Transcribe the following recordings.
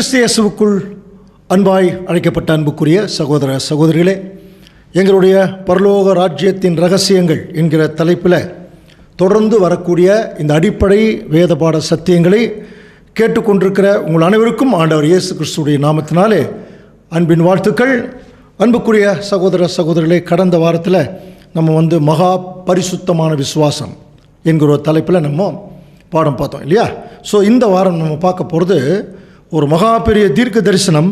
கிறிஸ்து இயேசுவுக்குள் அன்பாய் அழைக்கப்பட்ட அன்புக்குரிய சகோதர சகோதரிகளே, எங்களுடைய பரலோக ராஜ்யத்தின் ரகசியங்கள் என்கிற தலைப்பில் தொடர்ந்து வரக்கூடிய இந்த அடிப்படை வேத பாட சத்தியங்களை கேட்டுக்கொண்டிருக்கிற உங்கள் அனைவருக்கும் ஆண்டவர் இயேசு கிறிஸ்துடைய நாமத்தினாலே அன்பின் வாழ்த்துக்கள். அன்புக்குரிய சகோதர சகோதரிகளே, கடந்த வாரத்தில் நம்ம மகா பரிசுத்தமான விசுவாசம் என்கிற ஒரு தலைப்பில் நம்ம பாடம் பார்த்தோம் இல்லையா? ஸோ இந்த வாரம் நம்ம பார்க்க போகிறது ஒரு மகா பெரிய தீர்க்க தரிசனம்.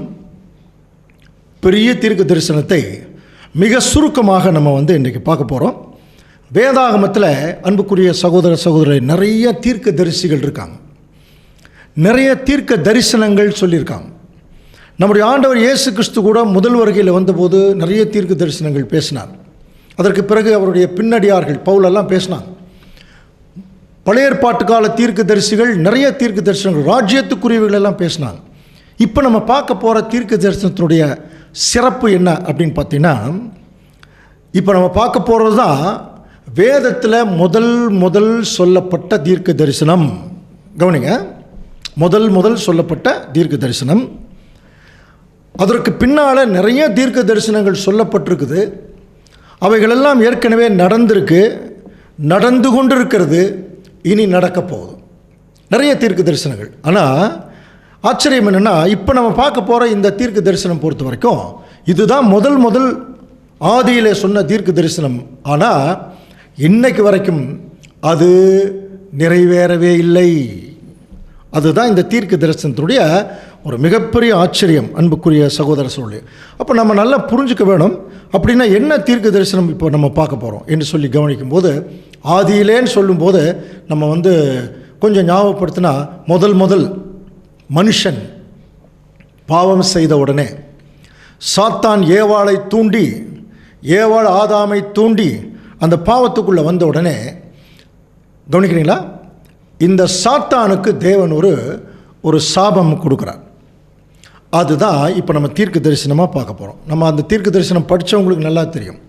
பெரிய தீர்க்க தரிசனத்தை மிக சுருக்கமாக நம்ம இன்றைக்கி பார்க்க போகிறோம். வேதாகமத்தில் அன்புக்குரிய சகோதர சகோதரி, நிறைய தீர்க்க தரிசிகள் இருக்காங்க, நிறைய தீர்க்க தரிசனங்கள் சொல்லியிருக்காங்க. நம்முடைய ஆண்டவர் இயேசு கிறிஸ்து கூட முதல் வருகையில் வந்தபோது நிறைய தீர்க்க தரிசனங்கள் பேசினார். அதற்கு பிறகு அவருடைய பின்னடியார்கள் பவுலெல்லாம் பேசினாங்க. பழைய ஏற்பாட்டு கால தீர்க்க தரிசிகள் நிறைய தீர்க்க தரிசனங்கள், ராஜ்யத்துக்குரியவர்கள் எல்லாம் பேசினாங்க. இப்போ நம்ம பார்க்க போகிற தீர்க்க தரிசனத்தினுடைய சிறப்பு என்ன அப்படின்னு பார்த்தீங்கன்னா, இப்போ நம்ம பார்க்க போகிறது தான் வேதத்தில் முதல் சொல்லப்பட்ட தீர்க்க தரிசனம். கவனிங்க, முதல் சொல்லப்பட்ட தீர்க்க தரிசனம். அதற்கு பின்னால் நிறைய தீர்க்க தரிசனங்கள் சொல்லப்பட்டிருக்குது. அவைகளெல்லாம் ஏற்கனவே நடந்திருக்கு, நடந்து கொண்டு இருக்கிறது, இனி நடக்க போகுது. நிறைய தீர்க்க தரிசனங்கள். ஆனால் ஆச்சரியம் என்னென்னா, இப்போ நம்ம பார்க்க போகிற இந்த தீர்க்க தரிசனம் பொறுத்த வரைக்கும் இதுதான் முதல் ஆதியிலே சொன்ன தீர்க்க தரிசனம். ஆனால் இன்னைக்கு வரைக்கும் அது நிறைவேறவே இல்லை. அதுதான் இந்த தீர்க்க தரிசனத்தினுடைய ஒரு மிகப்பெரிய ஆச்சரியம், அன்புக்குரிய சகோதர சகோதரி. அப்போ நம்ம நல்லா புரிஞ்சுக்க வேணும். அப்படின்னா என்ன தீர்க்க தரிசனம் இப்போ நம்ம பார்க்க போகிறோம் என்று சொல்லி கவனிக்கும் போது, ஆதியிலேன்னு சொல்லும்போது நம்ம கொஞ்சம் ஞாபகப்படுத்தினா, முதல் மனுஷன் பாவம் செய்த உடனே சாத்தான் ஏவாளை தூண்டி, ஏவாள் ஆதாமை தூண்டி அந்த பாவத்துக்குள்ளே வந்த உடனே, கவனிக்கிறீங்களா, இந்த சாத்தானுக்கு தேவன் ஒரு சாபம் கொடுக்குறார். அதுதான் இப்போ நம்ம தீர்க்க தரிசனமாக பார்க்க போகிறோம். நம்ம அந்த தீர்க்க தரிசனம் படித்தவங்களுக்கு நல்லா தெரியும்.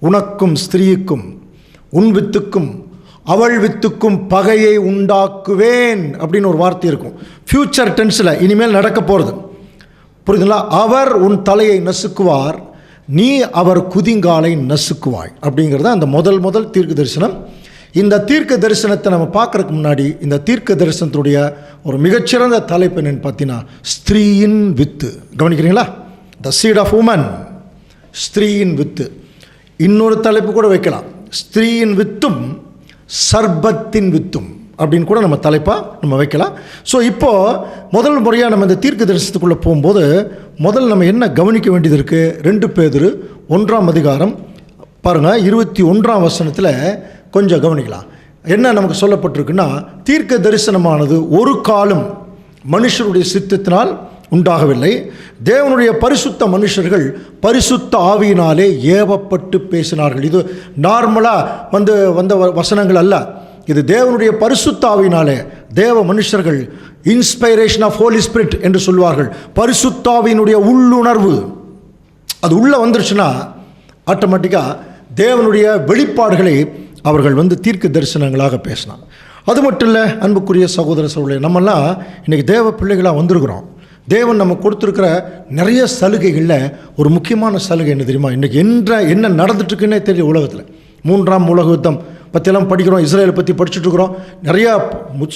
உனக்கும் ஸ்திரீக்கும் உன் வித்துக்கும் அவள் வித்துக்கும் பகையை உண்டாக்குவேன் அப்படின்னு ஒரு வார்த்தை இருக்கும். ஃப்யூச்சர் டென்ஸில் இனிமேல் நடக்க போகிறது, புரியுதுங்களா? அவர் உன் தலையை நசுக்குவார், நீ அவர் குதிங்காலை நசுக்குவாய் அப்படிங்கிறது அந்த முதல் தீர்க்க தரிசனம். இந்த தீர்க்க தரிசனத்தை நம்ம பார்க்குறதுக்கு முன்னாடி இந்த தீர்க்க தரிசனத்துடைய ஒரு மிகச்சிறந்த தலைப்பு என்னன்னு பார்த்தீங்கன்னா, ஸ்திரீயின் with. கவனிக்கிறீங்களா? The seat of woman, ஸ்திரீயின் வித்து. இன்னொரு தலைப்பு கூட வைக்கலாம், ஸ்திரீயின் வித்தும் சர்பத்தின் வித்தும் அப்படின்னு கூட நம்ம தலைப்பாக நம்ம வைக்கலாம். ஸோ இப்போது முதல் முறையாக நம்ம இந்த தீர்க்க தரிசனத்துக்குள்ளே போகும்போது நம்ம என்ன கவனிக்க வேண்டியது இருக்குது? 2 பேதுரு 1ஆம் அதிகாரம் பாருங்கள், 21ஆம் வசனத்தில் கொஞ்சம் கவனிக்கலாம். என்ன நமக்கு சொல்லப்பட்டிருக்குன்னா, தீர்க்க தரிசனமானது ஒரு காலம் மனுஷருடைய சித்தத்தினால் உண்டாகவில்லை. தேவனுடைய பரிசுத்த மனுஷர்கள் பரிசுத்த ஆவியினாலே ஏவப்பட்டு பேசினார்கள். இது நார்மலாக வந்த வசனங்கள் அல்ல. இது தேவனுடைய பரிசுத்த ஆவியினாலே, தேவ மனுஷர்கள், இன்ஸ்பைரேஷன் ஆஃப் ஹோலி ஸ்பிரிட் என்று சொல்வார்கள். பரிசுத்த ஆவியினுடைய உள்ளுணர்வு அது உள்ளே வந்துருச்சுன்னா ஆட்டோமேட்டிக்காக தேவனுடைய வெளிப்பாடுகளை அவர்கள் தீர்க்க தரிசனங்களாக பேசினான். அது மட்டும் இல்லை, அன்புக்குரிய சகோதர சகோதரர்களே, நம்மெல்லாம் இன்றைக்கி தேவ பிள்ளைகளாக வந்திருக்கிறோம். தேவன் நம்ம கொடுத்துருக்கிற நிறைய சலுகைகளில் ஒரு முக்கியமான சலுகை என்ன தெரியுமா? இன்றைக்கி என்ன நடந்துட்டுருக்குன்னே தெரியும். உலகத்தில் 3ஆம் உலக யுத்தம் பற்றியெல்லாம் படிக்கிறோம், இஸ்ரேலை பற்றி படிச்சுட்ருக்குறோம், நிறையா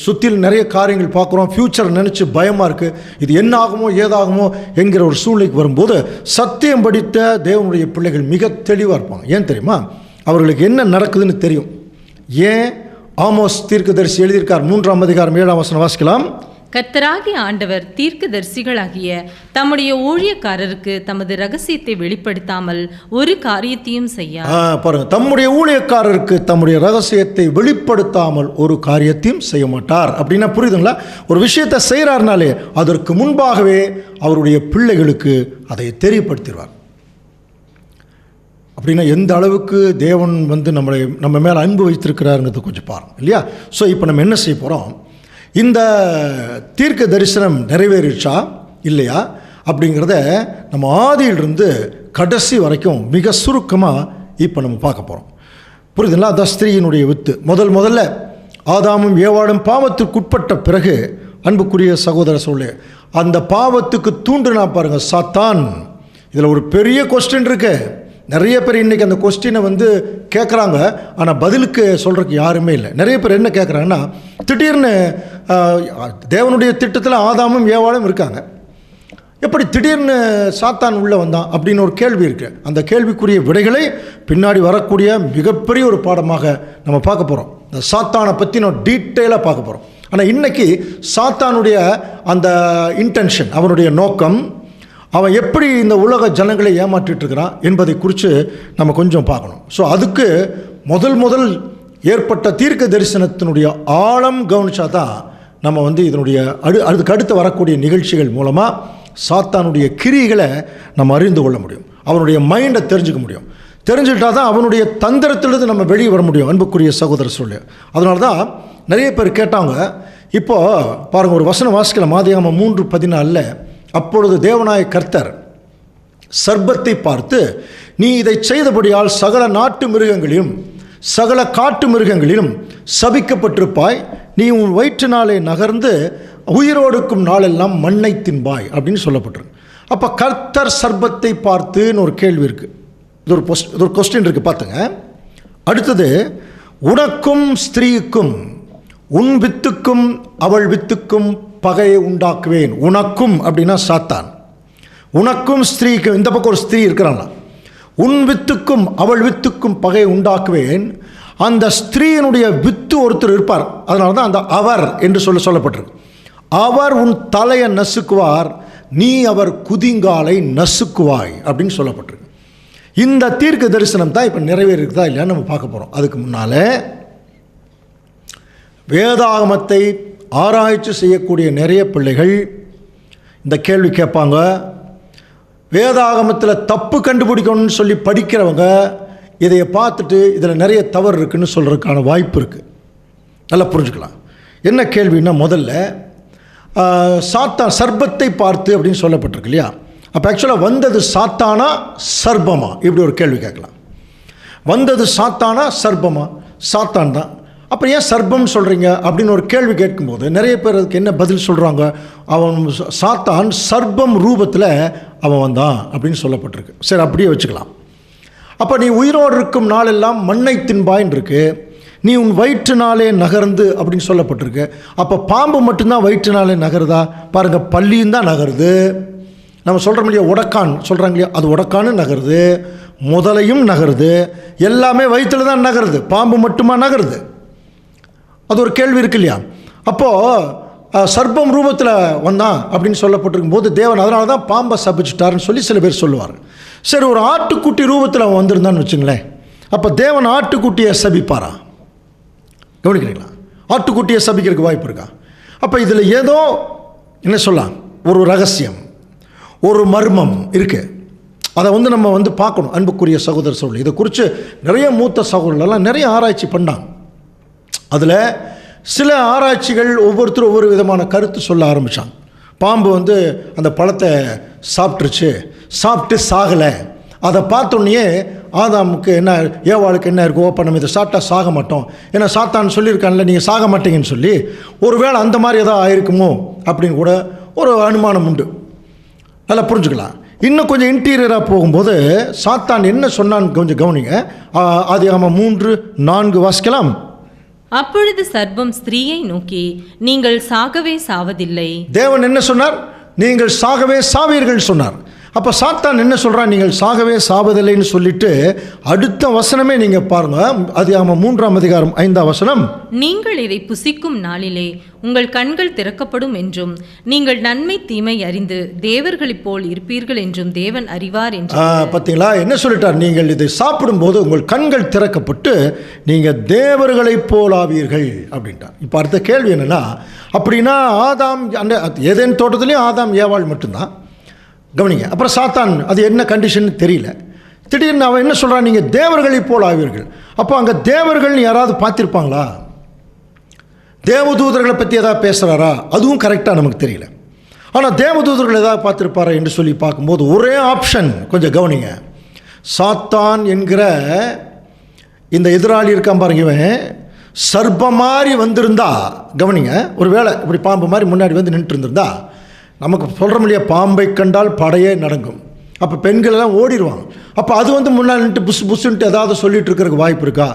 சுற்றில் நிறைய காரியங்கள் பார்க்குறோம். ஃப்யூச்சர் நினச்சி பயமாக இருக்குது, இது என்ன ஆகுமோ ஏதாகுமோ என்கிற ஒரு சூழ்நிலைக்கு வரும்போது சத்தியம் படித்த தேவனுடைய பிள்ளைகள் மிக தெளிவாக இருப்பாங்க. ஏன் தெரியுமா? அவர்களுக்கு என்ன நடக்குதுன்னு தெரியும். ஏன் ஆமோஸ் தீர்க்கதரிசி எழுதியிருக்கார், 3ஆம் அதிகாரம் 7ஆம் வசனம் வாசிக்கலாம். கர்த்தராகிய ஆண்டவர் தீர்க்கதரிசிகளாகிய தம்முடைய ஊழியக்காரருக்கு தமது ரகசியத்தை வெளிப்படுத்தாமல் ஒரு காரியத்தையும் செய்ய பாருங்க, தம்முடைய ஊழியக்காரருக்கு தம்முடைய ரகசியத்தை வெளிப்படுத்தாமல் ஒரு காரியத்தையும் செய்ய மாட்டார். அப்படின்னா புரியுதுங்களா? ஒரு விஷயத்தை செய்கிறாருனாலே அதற்கு முன்பாகவே அவருடைய பிள்ளைகளுக்கு அதை தெரியப்படுத்திடுவார். அப்படின்னா எந்த அளவுக்கு தேவன் நம்ம மேலே அன்பு வைத்திருக்கிறாருங்கிறது கொஞ்சம் பாருங்க இல்லையா? ஸோ இப்போ நம்ம என்ன செய்ய போகிறோம்? இந்த தீர்க்க தரிசனம் நிறைவேறிச்சா இல்லையா அப்படிங்கிறத நம்ம ஆதியிலிருந்து கடைசி வரைக்கும் மிக சுருக்கமாக இப்போ நம்ம பார்க்க போகிறோம். புரியுதுங்களா? அதான் ஸ்திரீயினுடைய வித்து. முதல்ல ஆதாமும் ஏவாளும் பாவத்திற்குட்பட்ட பிறகு அன்புக்குரிய சகோதர சொல்லு, அந்த பாவத்துக்கு தூண்டுனா பாருங்கள் சாத்தான். இதில் ஒரு பெரிய கொஸ்டின் இருக்கு. நிறைய பேர் இன்றைக்கி அந்த கொஸ்டினை கேட்குறாங்க, ஆனால் பதிலுக்கு சொல்கிறதுக்கு யாருமே இல்லை. நிறைய பேர் என்ன கேட்குறாங்கன்னா, திடீர்னு தேவனுடைய திட்டத்தில் ஆதாமும் ஏவாளும் இருக்காங்க, எப்படி திடீர்னு சாத்தான் உள்ளே வந்தான் அப்படின்னு ஒரு கேள்வி இருக்குது. அந்த கேள்விக்குரிய விடைகளை பின்னாடி வரக்கூடிய மிகப்பெரிய ஒரு பாடமாக நம்ம பார்க்க போகிறோம். இந்த சாத்தானை பற்றி நம்ம டீட்டெயிலாக பார்க்க போகிறோம். ஆனால் இன்றைக்கி சாத்தானுடைய அந்த இன்டென்ஷன், அவனுடைய நோக்கம், அவன் எப்படி இந்த உலக ஜனங்களை ஏமாற்றிட்டு இருக்கிறான் என்பதை குறித்து நம்ம கொஞ்சம் பார்க்கணும். ஸோ அதுக்கு முதல் ஏற்பட்ட தீர்க்க தரிசனத்தினுடைய ஆழம் கவனிச்சா தான் நம்ம இதனுடைய அதுக்கு அடுத்து வரக்கூடிய நிகழ்ச்சிகள் மூலமாக சாத்தானுடைய கிரிகளை நம்ம அறிந்து கொள்ள முடியும். அவனுடைய மைண்டை தெரிஞ்சுக்க முடியும். தெரிஞ்சுக்கிட்டா தான் அவனுடைய தந்திரத்திலிருந்து நம்ம வெளியே வர முடியும். அன்புக்குரிய சகோதரர் சொல்லு, அதனால தான் நிறைய பேர் கேட்டாங்க. இப்போது பாருங்கள், ஒரு வசனம் வாசிக்கலாம். ஆதியாகமம் 3:14. அப்பொழுது தேவனாய கர்த்தர் சர்ப்பத்தை பார்த்து, நீ இதை செய்தபடியால் சகல நாட்டு மிருகங்களிலும் சகல காட்டு மிருகங்களிலும் சபிக்கப்பட்டிருப்பாய், நீ உன் வயிற்றினாலே நகர்ந்து உயிரோடுக்கும் நாளெல்லாம் மண்ணை தின்பாய் அப்படின்னு சொல்லப்பட்டிருக்கு. அப்போ கர்த்தர் சர்ப்பத்தை பார்த்துன்னு ஒரு கேள்வி இருக்குது. இது ஒரு கொஸ்டின் இருக்குது, பார்த்துங்க. அடுத்தது, உனக்கும் ஸ்திரீக்கும் உன் வித்துக்கும் அவள் வித்துக்கும் பகையை உண்டாக்குவேன். உனக்கும் அப்படின்னா சாத்தான், உனக்கும் ஸ்திரீக்கும், இந்த பக்கம் ஒரு ஸ்திரீ இருக்கிறாங்களா, உன் வித்துக்கும் அவள் வித்துக்கும் பகையை உண்டாக்குவேன். அந்த ஸ்திரீயினுடைய வித்து ஒருத்தர் இருப்பார், அதனால தான் அந்த அவர் என்று சொல்லப்பட்டிருக்கு. அவர் உன் தலையை நசுக்குவார், நீ அவர் குதிங்காலை நசுக்குவாய் அப்படின்னு சொல்லப்பட்டிருக்கு. இந்த தீர்க்க தரிசனம் தான் இப்போ நிறைவேறிருக்குதா இல்லையான்னு நம்ம பார்க்க போகிறோம். அதுக்கு முன்னால் வேதாகமத்தை ஆராய்ச்சி செய்யக்கூடிய நிறைய பிள்ளைகள் இந்த கேள்வி கேட்பாங்க. வேதாகமத்தில் தப்பு கண்டுபிடிக்கணும்னு சொல்லி படிக்கிறவங்க இதையை பார்த்துட்டு இதில் நிறைய தவறு இருக்குதுன்னு சொல்கிறதுக்கான வாய்ப்பு இருக்குது. நல்லா புரிஞ்சுக்கலாம். என்ன கேள்வின்னா, முதல்ல சாத்தான் சர்ப்பத்தை பார்த்து அப்படின்னு சொல்லப்பட்டிருக்கு இல்லையா? அப்போ ஆக்சுவலாக வந்தது சாத்தானா சர்ப்பமா, இப்படி ஒரு கேள்வி கேட்கலாம். வந்தது சாத்தானா சர்ப்பமா? சாத்தான் தான். அப்புறம் ஏன் சர்ப்பம் சொல்கிறீங்க அப்படின்னு ஒரு கேள்வி கேட்கும்போது நிறைய பேர் அதுக்கு என்ன பதில் சொல்கிறாங்க, அவன் சாத்தான் சர்ப்பம் ரூபத்தில் அவன் வந்தான் அப்படின்னு சொல்லப்பட்டிருக்கு. சரி, அப்படியே வச்சுக்கலாம். அப்போ நீ உயிரோடு இருக்கும் நாளெல்லாம் மண்ணை தின்பாயின்னு இருக்கு, நீ உன் வயிற்றுனாலே நகர்ந்து அப்படின்னு சொல்லப்பட்டிருக்கு. அப்போ பாம்பு மட்டும்தான் வயிற்றுனாலே நகருதா? பாருங்கள், பல்லியும் தான் நகருது. நம்ம சொல்கிறோம் இல்லையா, உடக்கான் சொல்கிறாங்க இல்லையா, அது உடக்கான்னு நகருது, முதலையும் நகருது, எல்லாமே வயிற்றில் தான் நகருது, பாம்பு மட்டுமா நகருது? அது ஒரு கேள்வி இருக்கு இல்லையா? அப்போது சர்ப்பம் ரூபத்தில் வந்தான் அப்படின்னு சொல்லப்பட்டிருக்கும் போது தேவன் அதனால தான் பாம்பை சபிச்சுட்டாருன்னு சொல்லி சில பேர் சொல்லுவார். சரி, ஒரு ஆட்டுக்குட்டி ரூபத்தில் அவன் வந்திருந்தான்னு வச்சுங்களேன், அப்போ தேவன் ஆட்டுக்குட்டியை சபிப்பாரா? கவனிக்கிறீங்களா? ஆட்டுக்குட்டியை சபிக்கிறதுக்கு வாய்ப்பு இருக்கா? அப்போ இதில் ஏதோ என்ன சொல்லலாம், ஒரு ரகசியம், ஒரு மர்மம் இருக்குது. அதை நம்ம பார்க்கணும். அன்புக்குரிய சகோதரர் சொல்லி இதை குறித்து நிறைய மூத்த சகோதரர்களெல்லாம் நிறைய ஆராய்ச்சி பண்ணாங்க. அதில் சில ஆராய்ச்சிகள் ஒவ்வொருத்தரும் ஒவ்வொரு விதமான கருத்து சொல்ல ஆரம்பித்தாங்க. பாம்பு அந்த பழத்தை சாப்பிட்டு சாகலை. அதை பார்த்தோன்னே ஆதாமுக்கு என்ன, ஏவாளுக்கு என்ன இருக்கும், அப்போ நம்ம இதை சாப்பிட்டா சாக மாட்டோம், ஏன்னா சாத்தான் சொல்லியிருக்கான்ல நீங்கள் சாக மாட்டீங்கன்னு சொல்லி, ஒருவேளை அந்த மாதிரி ஏதாவது ஆயிருக்குமோ அப்படின்னு கூட ஒரு அனுமானம் உண்டு. நல்லா புரிஞ்சுக்கலாம். இன்னும் கொஞ்சம் இன்டீரியராக போகும்போது சாத்தான் என்ன சொன்னான்னு கொஞ்சம் கவனிங்க. ஆதியாகமம் 3:4 வாசிக்கலாம். அப்பொழுது சர்ப்பம் ஸ்திரீயை நோக்கி, நீங்கள் சாகவே சாவதில்லை. தேவன் என்ன சொன்னார்? நீங்கள் சாகவே சாவீர்கள் சொன்னார். அப்போ சாத்தான் என்ன சொல்கிறான்? நீங்கள் சாகவே சாவதில்லைன்னு சொல்லிட்டு அடுத்த வசனமே நீங்கள் பாருங்கள். ஆதியாகமம் 3:5 நீங்கள் இதை புசிக்கும் நாளிலே உங்கள் கண்கள் திறக்கப்படும் என்றும் நீங்கள் நன்மை தீமை அறிந்து தேவர்களைப் போல் இருப்பீர்கள் என்றும் தேவன் அறிவார் என்று. பார்த்தீங்களா, என்ன சொல்லிட்டார்? நீங்கள் இதை சாப்பிடும்போது உங்கள் கண்கள் திறக்கப்பட்டு நீங்கள் தேவர்களைப் போல் ஆவீர்கள் அப்படின்ட்டார். இப்போ அடுத்த கேள்வி என்னென்னா, அப்படின்னா ஆதாம் அந்த ஏதேன் தோட்டத்துலேயும் ஆதாம் ஏவாள் மட்டும்தான். கவனிங்க. அப்புறம் சாத்தான் அது என்ன கண்டிஷன் தெரியல, திடீர்னு அவன் என்ன சொல்கிறான்? நீங்கள் தேவர்களைப் போல் ஆவீர்கள். அப்போ அங்கே தேவர்கள்னு யாராவது பார்த்துருப்பாங்களா? தேவதூதர்களை பற்றி எதாவது பேசுகிறாரா? அதுவும் கரெக்டாக நமக்கு தெரியல. ஆனால் தேவதூதர்கள் எதாவது பார்த்துருப்பாரா என்று சொல்லி பார்க்கும்போது ஒரே ஆப்ஷன், கொஞ்சம் கவனிங்க. சாத்தான் என்கிற இந்த எதிராளி இருக்கான் பாருங்க, இவன் சர்ப்பம் மாதிரி வந்திருந்தா, கவனிங்க, ஒரு வேளை இப்படி பாம்பு மாதிரி முன்னாடி வந்து நின்று இருந்திருந்தா, நமக்கு சொல்கிற இல்லையா, பாம்பை கண்டால் படையே நடங்கும். அப்போ பெண்கள் எல்லாம் ஓடிடுவாங்க. அப்போ அது வந்து முன்னாடி நின்று புஷ் புஷ்ன்ட்டு ஏதாவது சொல்லிட்டு இருக்கிறதுக்கு வாய்ப்பு இருக்கா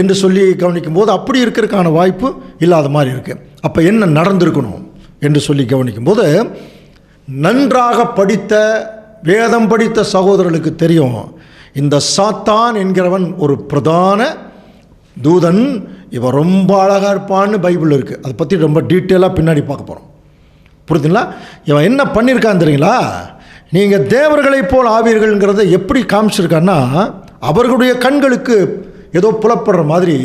என்று சொல்லி கவனிக்கும் போது அப்படி இருக்கிறதுக்கான வாய்ப்பு இல்லாத மாதிரி இருக்குது. அப்போ என்ன நடந்திருக்கணும் என்று சொல்லி கவனிக்கும் போது, நன்றாக படித்த வேதம் படித்த சகோதரர்களுக்கு தெரியும், இந்த சாத்தான் என்கிறவன் ஒரு பிரதான தூதன். இவன் ரொம்ப அழகாக இருப்பான்னு பைபிள் இருக்குது. அதை பற்றி ரொம்ப டீட்டெயிலாக பின்னாடி பார்க்க போகிறோம். புரியுதுங்களா? இவன் என்ன பண்ணியிருக்கான் தெரியுங்களா? நீங்கள் தேவர்களைப் போல் ஆவீர்கள்ங்கிறத எப்படி காமிச்சிருக்கான்னா, அவர்களுடைய கண்களுக்கு ஏதோ புலப்படுற மாதிரி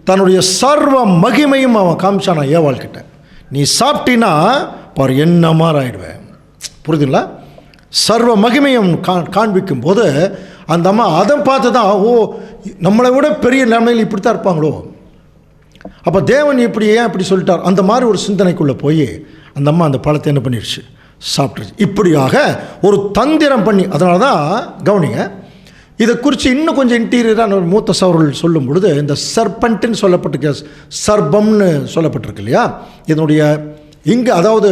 தன்னுடைய சர்வ மகிமையும் அவன் காமிச்சானா ஏவாள்கிட்ட. நீ சாப்பிட்டினா பார் என்ன மாதிரி ஆயிடுவேன். புரியுதுங்களா? சர்வ மகிமையும் காண்பிக்கும் போது அந்த அம்மா அதை பார்த்து தான், ஓ நம்மளை விட பெரிய நிலைமையில் இப்படி தான் இருப்பாங்களோ, அப்போ தேவன் இப்படி ஏன் இப்படி சொல்லிட்டார், அந்த மாதிரி ஒரு சிந்தனைக்குள்ளே போய் அந்த அம்மா அந்த பழத்தை என்ன பண்ணிடுச்சு, சாப்பிட்ருச்சு. இப்படியாக ஒரு தந்திரம் பண்ணி, அதனால தான் கவனிங்க, இதை குறித்து இன்னும் கொஞ்சம் இன்டீரியரான ஒரு மூத்த சகோதரர்கள் சொல்லும் பொழுது, இந்த சர்பண்ட்டுன்னு சொல்லப்பட்டிருக்க, சர்பம்னு சொல்லப்பட்டிருக்கு இல்லையா, இதனுடைய இங்கே அதாவது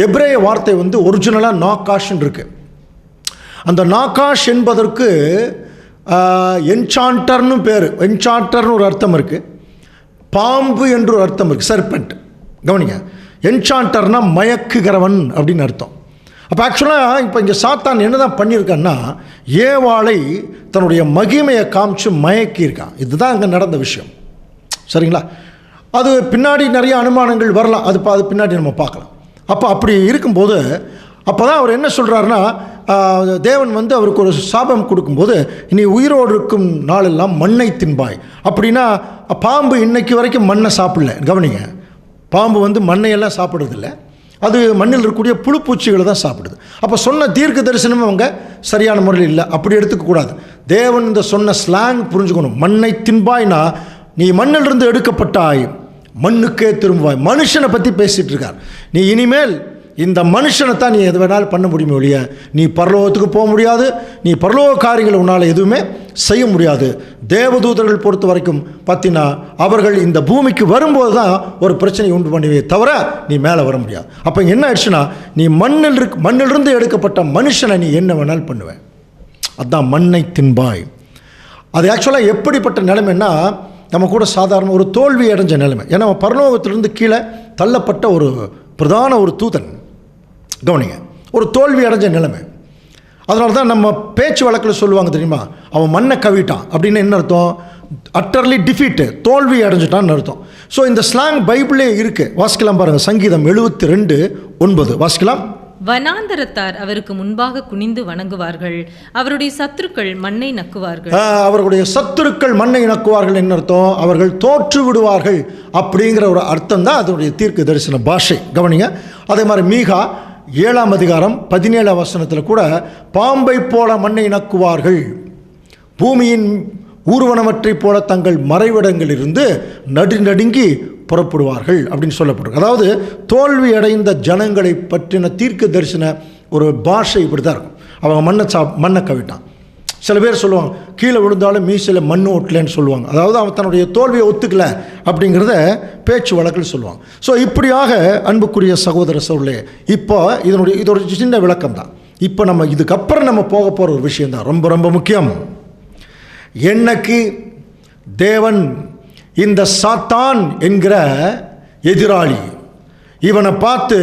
எபிரேய வார்த்தை வந்து ஒரிஜினலாக நாகாஷ்ன்னு இருக்குது. அந்த நாகாஷ் என்பதற்கு என்சாண்டர்னு பேர், என்சாண்டர்னு ஒரு அர்த்தம் இருக்குது, பாம்பு என்று ஒரு அர்த்தம் இருக்குது, சர்பண்ட். கவனிங்க, என்சாண்டர்னா மயக்குகிறவன் அப்படின்னு அர்த்தம். அப்போ ஆக்சுவலாக இப்போ இங்கே சாத்தான் என்ன தான் பண்ணியிருக்கான்னா, ஏவாளை தன்னுடைய மகிமையை காமிச்சு மயக்கியிருக்கான். இதுதான் அங்கே நடந்த விஷயம். சரிங்களா? அது பின்னாடி நிறைய அனுமானங்கள் வரலாம், அது பின்னாடி நம்ம பார்க்கலாம். அப்போ அப்படி இருக்கும்போது அப்போ தான் அவர் என்ன சொல்கிறாருன்னா, தேவன் வந்து அவருக்கு ஒரு சாபம் கொடுக்கும்போது, நீ உயிரோடு இருக்கும் நாளெல்லாம் மண்ணை தின்பாய். அப்படின்னா பாம்பு இன்னைக்கு வரைக்கும் மண்ணை சாப்பிடல. கவனிங்க, பாம்பு வந்து மண்ணையெல்லாம் சாப்பிட்றதில்ல, அது மண்ணில் இருக்கக்கூடிய புழுப்பூச்சிகளை தான் சாப்பிடுது. அப்போ சொன்ன தீர்க்க தரிசனமும் அவங்க சரியான முறையில் இல்லை, அப்படி எடுத்துக்கக்கூடாது. தேவன் இந்த சொன்ன ஸ்லாங் புரிஞ்சுக்கணும். மண்ணை தின்பாய்னா நீ மண்ணிலிருந்து எடுக்கப்பட்டாய், மண்ணுக்கே திரும்புவாய். மனுஷனை பற்றி பேசிகிட்டு இருக்கார். நீ இனிமேல் இந்த மனுஷனை தான் நீ எது வேணாலும் பண்ண முடியுமே ஒழிய நீ பரலோகத்துக்கு போக முடியாது, நீ பரலோக காரியங்களை உன்னால் எதுவுமே செய்ய முடியாது. தேவதூதர்கள் பொறுத்த வரைக்கும் பார்த்தீங்கன்னா அவர்கள் இந்த பூமிக்கு வரும்போது தான் ஒரு பிரச்சனை உண்டு பண்ணுவே தவிர நீ மேலே வர முடியாது. அப்போ என்ன ஆயிடுச்சுன்னா, நீ மண்ணிலிருந்து எடுக்கப்பட்ட மனுஷனை நீ என்ன வேணாலும் பண்ணுவேன். அதுதான் மண்ணை தின்பாய். அது ஆக்சுவலாக எப்படிப்பட்ட நிலைமைன்னா, நம்ம கூட சாதாரண ஒரு தோல்வி அடைஞ்ச நிலைமை. ஏன்னா பரலோகத்திலிருந்து கீழே தள்ளப்பட்ட ஒரு பிரதான ஒரு தூதன். கவனிங்க, ஒரு தோல்வி அடைஞ்ச நிலைமை. அதனால தான் நம்ம பேச்சு வழக்கில் சொல்லுவாங்க தெரியுமா, அவன் மண்ணை கவிட்டான் அப்படின்னு. என்ன அர்த்தம்? அட்டர்லி டிஃபீட்டு, தோல்வி அடைஞ்சிட்டான்னு அர்த்தம். ஸோ இந்த ஸ்லாங் பைபிளே இருக்குது. வாசிக்கலாம் பாருங்கள், சங்கீதம் 72:9 வாசிக்கலாம். வனாந்தரத்தார் அவருக்கு முன்பாக குனிந்து வணங்குவார்கள், அவருடைய சத்துருக்கள் மண்ணை நக்குவார்கள். அவர்களுடைய சத்துருக்கள் மண்ணை நக்குவார்கள் என்ன அர்த்தம்? அவர்கள் தோற்று விடுவார்கள் அப்படிங்கிற ஒரு அர்த்தம் தான் அதனுடைய தீர்க்க தரிசன பாஷை. கவனிங்க, அதே மாதிரி மீகா 7ஆம் அதிகாரம் 17ஆம் வசனத்தில் கூட பாம்பை போல மண்ணை நக்குவார்கள், பூமியின் ஊர்வனவற்றை போல தங்கள் மறைவிடங்களிலிருந்து நடுங்கி புறப்படுவார்கள் அப்படின்னு சொல்லப்பட்டிருக்கு. அதாவது தோல்வி அடைந்த ஜனங்களை பற்றின தீர்க்க தரிசன ஒரு பாஷை இப்படி தான் இருக்கும். அவங்க மண்ணை கவிட்டான். சில பேர் சொல்லுவாங்க, கீழே விழுந்தாலும் மீசையில் மண் ஓட்டலன்னு சொல்லுவாங்க. அதாவது அவன் தன்னுடைய தோல்வியை ஒத்துக்கல அப்படிங்கிறத பேச்சு வழக்கில் சொல்லுவாங்க. ஸோ இப்படியாக அன்புக்குரிய சகோதர சகோதரர்களே, இப்போ இது ஒரு சின்ன விளக்கம் தான். இப்போ நம்ம இதுக்கப்புறம் நம்ம போக போகிற ஒரு விஷயந்தான் ரொம்ப ரொம்ப முக்கியம். என்னைக்கு தேவன் இந்த சாத்தான் என்கிற எதிராளி இவனை பார்த்து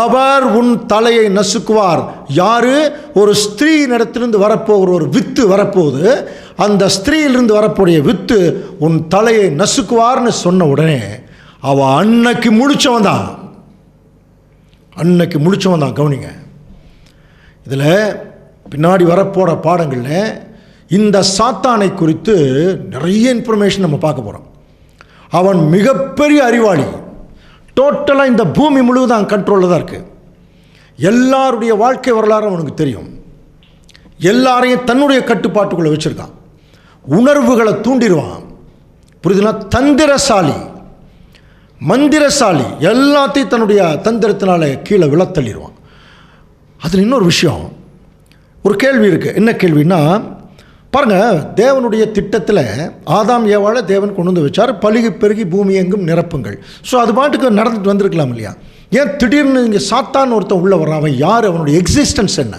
அவர் உன் தலையை நசுக்குவார், யாரு? ஒரு ஸ்திரீயினிடத்திலிருந்து வரப்போகிற ஒரு வித்து வரப்போகுது, அந்த ஸ்திரீயிலிருந்து வரக்கூடிய வித்து உன் தலையை நசுக்குவார்னு சொன்ன உடனே அவன் அன்னைக்கு முடிச்சவன் தான். கவனிங்க, இதில் பின்னாடி வரப்போகிற பாடங்களில் இந்த சாத்தானை குறித்து நிறைய இன்ஃபர்மேஷன் நம்ம பார்க்க போகிறோம். அவன் மிகப்பெரிய அறிவாளி. டோட்டலாக இந்த பூமி முழுவதும் கண்ட்ரோலில் தான் இருக்குது. எல்லாருடைய வாழ்க்கை வரலாறு அவனுக்கு தெரியும். எல்லாரையும் தன்னுடைய கட்டுப்பாட்டுக்குள்ளே வச்சுருக்கான். உணர்வுகளை தூண்டிடுவான். புரியுதுனா? தந்திரசாலி, மந்திரசாலி, எல்லாத்தையும் தன்னுடைய தந்திரத்தினால கீழே விழத்தள்ளிடுவான். அதில் இன்னொரு விஷயம், ஒரு கேள்வி இருக்குது. என்ன கேள்வின்னா, பாருங்கள், தேவனுடைய திட்டத்தில் ஆதாம் ஏவாளை தேவன் கொண்டு வந்து வச்சார். பலுகி பெருகி பூமி எங்கும் நிரப்புங்கள். ஸோ அது பாட்டுக்கு நடந்துட்டு வந்திருக்கலாம் இல்லையா? ஏன் திடீர்னு இங்கே சாத்தான் ஒருத்தன் உள்ளே வர்றான்? அவன் யார்? அவனுடைய எக்ஸிஸ்டன்ஸ் என்ன?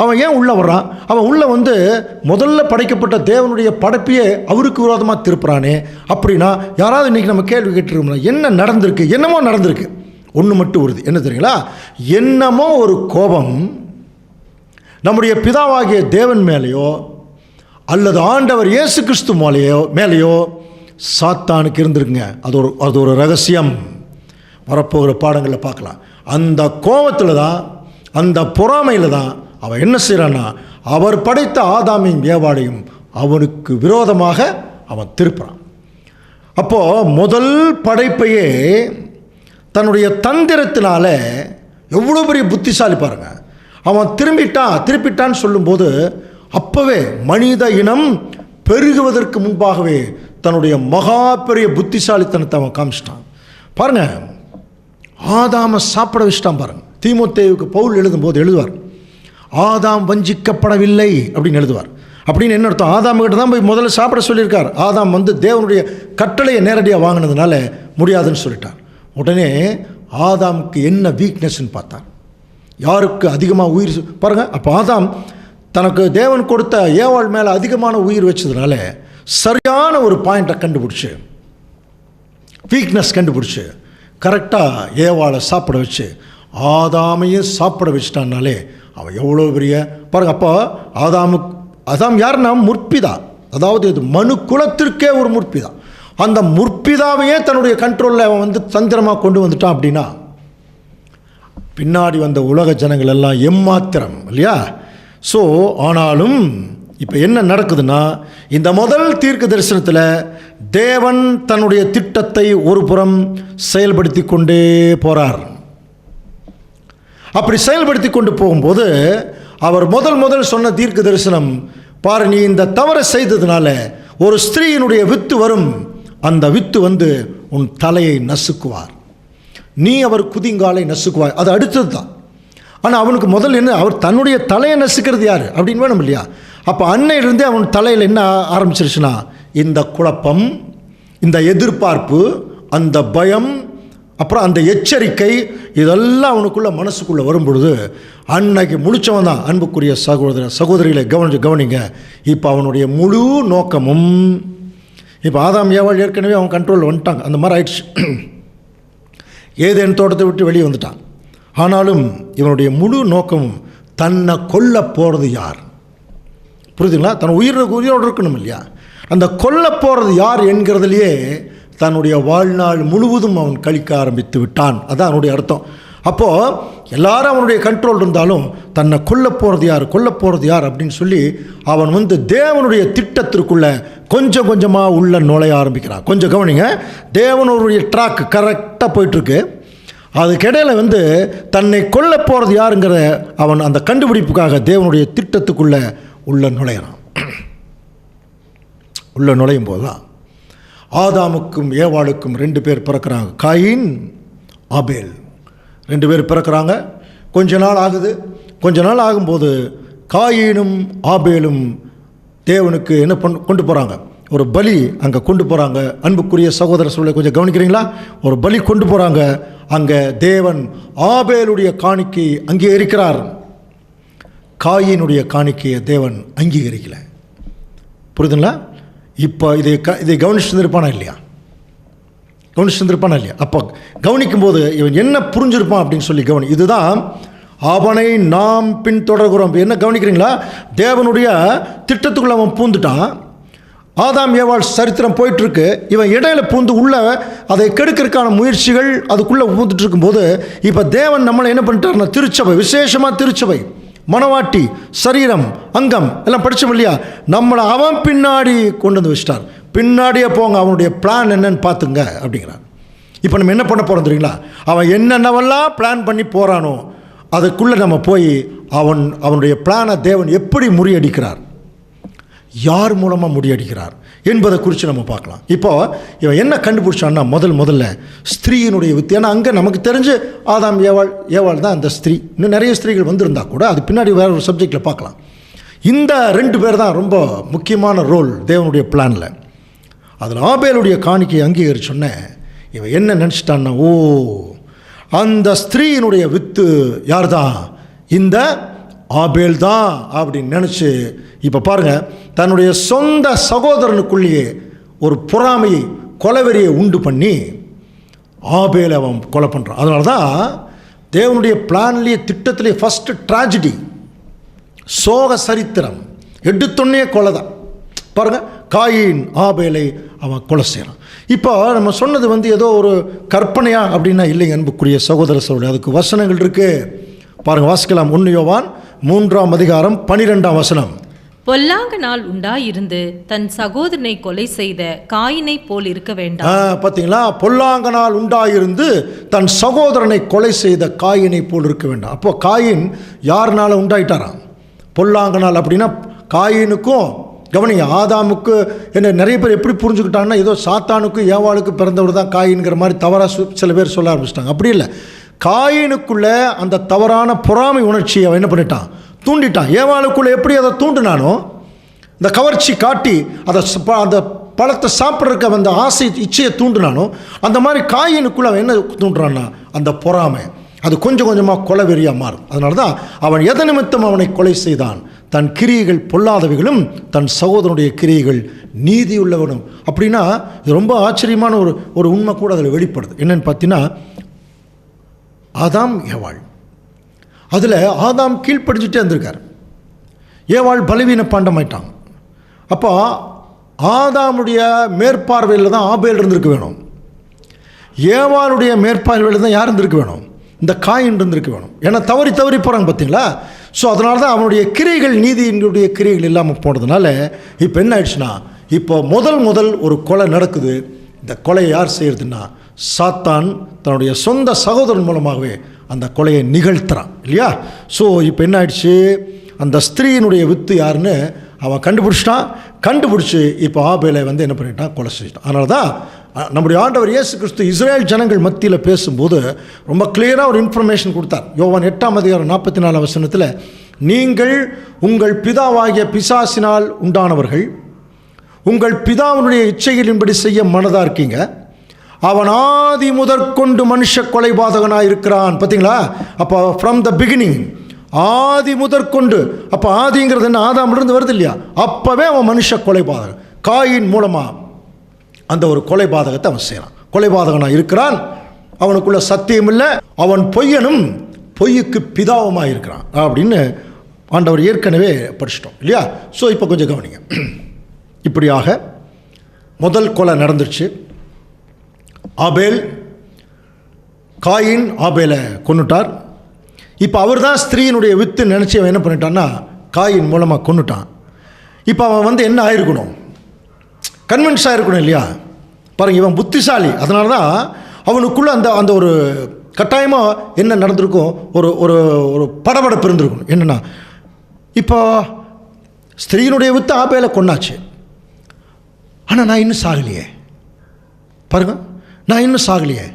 அவன் ஏன் உள்ளே வர்றான்? அவன் உள்ளே வந்து முதல்ல படைக்கப்பட்ட தேவனுடைய படைப்பையே அவருக்கு விரோதமாக திருப்புறானே. அப்படின்னா யாராவது இன்றைக்கி நம்ம கேள்வி கேட்டுருக்கோம்னா என்ன நடந்திருக்கு? என்னமோ நடந்திருக்கு. ஒன்று மட்டும் உறுதி, என்ன தெரியுங்களா? என்னமோ ஒரு கோபம் நம்முடைய பிதாவாகிய தேவன் மேலேயோ அல்லது ஆண்டவர் இயேசு கிறிஸ்து மேலேயோ சாத்தானுக்கு இருந்திருக்குங்க. அது ஒரு ரகசியம். வரப்போகிற பாடங்களில் பார்க்கலாம். அந்த கோபத்தில் தான், அந்த பொறாமையில் தான் அவன் என்ன செய்கிறான்னா, அவர் படைத்த ஆதாமையும் ஏவாளையும் அவனுக்கு விரோதமாக அவன் திருப்புறான். அப்போது முதல் படைப்பையே தன்னுடைய தந்திரத்தினால எவ்வளோ பெரிய புத்திசாலி பாருங்க. அவன் திருப்பிட்டான்னு சொல்லும்போது அப்போவே மனித இனம் பெருகுவதற்கு முன்பாகவே தன்னுடைய மகா பெரிய புத்திசாலித்தனத்தை அவன் காமிச்சிட்டான். பாருங்கள், ஆதாமை சாப்பிட வச்சுட்டான். பாருங்கள், தீமோத்தேயுக்கு பவுல் எழுதும்போது எழுதுவார், ஆதாம் வஞ்சிக்கப்படவில்லை அப்படின்னு எழுதுவார். அப்படின்னு என்ன அர்த்தம்? ஆதாம்கிட்ட தான் போய் முதல்ல சாப்பிட சொல்லியிருக்கார். ஆதாம் வந்து தேவனுடைய கட்டளையை நேரடியாக வாங்கினதுனால முடியாதுன்னு சொல்லிட்டார். உடனே ஆதாமுக்கு என்ன வீக்னஸ்ன்னு பார்த்தார். யாருக்கு அதிகமாக உயிர் பாருங்கள். அப்போ ஆதாம் தனக்கு தேவன் கொடுத்த ஏவாள் மேலே அதிகமான உயிர் வச்சதுனால சரியான ஒரு பாயிண்ட்டை கண்டுபிடிச்சி, வீக்னஸ் கண்டுபிடிச்சி கரெக்டாக ஏவாளை சாப்பிட வச்சு ஆதாமையும் சாப்பிட வச்சுட்டான்னாலே அவன் எவ்வளோ பெரிய பாருங்கள். அப்போ ஆதாம் யாருன்னா முற்பிதா, அதாவது இது மனு குலத்திற்கே ஒரு முற்பிதா. அந்த முற்பிதாவையே தன்னுடைய கண்ட்ரோலில் அவன் வந்து தந்திரமாக கொண்டு வந்துட்டான். அப்படின்னா பின்னாடி வந்த உலக ஜனங்கள் எல்லாம் எம்மாத்திரம் இல்லையா? ஸோ ஆனாலும் இப்போ என்ன நடக்குதுன்னா, இந்த முதல் தீர்க்க தரிசனத்தில் தேவன் தன்னுடைய திட்டத்தை ஒரு புறம் செயல்படுத்தி கொண்டே போகிறார். அப்படி செயல்படுத்தி கொண்டு போகும்போது அவர் முதல் சொன்ன தீர்க்க தரிசனம் பாரு, நீ இந்த தவறை செய்ததுனால ஒரு ஸ்திரீயினுடைய வித்து வரும், அந்த வித்து வந்து உன் தலையை நசுக்குவார், நீ அவர் குதிங்காலை நசுக்குவார். அது அடுத்தது தான். ஆனால் அவனுக்கு முதல்ல என்ன, அவர் தன்னுடைய தலையை நசுக்கிறது யார் அப்படின்னு வேணும் இல்லையா? அப்போ அன்னையிலிருந்தே அவன் தலையில் என்ன ஆரம்பிச்சிருச்சுன்னா, இந்த குழப்பம், இந்த எதிர்பார்ப்பு, அந்த பயம், அப்புறம் அந்த எச்சரிக்கை, இதெல்லாம் அவனுக்குள்ள மனசுக்குள்ளே வரும்பொழுது அன்னைக்கு முடித்தவன் தான். அன்புக்குரிய சகோதரிகளை கவனிங்க. இப்போ அவனுடைய முழு நோக்கமும், இப்போ ஆதாம் ஏவாள் ஏற்கனவே அவன் கண்ட்ரோலில் வந்துட்டாங்க, அந்த மாதிரி ஆயிடுச்சு. ஏதேன் தோட்டத்தை விட்டு வெளியே வந்துட்டான். ஆனாலும் இவனுடைய முழு நோக்கமும் தன்னை கொல்ல போகிறது யார், புரியுதுங்களா? தன் உயிரோடு இருக்கணும் இல்லையா? அந்த கொல்ல போகிறது யார் என்கிறதுலையே தன்னுடைய வாழ்நாள் முழுவதும் அவன் கழிக்க ஆரம்பித்து விட்டான். அதுதான் அவனுடைய அர்த்தம். அப்போது எல்லாரும் அவனுடைய கண்ட்ரோல் இருந்தாலும் தன்னை கொல்ல போகிறது யார் அப்படின்னு சொல்லி அவன் வந்து தேவனுடைய திட்டத்திற்குள்ளே கொஞ்சம் கொஞ்சமாக உள்ள நுழைய ஆரம்பிக்கிறான். கொஞ்சம் கவனிங்க, தேவனுடைய ட்ராக் கரெக்டாக போயிட்டுருக்கு. அதுக்கிடையில் வந்து தன்னை கொல்ல போகிறது யாருங்கிற அவன் அந்த கண்டுபிடிப்புக்காக தேவனுடைய திட்டத்துக்குள்ளே உள்ள நுழையிறான். உள்ள நுழையும் போது தான் ஆதாமுக்கும் ஏவாளுக்கும் 2 பேர் பிறக்கிறாங்க, காயின் ஆபேல். 2 பேர் பிறக்கிறாங்க. கொஞ்ச நாள் ஆகுது. கொஞ்ச நாள் ஆகும்போது காயினும் ஆபேலும் தேவனுக்கு என்ன கொண்டு போகிறாங்க, ஒரு பலி அங்கே கொண்டு போகிறாங்க. அன்புக்குரிய சகோதர சொல்ல கொஞ்சம் கவனிக்கிறீங்களா? ஒரு பலி கொண்டு போகிறாங்க. அங்கே தேவன் ஆபேலுடைய காணிக்கை அங்கீகரிக்கிறார், காயினுடைய காணிக்கையை தேவன் அங்கீகரிக்கலை. புரியுதுங்களா? இப்போ இதை கவனிச்சுருப்பானா இல்லையா? அப்போ கவனிக்கும்போது இவன் என்ன புரிஞ்சிருப்பான் அப்படின்னு சொல்லி இதுதான் அவனை நாம் பின்தொடர்கிறோம். என்ன கவனிக்கிறீங்களா? தேவனுடைய திட்டத்துக்குள்ள அவன் பூந்துட்டான். ஆதாம் ஏவாள் சரித்திரம் போயிட்டுருக்கு. இவன் இடையில பூந்து உள்ள அதை கெடுக்கிறதுக்கான முயற்சிகள் அதுக்குள்ளே பூந்துட்டு இருக்கும்போது இப்போ தேவன் நம்மளை என்ன பண்ணிட்டார்னா, திருச்சபை, விசேஷமாக திருச்சபை, மனவாட்டி, சரீரம், அங்கம் எல்லாம் படித்தோம் இல்லையா? நம்மளை அவன் பின்னாடி கொண்டு வந்து வச்சிட்டார். பின்னாடியே போங்க, அவனுடைய பிளான் என்னன்னு பார்த்துங்க அப்படிங்கிறான். இப்போ நம்ம என்ன பண்ண போகிறோம் தெரியுங்களா? அவன் என்னென்னவெல்லாம் பிளான் பண்ணி போகிறானோ அதுக்குள்ளே நம்ம போய் அவனுடைய பிளானை தேவன் எப்படி முறியடிக்கிறார், யார் மூலமாக முறியடிக்கிறார் என்பதை குறித்து நம்ம பார்க்கலாம். இப்போது இவன் என்ன கண்டுபிடிச்சான்னா, முதல்ல ஸ்திரீயினுடைய வித்து. ஏன்னா அங்கே நமக்கு தெரிஞ்சு ஆதாம் ஏவாள் தான் அந்த ஸ்திரீ. இன்னும் நிறைய ஸ்திரீகள் வந்திருந்தா கூட அது பின்னாடி வேறு ஒரு சப்ஜெக்டில் பார்க்கலாம். இந்த 2 பேர் தான் ரொம்ப முக்கியமான ரோல் தேவனுடைய பிளானில். அதில் ஆபேலுடைய காணிக்கை அங்கீகரிச்சோன்னே இவன் என்ன நினச்சிட்டான்னா, ஓ அந்த ஸ்திரீயினுடைய வித்து யார் தான், இந்த ஆபேல் தான் அப்படின்னு நினச்சி இப்போ பாருங்கள், தன்னுடைய சொந்த சகோதரனுக்குள்ளேயே ஒரு பொறாமையை கொலைவெறியை உண்டு பண்ணி ஆபேலை அவன் கொலை பண்ணுறான். அதனால தான் தேவனுடைய பிளான்லேயே திட்டத்திலேயே ஃபஸ்ட்டு ட்ராஜடி, சோக சரித்திரம் எடுத்தொன்னே கொலை தான். பாருங்கள், காயின் ஆபேலை அவன் கொலை செய்கிறான். இப்போ நம்ம சொன்னது ஏதோ ஒரு கற்பனையா அப்படின்னா இல்லைங்க அன்புக்குரிய சகோதர சகோதரி, அதுக்கு வசனங்கள் இருக்குது. பாருங்கள், வாசிக்கலாம். 1 யோவான் 3ஆம் அதிகாரம் 12ஆம் வசனம். பொல்லாங்க நாள் உண்டாயிருந்து தன் சகோதரனை கொலை செய்த காயினை போல் இருக்க வேண்டாம். பார்த்தீங்களா, பொல்லாங்க நாள் உண்டாயிருந்து தன் சகோதரனை கொலை செய்த காயினை போல் இருக்க வேண்டாம். அப்போ காயின் யாருனால உண்டாயிட்டாராம்? பொல்லாங்க நாள் அப்படின்னா காயினுக்கும், கவனிங்க, ஆதாமுக்கு என்ன நிறைய பேர் எப்படி புரிஞ்சுக்கிட்டாங்கன்னா ஏதோ சாத்தானுக்கும் ஏவாளுக்கு பிறந்தவர் தான் காயின்கிற மாதிரி தவறாக சில பேர் சொல்ல ஆரம்பிச்சிட்டாங்க. அப்படி இல்லை, காயினுக்குள்ளே அந்த தவறான பொறாமை உணர்ச்சியை அவன் என்ன பண்ணிட்டான், தூண்டிட்டான். ஏவாளுக்குள்ளே எப்படி அதை தூண்டினானோ, இந்த கவர்ச்சி காட்டி அதை அந்த பழத்தை சாப்பிட்றதுக்கு அந்த ஆசை இச்சையை தூண்டினானோ, அந்த மாதிரி காயினுக்குள்ளே அவன் என்ன தூண்டுறான்னா அந்த பொறாமை, அது கொஞ்சம் கொஞ்சமாக கொலைவெறியாக மாறும். அதனால தான் அவன் எதை நிமித்தம் அவனை கொலை செய்தான், தன் கிரியைகள் பொல்லாதவைகளும் தன் சகோதரனுடைய கிரியைகள் நீதி உள்ளவனும். அப்படின்னா இது ரொம்ப ஆச்சரியமான ஒரு உண்மை கூட அதில் வெளிப்படுது. என்னென்னு பார்த்தீங்கன்னா, ஆதாம் ஏவாள், அதில் ஆதாம் கீழ்ப்படிஞ்சிட்டே இருந்திருக்கார், ஏவாள் பலவீன பாண்டமாயிட்டான். அப்போ ஆதாமுடைய மேற்பார்வையில் தான் ஆபேல் இருந்திருக்க வேணும், ஏவாளுடைய மேற்பார்வையில் தான் யார் இருந்திருக்க வேணும், இந்த காயின் இருந்திருக்க வேணும். ஏன்னா தவறி போகிறாங்க பார்த்தீங்களா. ஸோ அதனால தான் அவனுடைய கிரியைகள் நீதியினுடைய கிரியைகள் இல்லாமல் போனதுனால இப்போ என்ன ஆயிடுச்சுன்னா, இப்போ முதல் ஒரு கொலை நடக்குது. இந்த கொலையை யார் செய்கிறதுன்னா சாத்தான் தன்னுடைய சொந்த சகோதரன் மூலமாகவே அந்த கொலையை நிகழ்த்துறான் இல்லையா. ஸோ இப்போ என்ன ஆயிடுச்சு, அந்த ஸ்திரீயினுடைய வித்து யாருன்னு அவன் கண்டுபிடிச்சி இப்போ ஆபேலை என்ன பண்ணிட்டான், கொலை செஞ்சிட்டான். அதனால தான் நம்முடைய ஆண்டவர் இயேசு கிறிஸ்து இஸ்ரேல் ஜனங்கள் மத்தியில் பேசும்போது ரொம்ப கிளியராக ஒரு இன்ஃபர்மேஷன் கொடுத்தார். யோவான் 8ஆம் அதிகாரம் 44ஆம் வசனத்தில், நீங்கள் உங்கள் பிதாவாகிய பிசாசினால் உண்டானவர்கள், உங்கள் பிதாவினுடைய இச்சைகளின்படி செய்ய மனதாக இருக்கீங்க, அவன் ஆதி முதற்கொண்டு மனுஷ கொலைபாதகனாக இருக்கிறான். பார்த்தீங்களா, அப்போ ஃப்ரம் த பிகினிங், ஆதி முதற்கொண்டு, அப்போ ஆதிங்கிறது என்ன, ஆதாமிலிருந்து வருது இல்லையா, அப்போவே அவன் மனுஷ கொலைபாதகன். காயின் மூலமாக அந்த ஒரு கொலைபாதகத்தை அவன் செய்கிறான், கொலைபாதகனாக இருக்கிறான், அவனுக்குள்ள சத்தியம் இல்லை, அவன் பொய்யனும் பொய்யுக்கு பிதாவுமாக இருக்கிறான் அப்படின்னு ஆண்டவர் ஏற்கனவே படிச்சிட்டோம் இல்லையா. ஸோ இப்போ கொஞ்சம் கவனிங்க. இப்படியாக முதல் கொலை நடந்துருச்சு. ஆபேல், காயின் ஆபேலை கொன்னுட்டார். இப்போ அவர் தான் ஸ்திரீயினுடைய வித்து நினச்சி அவன் என்ன பண்ணிட்டான்னா காயின் மூலமாக கொன்னுட்டான். இப்போ அவன் என்ன ஆயிருக்கணும், கன்வின்ஸ் ஆகிருக்கணும் இல்லையா. பாருங்கள், இவன் புத்திசாலி, அதனால தான் அவனுக்குள்ளே அந்த ஒரு கட்டாயமாக என்ன நடந்திருக்கும், ஒரு ஒரு ஒரு படபடப்பு இருந்திருக்கணும். என்னென்னா, இப்போ ஸ்திரீயினுடைய வித்து ஆபேலை கொன்னாச்சு, ஆனால் நான் இன்னும் சாகலையே, பாருங்கள், நான் இன்னும் சாகலையே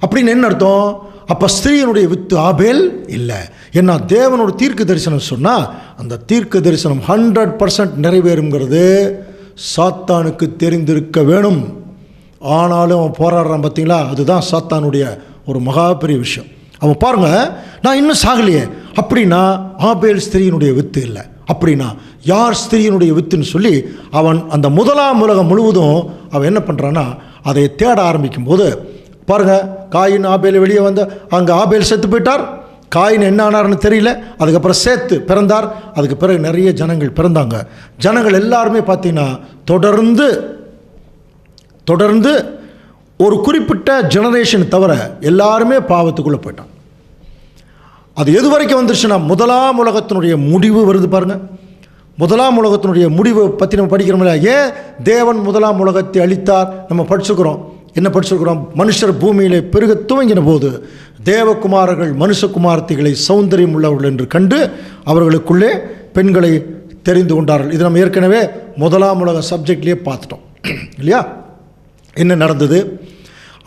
அப்படின்னு என்ன அர்த்தம். அப்போ ஸ்திரீயினுடைய வித்து ஆபேல் இல்லை. ஏன்னா தேவனோட தீர்க்க தரிசனம் சொன்னால் அந்த தீர்க்க தரிசனம் 100% நிறைவேறுங்கிறது சாத்தானுக்கு தெரிந்திருக்க வேணும். ஆனாலும் அவன் போராடுறான் பார்த்தீங்களா, அதுதான் சாத்தானுடைய ஒரு மகா பெரிய விஷயம். அவன் பாருங்கள், நான் இன்னும் சாகலையே, அப்படின்னா ஆபேல் ஸ்திரீயினுடைய வித்து இல்லை, அப்படின்னா யார் ஸ்திரீயினுடைய வித்துன்னு சொல்லி அவன் அந்த முதலாம் உலகம் முழுவதும் அவன் என்ன பண்ணுறான்னா அதை தேட ஆரம்பிக்கும் போது பாருங்கள், காயின் ஆபேல் வெளியே வந்து அங்கே ஆபேல் செத்து போயிட்டார், காயின் என்ன ஆனார்னு தெரியல. அதுக்கப்புறம் சேத்து பிறந்தார். அதுக்கு பிறகு நிறைய ஜனங்கள் பிறந்தாங்க. ஜனங்கள் எல்லாருமே பார்த்தீங்கன்னா தொடர்ந்து ஒரு குறிப்பிட்ட ஜெனரேஷன் தவிர எல்லாருமே பாவத்துக்குள்ளே போயிட்டான். அது எது வரைக்கும் வந்துருச்சுன்னா முதலாம் உலகத்தினுடைய முடிவு வருது பாருங்கள். முதலாம் உலகத்தினுடைய முடிவை பற்றி நம்ம படிக்கிறோம்ல, ஏன் தேவன் முதலாம் உலகத்தை அழித்தார் நம்ம படிச்சுக்கிறோம். என்ன படிச்சிருக்கிறோம், மனுஷர் பூமியிலே பெருக துவங்கின போது தேவகுமாரர்கள் மனுஷகுமார்த்திகளை சௌந்தரியம் உள்ளவர்கள் என்று கண்டு அவர்களுக்குள்ளே பெண்களை தெரிந்து கொண்டார்கள். இது நம்ம ஏற்கனவே முதலாம் உலக சப்ஜெக்ட்லேயே பார்த்துட்டோம் இல்லையா. என்ன நடந்தது,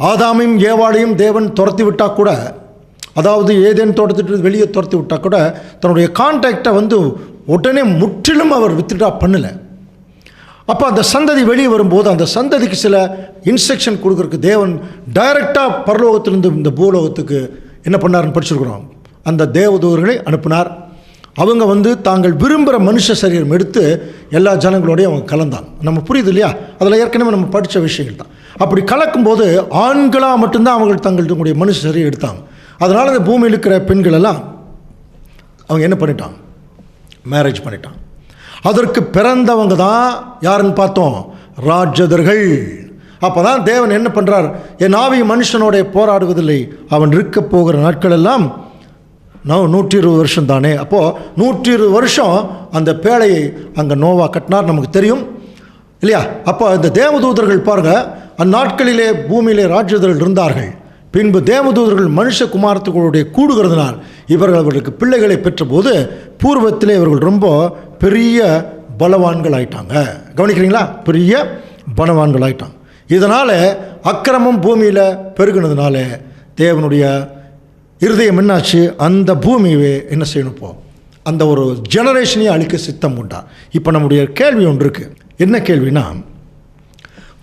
ஆதாமையும் ஏவாளையும் தேவன் துரத்தி விட்டால் கூட, அதாவது ஏதேன் தோட்டத்திட்டு வெளியே துரத்தி விட்டால் கூட தன்னுடைய கான்டாக்டை உடனே முற்றிலும் அவர் வித்ட்ரா பண்ணலை. அப்போ அந்த சந்ததி வெளியே வரும்போது அந்த சந்ததிக்கு சில இன்ஸ்ட்ரக்ஷன் கொடுக்குறதுக்கு தேவன் டைரெக்டாக பரலோகத்திலிருந்து இந்த பூலோகத்துக்கு என்ன பண்ணாருன்னு படிச்சிருக்கிறோம். அந்த தேவதூதர்களை அனுப்பினார். அவங்க வந்து தாங்கள் விரும்புகிற மனுஷ சரீரம் எடுத்து எல்லா ஜனங்களோடையும் அவங்க கலந்தாங்க. நம்ம புரியுது இல்லையா? அதில் ஏற்கனவே நம்ம படித்த விஷயங்கள் தான். அப்படி கலக்கும்போது ஆண்களாக மட்டும்தான் அவங்க தங்களுடைய மனுஷ சரீரம் எடுத்தாங்க. அதனால் இந்த பூமியில் இருக்கிற பெண்கள் எல்லாம் அவங்க என்ன பண்ணிட்டாங்க? மேரேஜ் பண்ணிட்டாங்க. அதற்கு பிறந்தவங்க தான் யாருன்னு பார்த்தோம்? ராட்சதர்கள். அப்போ தான் தேவன் என்ன பண்ணுறார்? என் ஆவி மனுஷனோட போராடுவதில்லை, அவன் இருக்க போகிற நாட்கள் எல்லாம் 120 வருஷம் தானே. அப்போது 120 வருஷம் அந்த பேழையை அங்கே நோவா கட்டினார், நமக்கு தெரியும் இல்லையா? அப்போ இந்த தேவதூதர்கள் பாருங்கள், அந்நாட்களிலே பூமியிலே ராட்சதர்கள் இருந்தார்கள். பின்பு தேவதூதர்கள் மனுஷகுமாரத்துகளுடைய கூடுகிறதுனால் இவர்கள் அவர்களுக்கு பிள்ளைகளை பெற்றபோது பூர்வத்திலே இவர்கள் ரொம்ப பெரிய பலவான்கள் ஆயிட்டாங்க. கவனிக்கிறீங்களா? பெரிய பலவான்கள் ஆயிட்டாங்க. இதனால் அக்கிரமம் பூமியில் பெருகினதுனால தேவனுடைய இருதயம் என்னாச்சு? அந்த பூமியை என்ன செய்யணும்? இப்போ அந்த ஒரு ஜெனரேஷனையே அழிக்க சித்தம் கொண்டார். இப்போ நம்முடைய கேள்வி ஒன்று இருக்குது. என்ன கேள்வினா,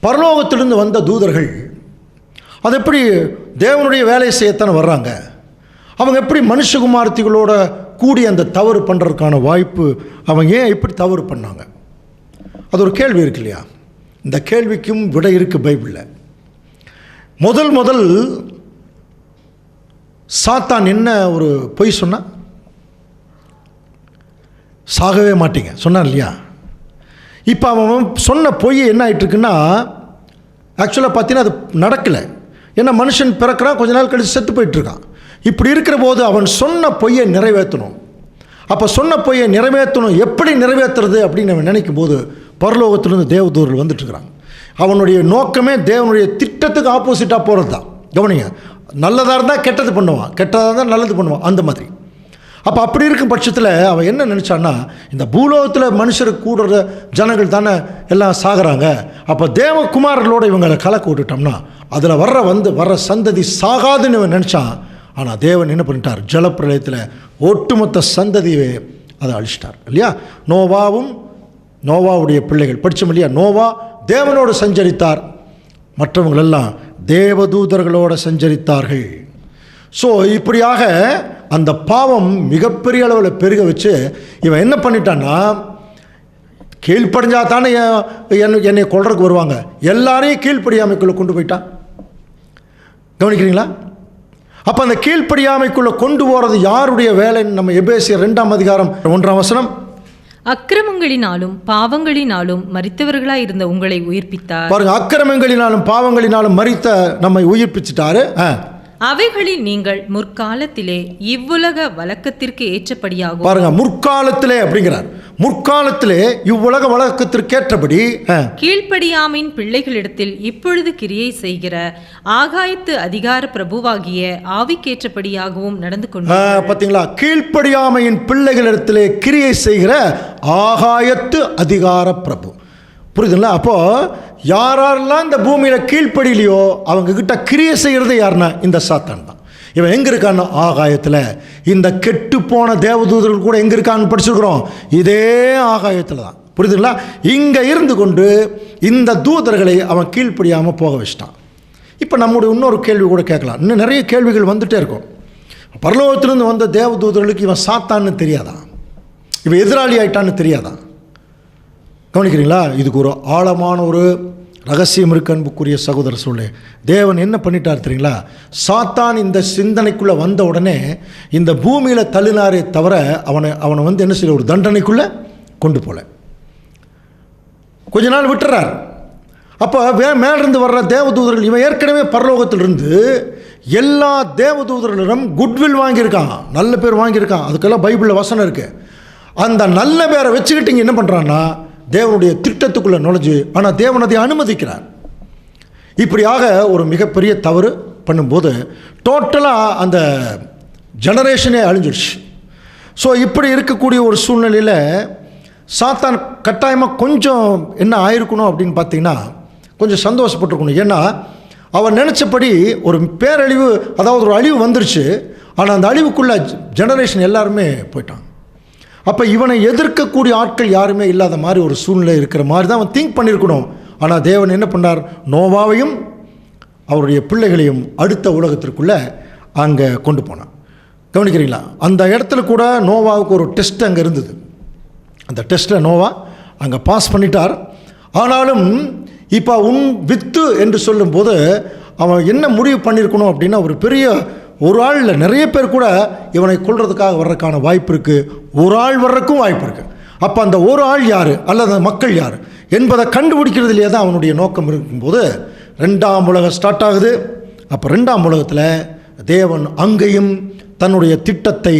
பரலோகத்திலிருந்து வந்த தூதர்கள் அது எப்படி தேவனுடைய வேலையை செய்யத்தானே வர்றாங்க? அவங்க எப்படி மனுஷகுமாரத்திகளோட கூடி அந்த தவறு பண்ணுறதுக்கான வாய்ப்பு, அவங்க ஏன் எப்படி தவறு பண்ணாங்க? அது ஒரு கேள்வி இருக்கு இல்லையா? இந்த கேள்விக்கும் விடை இருக்குது பைபிளில். முதல் சாத்தான் என்ன ஒரு பொய் சொன்னான்? சாகவே மாட்டீங்க சொன்னான் இல்லையா? இப்போ அவன் சொன்ன பொய் என்ன ஆகிட்டுருக்குன்னா, ஆக்சுவலாக பார்த்தீங்கன்னா அது நடக்கலை. ஏன்னா மனுஷன் பிறக்கிறான், கொஞ்ச நாள் கழித்து செத்து போயிட்டுருக்கான். இப்படி இருக்கிற போது அவன் சொன்ன பொய்யை நிறைவேற்றணும். அப்போ சொன்ன பொய்யை நிறைவேற்றணும். எப்படி நிறைவேற்றுறது அப்படின்னு அவன் நினைக்கும் போது பரலோகத்திலிருந்து தேவதூதர்கள் வந்துட்டுருக்குறாங்க. அவனுடைய நோக்கமே தேவனுடைய திட்டத்துக்கு ஆப்போசிட்டாக போகிறது தான். கவனிங்க, நல்லதாக இருந்தால் கெட்டது பண்ணுவான், கெட்டதாக இருந்தால் நல்லது பண்ணுவான், அந்த மாதிரி. அப்போ அப்படி இருக்கும் பட்சத்தில் அவன் என்ன நினச்சான்னா, இந்த பூலோகத்தில் மனுஷருக்கு கூடுற ஜனங்கள் தானே எல்லாம் சாகிறாங்க, அப்போ தேவகுமாரர்களோடு இவங்களை கலக்க விட்டுட்டோம்னா அதில் வர்ற சந்ததி சாகாதுன்னு இவன் நினச்சான். ஆனால் தேவன் என்ன பண்ணிட்டார்? ஜலப்பிரளயத்தில் ஒட்டுமொத்த சந்ததியை அதை அழிச்சிட்டார் இல்லையா? நோவாவுடைய பிள்ளைகள் படித்தோம் இல்லையா? நோவா தேவனோடு சஞ்சரித்தார், மற்றவங்களெல்லாம் தேவதூதர்களோடு சஞ்சரித்தார்கள். ஸோ இப்படியாக அந்த பாவம் மிகப்பெரிய அளவில் பெருக வச்சு இவன் என்ன பண்ணிட்டான்னா, கீழ்ப்படிஞ்சா தானே என்னை கொல்றதுக்கு வருவாங்க, எல்லாரையும் கீழ்ப்படியாமைக்குள்ளே கொண்டு போயிட்டான். கவனிக்கிறீங்களா? அப்போ அந்த கீழ்ப்படியாமைக்குள்ளே கொண்டு போகிறது யாருடைய வேலைன்னு நம்ம எபேசியர் 2ஆம் அதிகாரம் 1ஆம் வசனம், அக்கிரமங்களினாலும் பாவங்களினாலும் மரித்தவர்களாய் இருந்த உங்களை உயிர்ப்பித்தார். பாருங்க, அக்கிரமங்களினாலும் பாவங்களினாலும் மரித்த நம்மை உயிர்ப்பிச்சிட்டாரு. அவைகளில் நீங்கள் முற்காலத்திலே இவ்வுலக வழக்கத்திற்கு ஏற்றபடியாகும். பாருங்க, முற்காலத்திலே அப்படிங்கிறார். முற்காலத்திலே இவ்வுலக வழக்கத்திற்கேற்றபடி கீழ்ப்படியாமையின் பிள்ளைகளிடத்தில் இப்பொழுது கிரியை செய்கிற ஆகாயத்து அதிகார பிரபுவாகிய ஆவிக்கேற்றபடியாகவும் நடந்து கொண்டு. பார்த்தீங்களா? கீழ்ப்படியாமையின் பிள்ளைகளிடத்திலே கிரியை செய்கிற ஆகாயத்து அதிகார பிரபு. புரியுதுங்களா? அப்போது யாரெல்லாம் இந்த பூமியில் கீழ்ப்படியிலையோ அவங்க கிட்ட கிரியை செய்கிறது யாருன்னா இந்த சாத்தான் தான். இவன் எங்கே இருக்கான்னு? ஆகாயத்தில். இந்த கெட்டு போன தேவதூதர்கள் கூட எங்கே இருக்கான்னு படிச்சிருக்கிறோம், இதே ஆகாயத்தில் தான். புரியுதுங்களா? இங்கே இருந்து கொண்டு இந்த தூதர்களை அவன் கீழ்ப்படியாமல் போக வச்சிட்டான். இப்போ நம்முடைய இன்னொரு கேள்வி கூட கேட்கலாம். இன்னும் நிறைய கேள்விகள் வந்துகிட்டே இருக்கும். பரலோகத்திலிருந்து வந்த தேவதூதர்களுக்கு இவன் சாத்தான்னு தெரியாதா? இவன் எதிராளி ஆயிட்டான்னு தெரியாதா? கவனிக்கிறீங்களா? இதுக்கு ஒரு ஆழமான ஒரு ரகசியம் இருக்கு அன்புக்குரிய சகோதர சொல்லே. தேவன் என்ன பண்ணிட்டார் தெரியுங்களா? சாத்தான் இந்த சிந்தனைக்குள்ளே வந்த உடனே இந்த பூமியில் தள்ளினாரே தவிர அவனை வந்து என்ன செய்ய ஒரு தண்டனைக்குள்ளே கொண்டு போல, கொஞ்ச நாள் விட்டுறார். அப்போ மேலிருந்து வர்ற தேவதூதர்கள், இவன் ஏற்கனவே பரலோகத்திலிருந்து எல்லா தேவதூதர்களிடம் குட்வில் வாங்கியிருக்கான், நல்ல பேர் வாங்கியிருக்கான். அதுக்கெல்லாம் பைபிளில் வசனம் இருக்குது. அந்த நல்ல பேரை வச்சுக்கிட்டு இங்கே என்ன பண்ணுறான்னா தேவனுடைய திட்டத்துக்குள்ளே நுழைஞ்சு, ஆனால் தேவன் அதை அனுமதிக்கிறார். இப்படியாக ஒரு மிகப்பெரிய தவறு பண்ணும்போது டோட்டலாக அந்த ஜெனரேஷனே அழிஞ்சிடுச்சு. ஸோ இப்படி இருக்கக்கூடிய ஒரு சூழ்நிலையில் சாத்தான் கட்டாயமாக கொஞ்சம் என்ன ஆயிருக்கணும் அப்படின்னு பார்த்தீங்கன்னா, கொஞ்சம் சந்தோஷப்பட்டிருக்கணும். ஏன்னா அவன் நினச்சபடி ஒரு பேரழிவு, அதாவது ஒரு அழிவு வந்துருச்சு. ஆனால் அந்த அழிவுக்குள்ளே ஜெனரேஷன் எல்லாருமே போயிட்டான். அப்போ இவனை எதிர்க்கக்கூடிய ஆட்கள் யாருமே இல்லாத மாதிரி ஒரு சூழ்நிலை இருக்கிற மாதிரி தான் அவன் திங்க் பண்ணியிருக்கணும். ஆனால் தேவன் என்ன பண்ணார்? நோவாவையும் அவருடைய பிள்ளைகளையும் அடுத்த உலகத்திற்குள்ளே அங்கே கொண்டு போனான். கவனிக்கிறீங்களா? அந்த இடத்துல கூட நோவாவுக்கு ஒரு டெஸ்ட் அங்கே இருந்தது. அந்த டெஸ்ட்டில் நோவா அங்கே பாஸ் பண்ணிட்டார். ஆனாலும் இப்போ உன் வித்து என்று சொல்லும்போது அவன் என்ன முடிவு பண்ணியிருக்கணும் அப்படின்னா, ஒரு பெரிய ஒரு ஆள் இல்லை, நிறைய பேர் கூட இவனை கொல்றதுக்காக வர்றதுக்கான வாய்ப்பு இருக்குது. ஒரு ஆள் வர்றதுக்கும் வாய்ப்பு இருக்குது. அப்போ அந்த ஒரு ஆள் யார் அல்லது அந்த மக்கள் யார் என்பதை கண்டுபிடிக்கிறதுலேயே தான் அவனுடைய நோக்கம் இருக்கும்போது 2ஆம் உலகம் ஸ்டார்ட் ஆகுது. அப்போ 2ஆம் உலகத்தில் தேவன் அங்கேயும் தன்னுடைய திட்டத்தை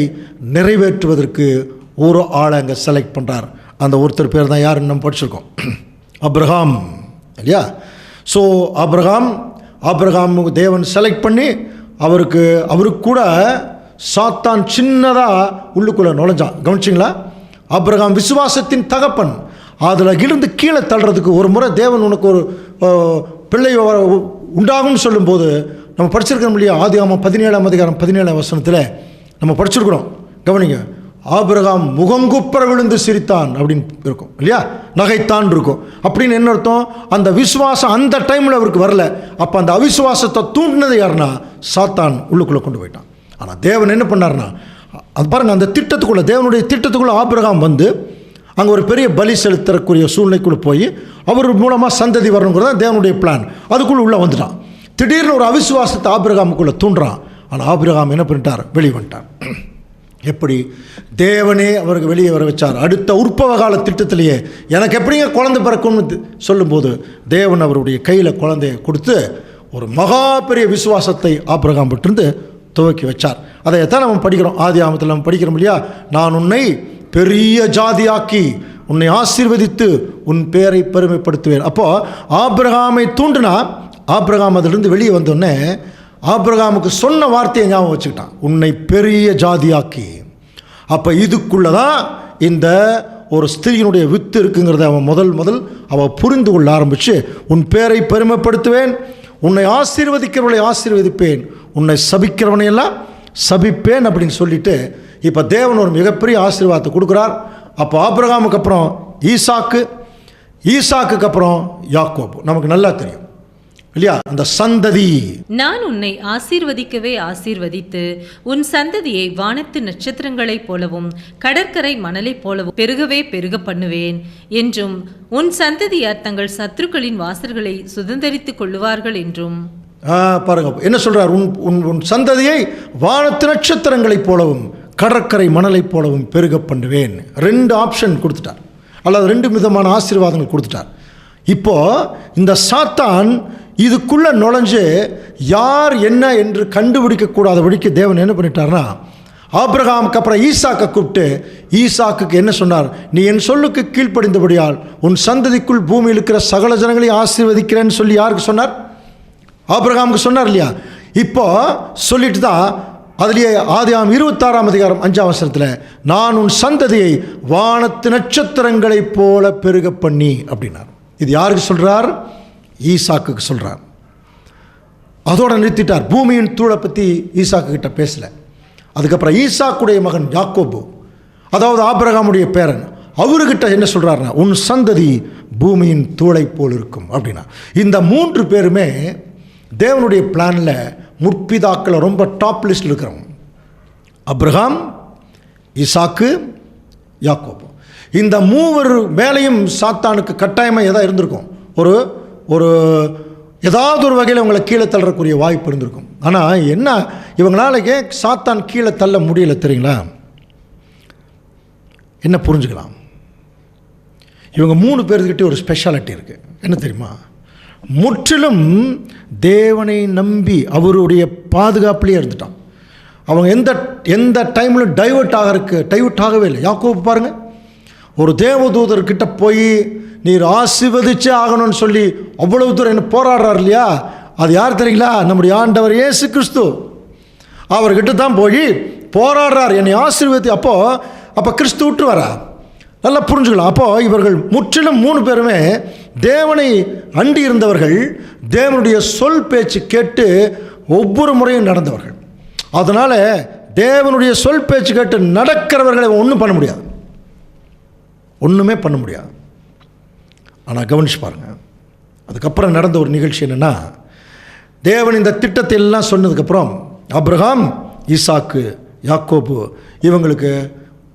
நிறைவேற்றுவதற்கு ஒரு ஆளை அங்கே செலக்ட் பண்ணுறார். அந்த ஒருத்தர் பேர் தான் யாருன்னு நம்ம படிச்சிருக்கோம், ஆபிரகாம் இல்லையா? ஸோ ஆபிரகாமுக்கு தேவன் செலக்ட் பண்ணி அவருக்கு கூட சாத்தான் சின்னதாக உள்ளுக்குள்ளே நுழைஞ்சான். கவனிச்சிங்களா? ஆபிரகாம் விசுவாசத்தின் தகப்பன். அதில் இருந்து கீழே தள்ளுறதுக்கு ஒரு முறை தேவன் உனக்கு ஒரு பிள்ளை உண்டாகும்னு சொல்லும்போது நம்ம படிச்சிருக்கோம் இல்லையா? ஆதியாகமம் 17ஆம் அதிகாரம் 17ஆம் வசனத்தில் நம்ம படிச்சிருக்கிறோம். கவனிங்க, ஆபிரகாம் முகங்குப்புற விழுந்து சிரித்தான் அப்படின்னு இருக்கும் இல்லையா? நகைத்தான் இருக்கும். அப்படின்னு என்ன அர்த்தம்? அந்த விசுவாசம் அந்த டைமில் அவருக்கு வரல. அப்போ அந்த அவிசுவாசத்தை தூண்டினது யாருன்னா சாத்தான் உள்ளுக்குள்ளே கொண்டு போயிட்டான். ஆனால் தேவன் என்ன பண்ணார்னா, அது பாருங்கள், அந்த திட்டத்துக்குள்ளே, தேவனுடைய திட்டத்துக்குள்ளே ஆபிரகாம் வந்து அங்கே ஒரு பெரிய பலி செலுத்தக்கூடிய சூழ்நிலைக்குள்ளே போய் அவர் மூலமாக சந்ததி வரணுங்கிறத தேவனுடைய பிளான். அதுக்குள்ளே உள்ளே வந்துட்டான். திடீர்னு ஒரு அவிசுவாசத்தை ஆபிரகாமுக்குள்ளே தூண்டுறான். ஆனால் ஆபிரகாம் என்ன பண்ணிட்டார்? வெளியே வந்துட்டார். எப்படி? தேவனே அவருக்கு வெளியே வர வச்சார். அடுத்த உற்பவ கால திட்டத்திலேயே எனக்கு எப்படிங்க குழந்தை பிறக்கும்னு சொல்லும்போது தேவன் அவருடைய கையில் குழந்தையை கொடுத்து ஒரு மகா பெரிய விசுவாசத்தை ஆபிரகாம் விட்டிருந்து துவக்கி வச்சார். அதைத்தான் நம்ம படிக்கிறோம். ஆதியாகமத்தில் நம்ம படிக்கிறோம் இல்லையா? நான் உன்னை பெரிய ஜாதியாக்கி உன்னை ஆசீர்வதித்து உன் பேரை பெருமைப்படுத்துவேன். அப்போது ஆபிரகாமை தூண்டினா ஆபிரகாம் அதிலிருந்து வெளியே வந்தோடனே ஆபிரகாமுக்கு சொன்ன வார்த்தையை ஞாபகம் வச்சுக்கிட்டான், உன்னை பெரிய ஜாதியாக்கி. அப்போ இதுக்குள்ளே தான் இந்த ஒரு ஸ்திரீயினுடைய வித்து இருக்குங்கிறத அவன் முதல் அவள் புரிந்து கொள்ள ஆரம்பித்து, உன் பேரை பெருமைப்படுத்துவேன், உன்னை ஆசீர்வதிக்கிறவளை ஆசீர்வதிப்பேன், உன்னை சபிக்கிறவனையெல்லாம் சபிப்பேன் அப்படின்னு சொல்லிட்டு இப்போ தேவன் ஒரு மிகப்பெரிய ஆசீர்வாதத்தை கொடுக்குறார். அப்போ ஆபிரகாமுக்கு அப்புறம் ஈசாக்குக்கு அப்புறம் யாக்கோபு. நமக்கு நல்லா தெரியும் இல்லையா? அந்த சந்ததி. நான் உன்னை ஆசீர்வதிக்கவே ஆசீர்வதித்து உன் சந்ததியை வானத்து நட்சத்திரங்களைப் போலவும் கடற்கரை மணலைப் போலவும் பெருகவே பெருக பண்ணுவேன் என்றும் உன் சந்ததியார் தங்கள் சத்துருக்களின் வாசல்களை சுதந்தரித்துக் கொள்ளுவார்கள் என்றும். பாருங்க என்ன சொல்றார்? உன் சந்ததியை வானத்து நட்சத்திரங்களைப் போலவும் கடற்கரை மணலைப் போலவும் பெருக பண்ணுவேன். 2 ஆப்ஷன் கொடுத்துட்டார், அல்லது 2 விதமான ஆசீர்வாதங்கள் கொடுத்துட்டார். இப்போ இந்த சாத்தான் இதுக்குள்ளே நுழைஞ்சு யார் என்ன என்று கண்டுபிடிக்கக்கூடாதபடிக்கு தேவன் என்ன பண்ணிட்டார்னா, ஆபிரகாமுக்கு அப்புறம் ஈசாக்கை கூப்பிட்டு ஈசாக்குக்கு என்ன சொன்னார்? நீ என் சொல்லுக்கு கீழ்ப்படிந்தபடியால் உன் சந்ததிக்குள் பூமியில் இருக்கிற சகல ஜனங்களையும் ஆசீர்வதிக்கிறேன்னு சொல்லி யாருக்கு சொன்னார்? ஆபிரகாமுக்கு சொன்னார் இல்லையா? இப்போ சொல்லிட்டு தான் அதுலேயே ஆதியாகமம் 26ஆம் அதிகாரம் 5ஆம் வசனத்தில் நான் உன் சந்ததியை வானத்து நட்சத்திரங்களைப் போல பெருக பண்ணி அப்படின்னார். இது யாருக்கு சொல்கிறார்? ஈசாக்குக்கு சொல்கிறார். அதோடு நிறுத்திட்டார். பூமியின் தூளை பற்றி ஈசாக்கு கிட்ட பேசலை. அதுக்கப்புறம் ஈசாக்குடைய மகன் யாக்கோபு, அதாவது ஆபிரகாமுடைய பேரன், அவர்கிட்ட என்ன சொல்கிறாருன்னா, உன் சந்ததி பூமியின் தூளை போல் இருக்கும் அப்படின்னா. இந்த 3 பேருமே தேவனுடைய பிளானில் முற்பிதாக்கள் ரொம்ப டாப் லிஸ்டில் இருக்கிறவங்க. ஆபிரகாம், ஈசாக்கு, யாக்கோபு. இந்த 3 மேலையும் சாத்தானுக்கு கட்டாயமாக எதாவது இருந்திருக்கும். ஒரு ஏதாவது ஒரு வகையில் அவங்களை கீழே தள்ளக்கூடிய வாய்ப்பு இருந்திருக்கும். ஆனால் என்ன, இவங்களால ஏன் சாத்தான் கீழே தள்ள முடியல தெரியுங்களா? என்ன புரிஞ்சுக்கலாம்? இவங்க 3 பேர்கிட்ட ஒரு ஸ்பெஷாலிட்டி இருக்குது. என்ன தெரியுமா? முற்றிலும் தேவனை நம்பி அவருடைய பாதுகாப்புலேயே இருந்துட்டான். அவங்க எந்த டைமில் டைவர்ட் ஆகவே இல்லை. யாக்கோபு பாருங்கள், ஒரு தேவதூதர்கிட்ட போய் நீர் ஆசீர்வதிச்சே ஆகணும்னு சொல்லி அவ்வளவு தூரம் என்ன போராடுறார் இல்லையா? அது யார் தெரியுங்களா? நம்முடைய ஆண்டவர் இயேசு கிறிஸ்து. அவர்கிட்ட தான் போய் போராடுறார், என்னை ஆசீர்வதி. அப்போ கிறிஸ்து விட்டு வரா? நல்லா புரிஞ்சுக்கலாம். அப்போது இவர்கள் முற்றிலும் 3 பேருமே தேவனை அண்டி இருந்தவர்கள், தேவனுடைய சொல் பேச்சு கேட்டு ஒவ்வொரு முறையும் நடந்தவர்கள். அதனால் தேவனுடைய சொல் பேச்சு கேட்டு நடக்கிறவர்களை ஒன்றும் பண்ண முடியாது. ஒன்றுமே பண்ண முடியாது. ஆனால் கவனிச்சு பாருங்கள், அதுக்கப்புறம் நடந்த ஒரு நிகழ்ச்சி என்னென்னா, தேவன் இந்த திட்டத்தை எல்லாம் சொன்னதுக்கப்புறம் ஆபிரகாம், ஈசாக்கு, யாக்கோபு இவங்களுக்கு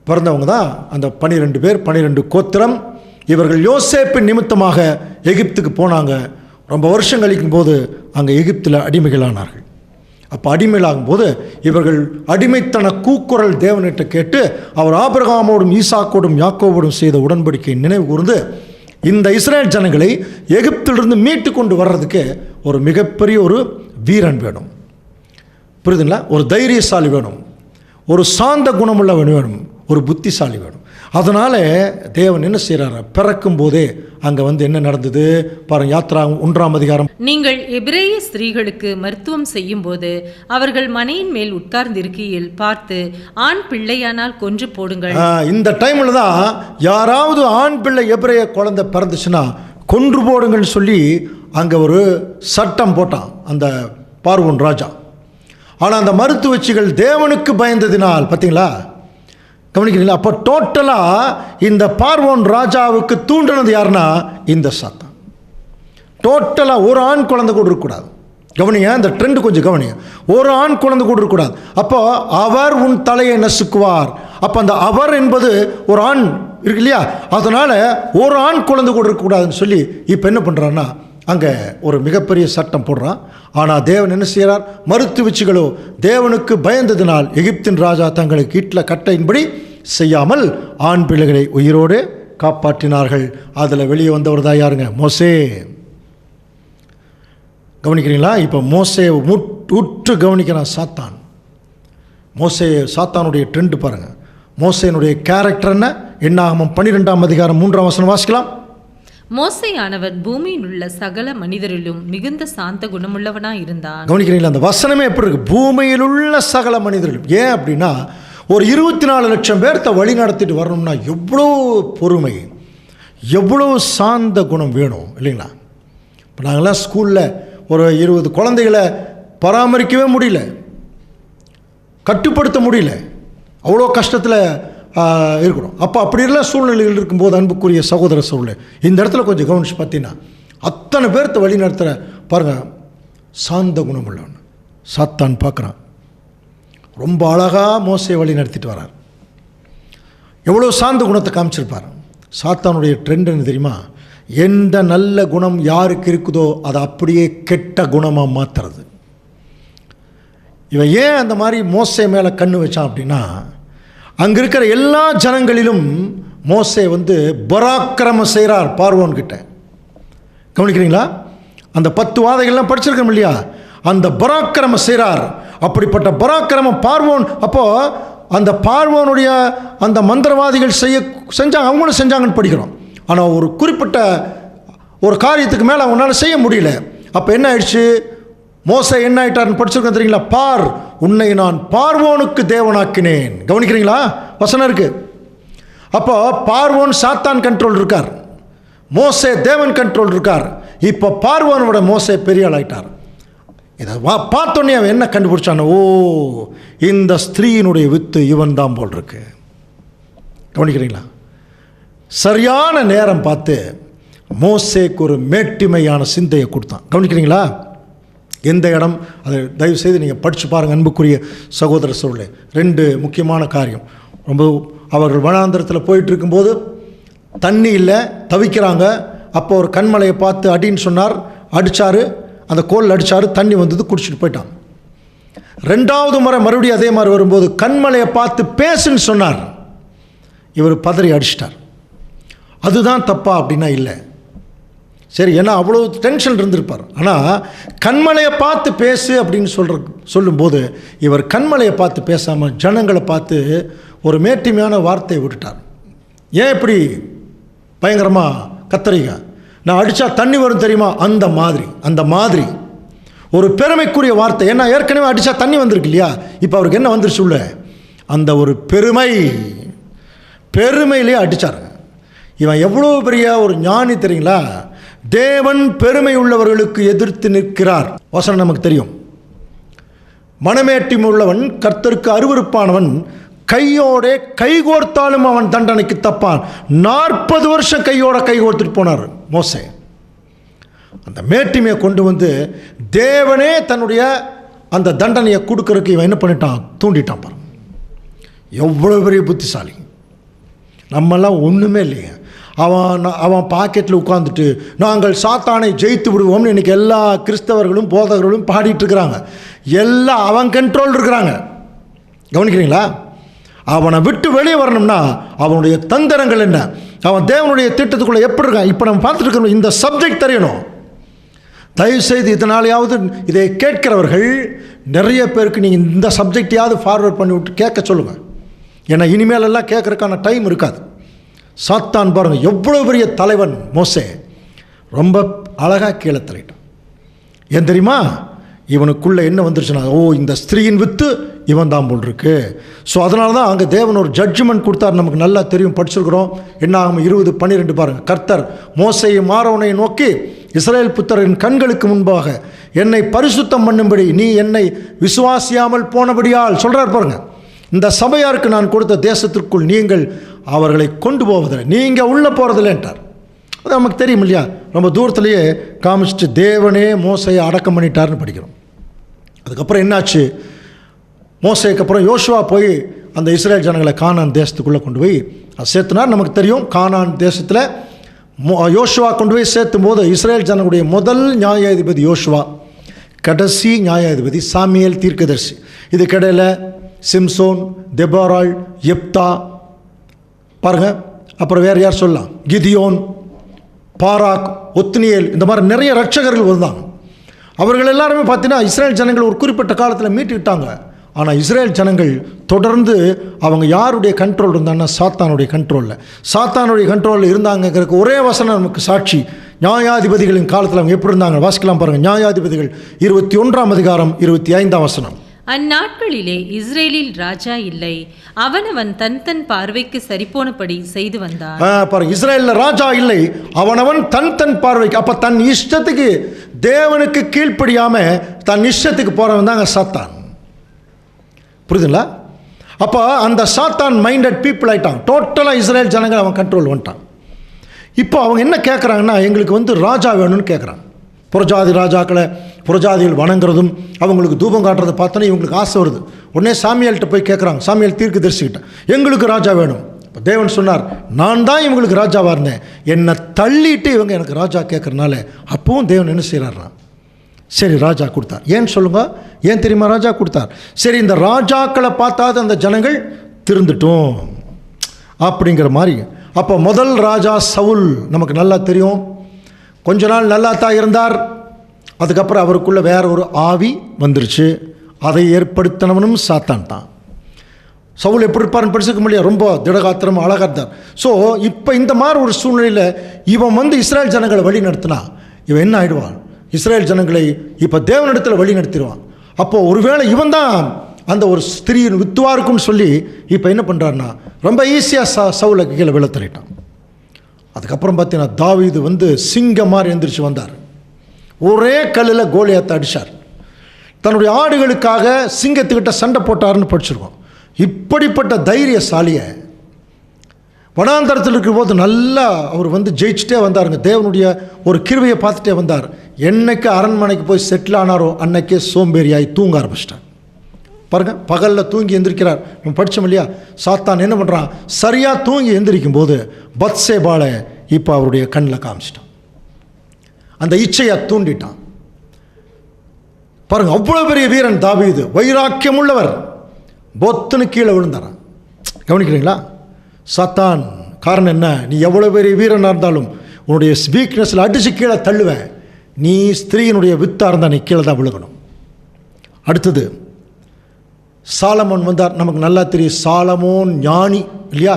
பிறந்தவங்க தான் அந்த 12 பேர், 12 கோத்திரம். இவர்கள் யோசேப்பின் நிமித்தமாக எகிப்துக்கு போனாங்க. ரொம்ப வருஷம் கழிக்கும் போது அங்கே எகிப்தில் அடிமைகளானார்கள். அப்போ அடிமைகளாகும்போது இவர்கள் அடிமைத்தன கூக்குரல் தேவனிட்ட கேட்டு அவர் ஆபிரகாமோடும் ஈசாக்கோடும் யாக்கோவோடும் செய்த உடன்படிக்கை நினைவு கூர்ந்து இந்த இஸ்ரேல் ஜனங்களை எகிப்திலிருந்து மீட்டு கொண்டு வர்றதுக்கு ஒரு மிகப்பெரிய ஒரு வீரன் வேணும், புரியுதுங்களா? ஒரு தைரியசாலி வேணும், ஒரு சாந்த குணமுள்ளவன் வேணும், ஒரு புத்திசாலி வேணும். அதனால் தேவன் என்ன செய்கிறார், பிறக்கும் போதே அங்கே என்ன நடந்தது பாருங்க. யாத்ரா 1ஆம் அதிகாரம். நீங்கள் எபிரேய ஸ்திரீகளுக்கு மருத்துவம் செய்யும் போது அவர்கள் மனையின் மேல் உட்கார்ந்திருக்கையில் பார்த்து ஆண் பிள்ளையானால் கொன்று போடுங்கள். இந்த டைமில் தான் யாராவது ஆண் பிள்ளை எபிரேய குழந்தை பிறந்துச்சுன்னா கொன்று போடுங்கள்னு சொல்லி அங்கே ஒரு சட்டம் போட்டான் அந்த பார்வோன் ராஜா. ஆனால் அந்த மருத்துவச்சிகள் தேவனுக்கு பயந்ததினால், பார்த்தீங்களா, கவனிக்கிறீங்களா? அப்போ டோட்டலாக இந்த பார்வோன் ராஜாவுக்கு தூண்டினது யாருன்னா இந்த சாத்தான். டோட்டலாக ஒரு ஆண் குழந்தை கூட இருக்கக்கூடாது. கவனிங்க, இந்த ட்ரெண்டு கொஞ்சம் கவனிங்க. ஒரு ஆண் குழந்தை கூட இருக்கக்கூடாது. அப்போ அவர் உன் தலையை நசுக்குவார். அப்போ அந்த அவர் என்பது ஒரு ஆண் இருக்கு இல்லையா, அதனால் ஒரு ஆண் குழந்தை கூட இருக்கக்கூடாதுன்னு சொல்லி இப்போ என்ன பண்ணுறான்னா அங்கே ஒரு மிகப்பெரிய சட்டம் போடுறான். ஆனால் தேவன் என்ன செய்கிறார், மருத்துவச்சிகளோ தேவனுக்கு பயந்ததினால் எகிப்தின் ராஜா தங்களுக்கு இட்ல கட்டையின்படி செய்யாமல் ஆண் பிள்ளைகளை உயிரோடு காப்பாற்றினார்கள். அதில் வெளியே வந்தவர் தான் யாருங்க, மோசே. கவனிக்கிறீங்களா? இப்போ மோசே உற்று கவனிக்கிறான் சாத்தான். மோசே சாத்தானுடைய ட்ரெண்டு பாருங்கள். மோசேனுடைய கேரக்டர் என்ன? என்னாகமம் 12ஆம் அதிகாரம் 3ஆம் வசனம் வாசிக்கலாம். மோசேயானவர் பூமியில் உள்ள சகல மனிதரிலும் மிகுந்த சாந்த குணமுள்ளவனாக இருந்தான். கவனிக்கிறீங்களா? அந்த வசனமே எப்படி இருக்கு, பூமியில் உள்ள சகல மனிதர்களும். ஏன் அப்படின்னா ஒரு 24 லட்சம் பேர்த்த வழி நடத்திட்டு வரணும்னா எவ்வளோ பொறுமை, எவ்வளோ சாந்த குணம் வேணும் இல்லைங்களா? இப்போ நாங்கள்லாம் ஸ்கூலில் ஒரு 20 குழந்தைகளை பராமரிக்கவே முடியல, கட்டுப்படுத்த முடியல, அவ்வளோ கஷ்டத்தில் இருக்கணும். அப்போ அப்படியெல்லாம் சூழ்நிலைகள் இருக்கும்போது அன்புக்குரிய சகோதர சூழ்நிலை இந்த இடத்துல கொஞ்சம் கவனிச்சு பார்த்தீங்கன்னா அத்தனை பேர்த்த வழி நடத்துகிற பாருங்கள் சாந்த குணம் உள்ளவன் சாத்தான் பார்க்குறான். ரொம்ப அழகாக மோசையை வழி நடத்திட்டு வரார். எவ்வளோ சாந்த குணத்தை காமிச்சிருப்பார். சாத்தானுடைய ட்ரெண்ட் என்ன தெரியுமா, எந்த நல்ல குணம் யாருக்கு இருக்குதோ அதை அப்படியே கெட்ட குணமாக மாற்றுறது. இவன் ஏன் அந்த மாதிரி மோசே மேலே கண்ணு வச்சான் அப்படின்னா, அங்கே இருக்கிற எல்லா ஜனங்களிலும் மோசே பராக்கிரமம் செய்கிறார் பார்வோன்கிட்ட. கவனிக்கிறீங்களா? அந்த 10 வாதைகள்லாம் படிச்சிருக்கோம் இல்லையா, அந்த பராக்கிரமம் செய்கிறார். அப்படிப்பட்ட பராக்கிரமம் பார்வோன். அப்போது அந்த பார்வோனுடைய அந்த மந்திரவாதிகள் செஞ்சாங்க, அவங்களும் செஞ்சாங்கன்னு படிக்கிறோம். ஆனால் ஒரு குறிப்பிட்ட ஒரு காரியத்துக்கு மேலே அவங்களால செய்ய முடியல. அப்போ என்ன ஆயிடுச்சு, மோசே என்ன ஆயிட்டார்னு படிச்சிருக்கோம் தெரியுங்களா, பார் உன்னை நான் பார்வோனுக்கு தேவனாக்கினேன். கவனிக்கிறீங்களா? வசனம் இருக்கு. அப்போ பார்வோன் சாத்தான் கண்ட்ரோல் இருக்கார், மோசே தேவன் கண்ட்ரோல் இருக்கார். இப்போ பார்வோனோட மோசே பெரிய ஆள் ஆயிட்டார். இதை பார்த்தோன்னே அவன் என்ன கண்டுபிடிச்சான, ஓ இந்த ஸ்திரீயினுடைய வித்து இவன் தான் போல் இருக்கு. கவனிக்கிறீங்களா? சரியான நேரம் பார்த்து மோசேக்கு ஒரு மேட்டிமையான சிந்தையை கொடுத்தான். கவனிக்கிறீங்களா? எந்த இடம், அதை தயவு செய்து நீங்கள் படித்து பாருங்கள் அன்புக்குரிய சகோதர சூழலே. 2 முக்கியமான காரியம். ரொம்ப அவர்கள் வனாந்திரத்தில் போயிட்டு இருக்கும்போது தண்ணி இல்லை, தவிக்கிறாங்க. அப்போ ஒரு கண்மலையை பார்த்து அடின்னு சொன்னார், அடித்தார், அந்த கோல் அடித்தார், தண்ணி வந்தது, குடிச்சிட்டு போயிட்டான். 2வது முறை மறுபடியும் அதே மாதிரி வரும்போது கண்மலையை பார்த்து பேசுன்னு சொன்னார், இவர் பதறி அடிச்சிட்டார். அதுதான் தப்பா அப்படின்னா இல்லை, சரி, ஏன்னா அவ்வளோ டென்ஷன் இருந்திருப்பார். ஆனால் கண்மலையை பார்த்து பேசு அப்படின்னு சொல்லும்போது இவர் கண்மலையை பார்த்து பேசாமல் ஜனங்களை பார்த்து ஒரு மேட்டிமையான வார்த்தையை விட்டுட்டார். ஏன் இப்படி பயங்கரமாக கத்தரிங்க, நான் அடித்தா தண்ணி வரும் தெரியுமா, அந்த மாதிரி ஒரு பெருமைக்குரிய வார்த்தை. ஏன்னா ஏற்கனவே அடித்தா தண்ணி வந்திருக்கு இல்லையா, இப்போ அவருக்கு என்ன வந்துருச்சு உள்ள, அந்த ஒரு பெருமையிலே அடித்தார். இவன் எவ்வளோ பெரிய ஒரு ஞானி தெரியுங்களா, தேவன் பெருமை உள்ளவர்களுக்கு எதிர்த்து நிற்கிறார். வசனம் நமக்கு தெரியும். மனமேட்டிமை உள்ளவன் கர்த்தருக்கு அருவருப்பானவன், கையோட கைகோர்த்தாலும் அவன் தண்டனைக்கு தப்பான். 40 வருஷம் கையோட கைகோர்த்துட்டு போனார் மோசே. அந்த மேட்டிமையை கொண்டு வந்து தேவனே தன்னுடைய அந்த தண்டனையை கொடுக்கறதுக்கு இவன் என்ன பண்ணிட்டான், தூண்டிட்டான். பாருங்க எவ்வளோ பெரிய புத்திசாலி. நம்மெல்லாம் ஒன்றுமே இல்லைங்க. அவன் பாக்கெட்டில் உட்காந்துட்டு நாங்கள் சாத்தானை ஜெயித்து விடுவோம்னு இன்றைக்கி எல்லா கிறிஸ்தவர்களும் போதகர்களும் பாடிட்டு இருக்கிறாங்க. எல்லாம் அவன் கண்ட்ரோல் இருக்கிறாங்க. கவனிக்கிறீங்களா? அவனை விட்டு வெளியே வரணும்னா அவனுடைய தந்திரங்கள் என்ன, அவன் தேவனுடைய திட்டத்துக்குள்ளே எப்படி இருக்கான். இப்போ நம்ம பார்த்துட்டு இருக்கணும், இந்த சப்ஜெக்ட் தெரியணும். தயவுசெய்து இதனாலேயாவது இதை கேட்கிறவர்கள் நிறைய பேருக்கு நீங்கள் இந்த சப்ஜெக்டையாவது ஃபார்வர்ட் பண்ணி விட்டு கேட்க சொல்லுங்கள். ஏன்னா இனிமேலெல்லாம் கேட்குறதுக்கான டைம் இருக்காது. சாத்தான் பாருங்கள் எவ்வளோ பெரிய தலைவன் மோசே, ரொம்ப அழகாக கீழே தள்ளிட்டான். ஏன் தெரியுமா? இவனுக்குள்ளே என்ன வந்துருச்சுன்னா, ஓ இந்த ஸ்திரீயின் வித்து இவன் தான் போல் இருக்கு. ஸோ அதனால தான் அங்கே தேவன் ஒரு ஜட்ஜ்மெண்ட் கொடுத்தார். நமக்கு நல்லா தெரியும், படிச்சிருக்கிறோம். என்ன ஆகும் 20:12 பாருங்கள். கர்த்தர் மோசேயும் ஆரோனை நோக்கி, இஸ்ரவேல் புத்திரரின் கண்களுக்கு முன்பாக என்னை பரிசுத்தம் பண்ணும்படி நீ என்னை விசுவாசியாமல் போனபடியால் சொல்கிறார் பாருங்க. இந்த சபையாருக்கு நான் கொடுத்த தேசத்திற்குள் நீங்கள் அவர்களை கொண்டு போவதில்லை, நீங்கள் உள்ளே போகிறதில்லைன்ட்டார். அது நமக்கு தெரியும் இல்லையா? ரொம்ப தூரத்துலேயே காமிச்சிட்டு தேவனே மோசையை அடக்கம் பண்ணிட்டார்னு படிக்கிறோம். அதுக்கப்புறம் என்னாச்சு? மோசேக்கு அப்புறம் யோசுவா போய் அந்த இஸ்ரேல் ஜனங்களை கானான் தேசத்துக்குள்ளே கொண்டு போய் சேர்த்துனார். நமக்கு தெரியும், கானான் தேசத்தில் யோசுவா கொண்டு போய் சேர்த்தும் போது இஸ்ரேல் ஜனங்களுடைய முதல் நியாயாதிபதி யோசுவா, கடைசி நியாயாதிபதி சாமியேல் தீர்க்கதரிசி. இதுக்கிடையில் சிம்சோன், தெபோராள், எப்தா பாருங்கள். அப்புறம் வேறு யார் சொல்லலாம், கிதியோன், பாராக், ஒத்னியேல், இந்த மாதிரி நிறைய ரட்சகர்கள் வந்தாங்க. அவர்கள் எல்லாருமே பார்த்தீங்கன்னா இஸ்ரேல் ஜனங்கள் ஒரு குறிப்பிட்ட காலத்தில் மீட்டுக்கிட்டாங்க. ஆனால் இஸ்ரேல் ஜனங்கள் தொடர்ந்து அவங்க யாருடைய கண்ட்ரோல் இருந்தாங்கன்னா சாத்தானுடைய கண்ட்ரோலில். சாத்தானுடைய கண்ட்ரோலில் இருந்தாங்கிறதுக்கு ஒரே வசனம் நமக்கு சாட்சி. நியாயாதிபதிகளின் காலத்தில் அவங்க எப்படி இருந்தாங்க வாசிக்கலாம் பாருங்கள். நியாயாதிபதிகள் 21ஆம் அதிகாரம் 25ஆம் வசனம். அந்நாட்களிலே இஸ்ரேலில் ராஜா இல்லை, அவனவன் தன் தன் பார்வைக்கு சரிபோனபடி செய்து வந்தான். பாருங்க, இஸ்ரேலில் ராஜா இல்லை, அவனவன் தன் தன் பார்வைக்கு. அப்போ தன் இஷ்டத்துக்கு தேவனுக்கு கீழ்ப்படியாம தன் இஷ்டத்துக்கு போறவன் தாங்க சாத்தான். புரியுதுங்களா? அப்போ அந்த சாத்தான் மைண்டட் பீப்புள் ஆயிட்டான். டோட்டலாக இஸ்ரேல் ஜனங்கள் அவன் கண்ட்ரோல் வந்துட்டான். இப்போ அவங்க என்ன கேட்குறாங்கன்னா, எங்களுக்கு ராஜா வேணும்னு கேட்குறாங்க. புறஜாதி ராஜாக்களை புறஜாதிகள் வணங்குறதும் அவங்களுக்கு தூபம் காட்டுறதை பார்த்தோன்னே இவங்களுக்கு ஆசை வருது. உடனே சாமியால்கிட்ட போய் கேட்குறாங்க. சாமியால் தீர்க்கதரிசிக்கிட்ட எங்களுக்கு ராஜா வேணும். இப்போ தேவன் சொன்னார், நான் தான் இவங்களுக்கு ராஜாவாக இருந்தேன், என்னை தள்ளிட்டு இவங்க எனக்கு ராஜா கேட்குறனால. அப்பவும் தேவன் என்ன செய்கிறாருன்னா, சரி ராஜா கொடுத்தார். ஏன்னு சொல்லுங்க, ஏன் தெரியுமா ராஜா கொடுத்தார்? சரி இந்த ராஜாக்களை பார்த்தாது அந்த ஜனங்கள் திருந்துட்டோம் அப்படிங்கிற மாதிரி. அப்போ முதல் ராஜா சவுல் நமக்கு நல்லா தெரியும். கொஞ்ச நாள் நல்லா தான் இருந்தார். அதுக்கப்புறம் அவருக்குள்ளே வேற ஒரு ஆவி வந்துருச்சு. அதை ஏற்படுத்தினவனும் சாத்தான் தான். சவுல் எப்படி இருப்பார்னு படிச்சுக்க முடியாது, ரொம்ப திடகாத்திரம் அழகாக இருந்தார். ஸோ இப்போ இந்த மாதிரி ஒரு சூழ்நிலையில் இவன் இஸ்ரேல் ஜனங்களை வழி நடத்தினா இவன் என்ன ஆகிடுவான்? இஸ்ரேல் ஜனங்களை இப்போ தேவனிடத்தில் வழி நடத்திடுவான். அப்போது ஒருவேளை இவன் தான் அந்த ஒரு ஸ்திரீயின் வித்துவா இருக்குன்னு சொல்லி இப்போ என்ன பண்ணுறாருன்னா ரொம்ப ஈஸியாக சவுலை கீழே விழ தள்ளிட்டான். அதுக்கப்புறம் பார்த்தீங்கன்னா தாவீது சிங்கம் மாதிரி எந்திரிச்சு வந்தார். ஒரே கல்லில் கோலியாத்தை அடித்தார். தன்னுடைய ஆடுகளுக்காக சிங்கத்துக்கிட்ட சண்டை போட்டார்னு படிச்சிருக்கோம். இப்படிப்பட்ட தைரியசாலியை வனாந்தரத்தில் இருக்கிற போது நல்லா அவர் ஜெயிச்சுட்டே வந்தாருங்க. தேவனுடைய ஒரு கிருபையை பார்த்துட்டே வந்தார். என்னைக்கு அரண்மனைக்கு போய் செட்டில் ஆனாரோ அன்னைக்கே சோம்பேறியாகி தூங்க ஆரம்பிச்சிட்டார். பாருங்கள், பகலில் தூங்கி எந்திரிக்கிறார். நம்ம படித்தோம் இல்லையா? சாத்தான் என்ன பண்ணுறான்? சரியாக தூங்கி எந்திரிக்கும் போது பத்சேபாலை இப்போ அவருடைய கண்ணில் காமிச்சிட்டான். அந்த இச்சையை தூண்டிட்டான். பாருங்கள், அவ்வளோ பெரிய வீரன் தாவீது, வைராக்கியம் உள்ளவர், பொத்துன்னு கீழே விழுந்தாரான். கவனிக்கிறீங்களா? சாத்தான் காரணம் என்ன? நீ எவ்வளோ பெரிய வீரனாக இருந்தாலும் உன்னுடைய வீக்னஸில் அடித்து கீழே தள்ளுவேன். நீ ஸ்திரீயினுடைய வித்தாக இருந்தால் நீ கீழே தான் விழுகணும். அடுத்தது சாலமோன் வந்தார். நமக்கு நல்லா தெரியும், சாலமோன் ஞானி இல்லையா?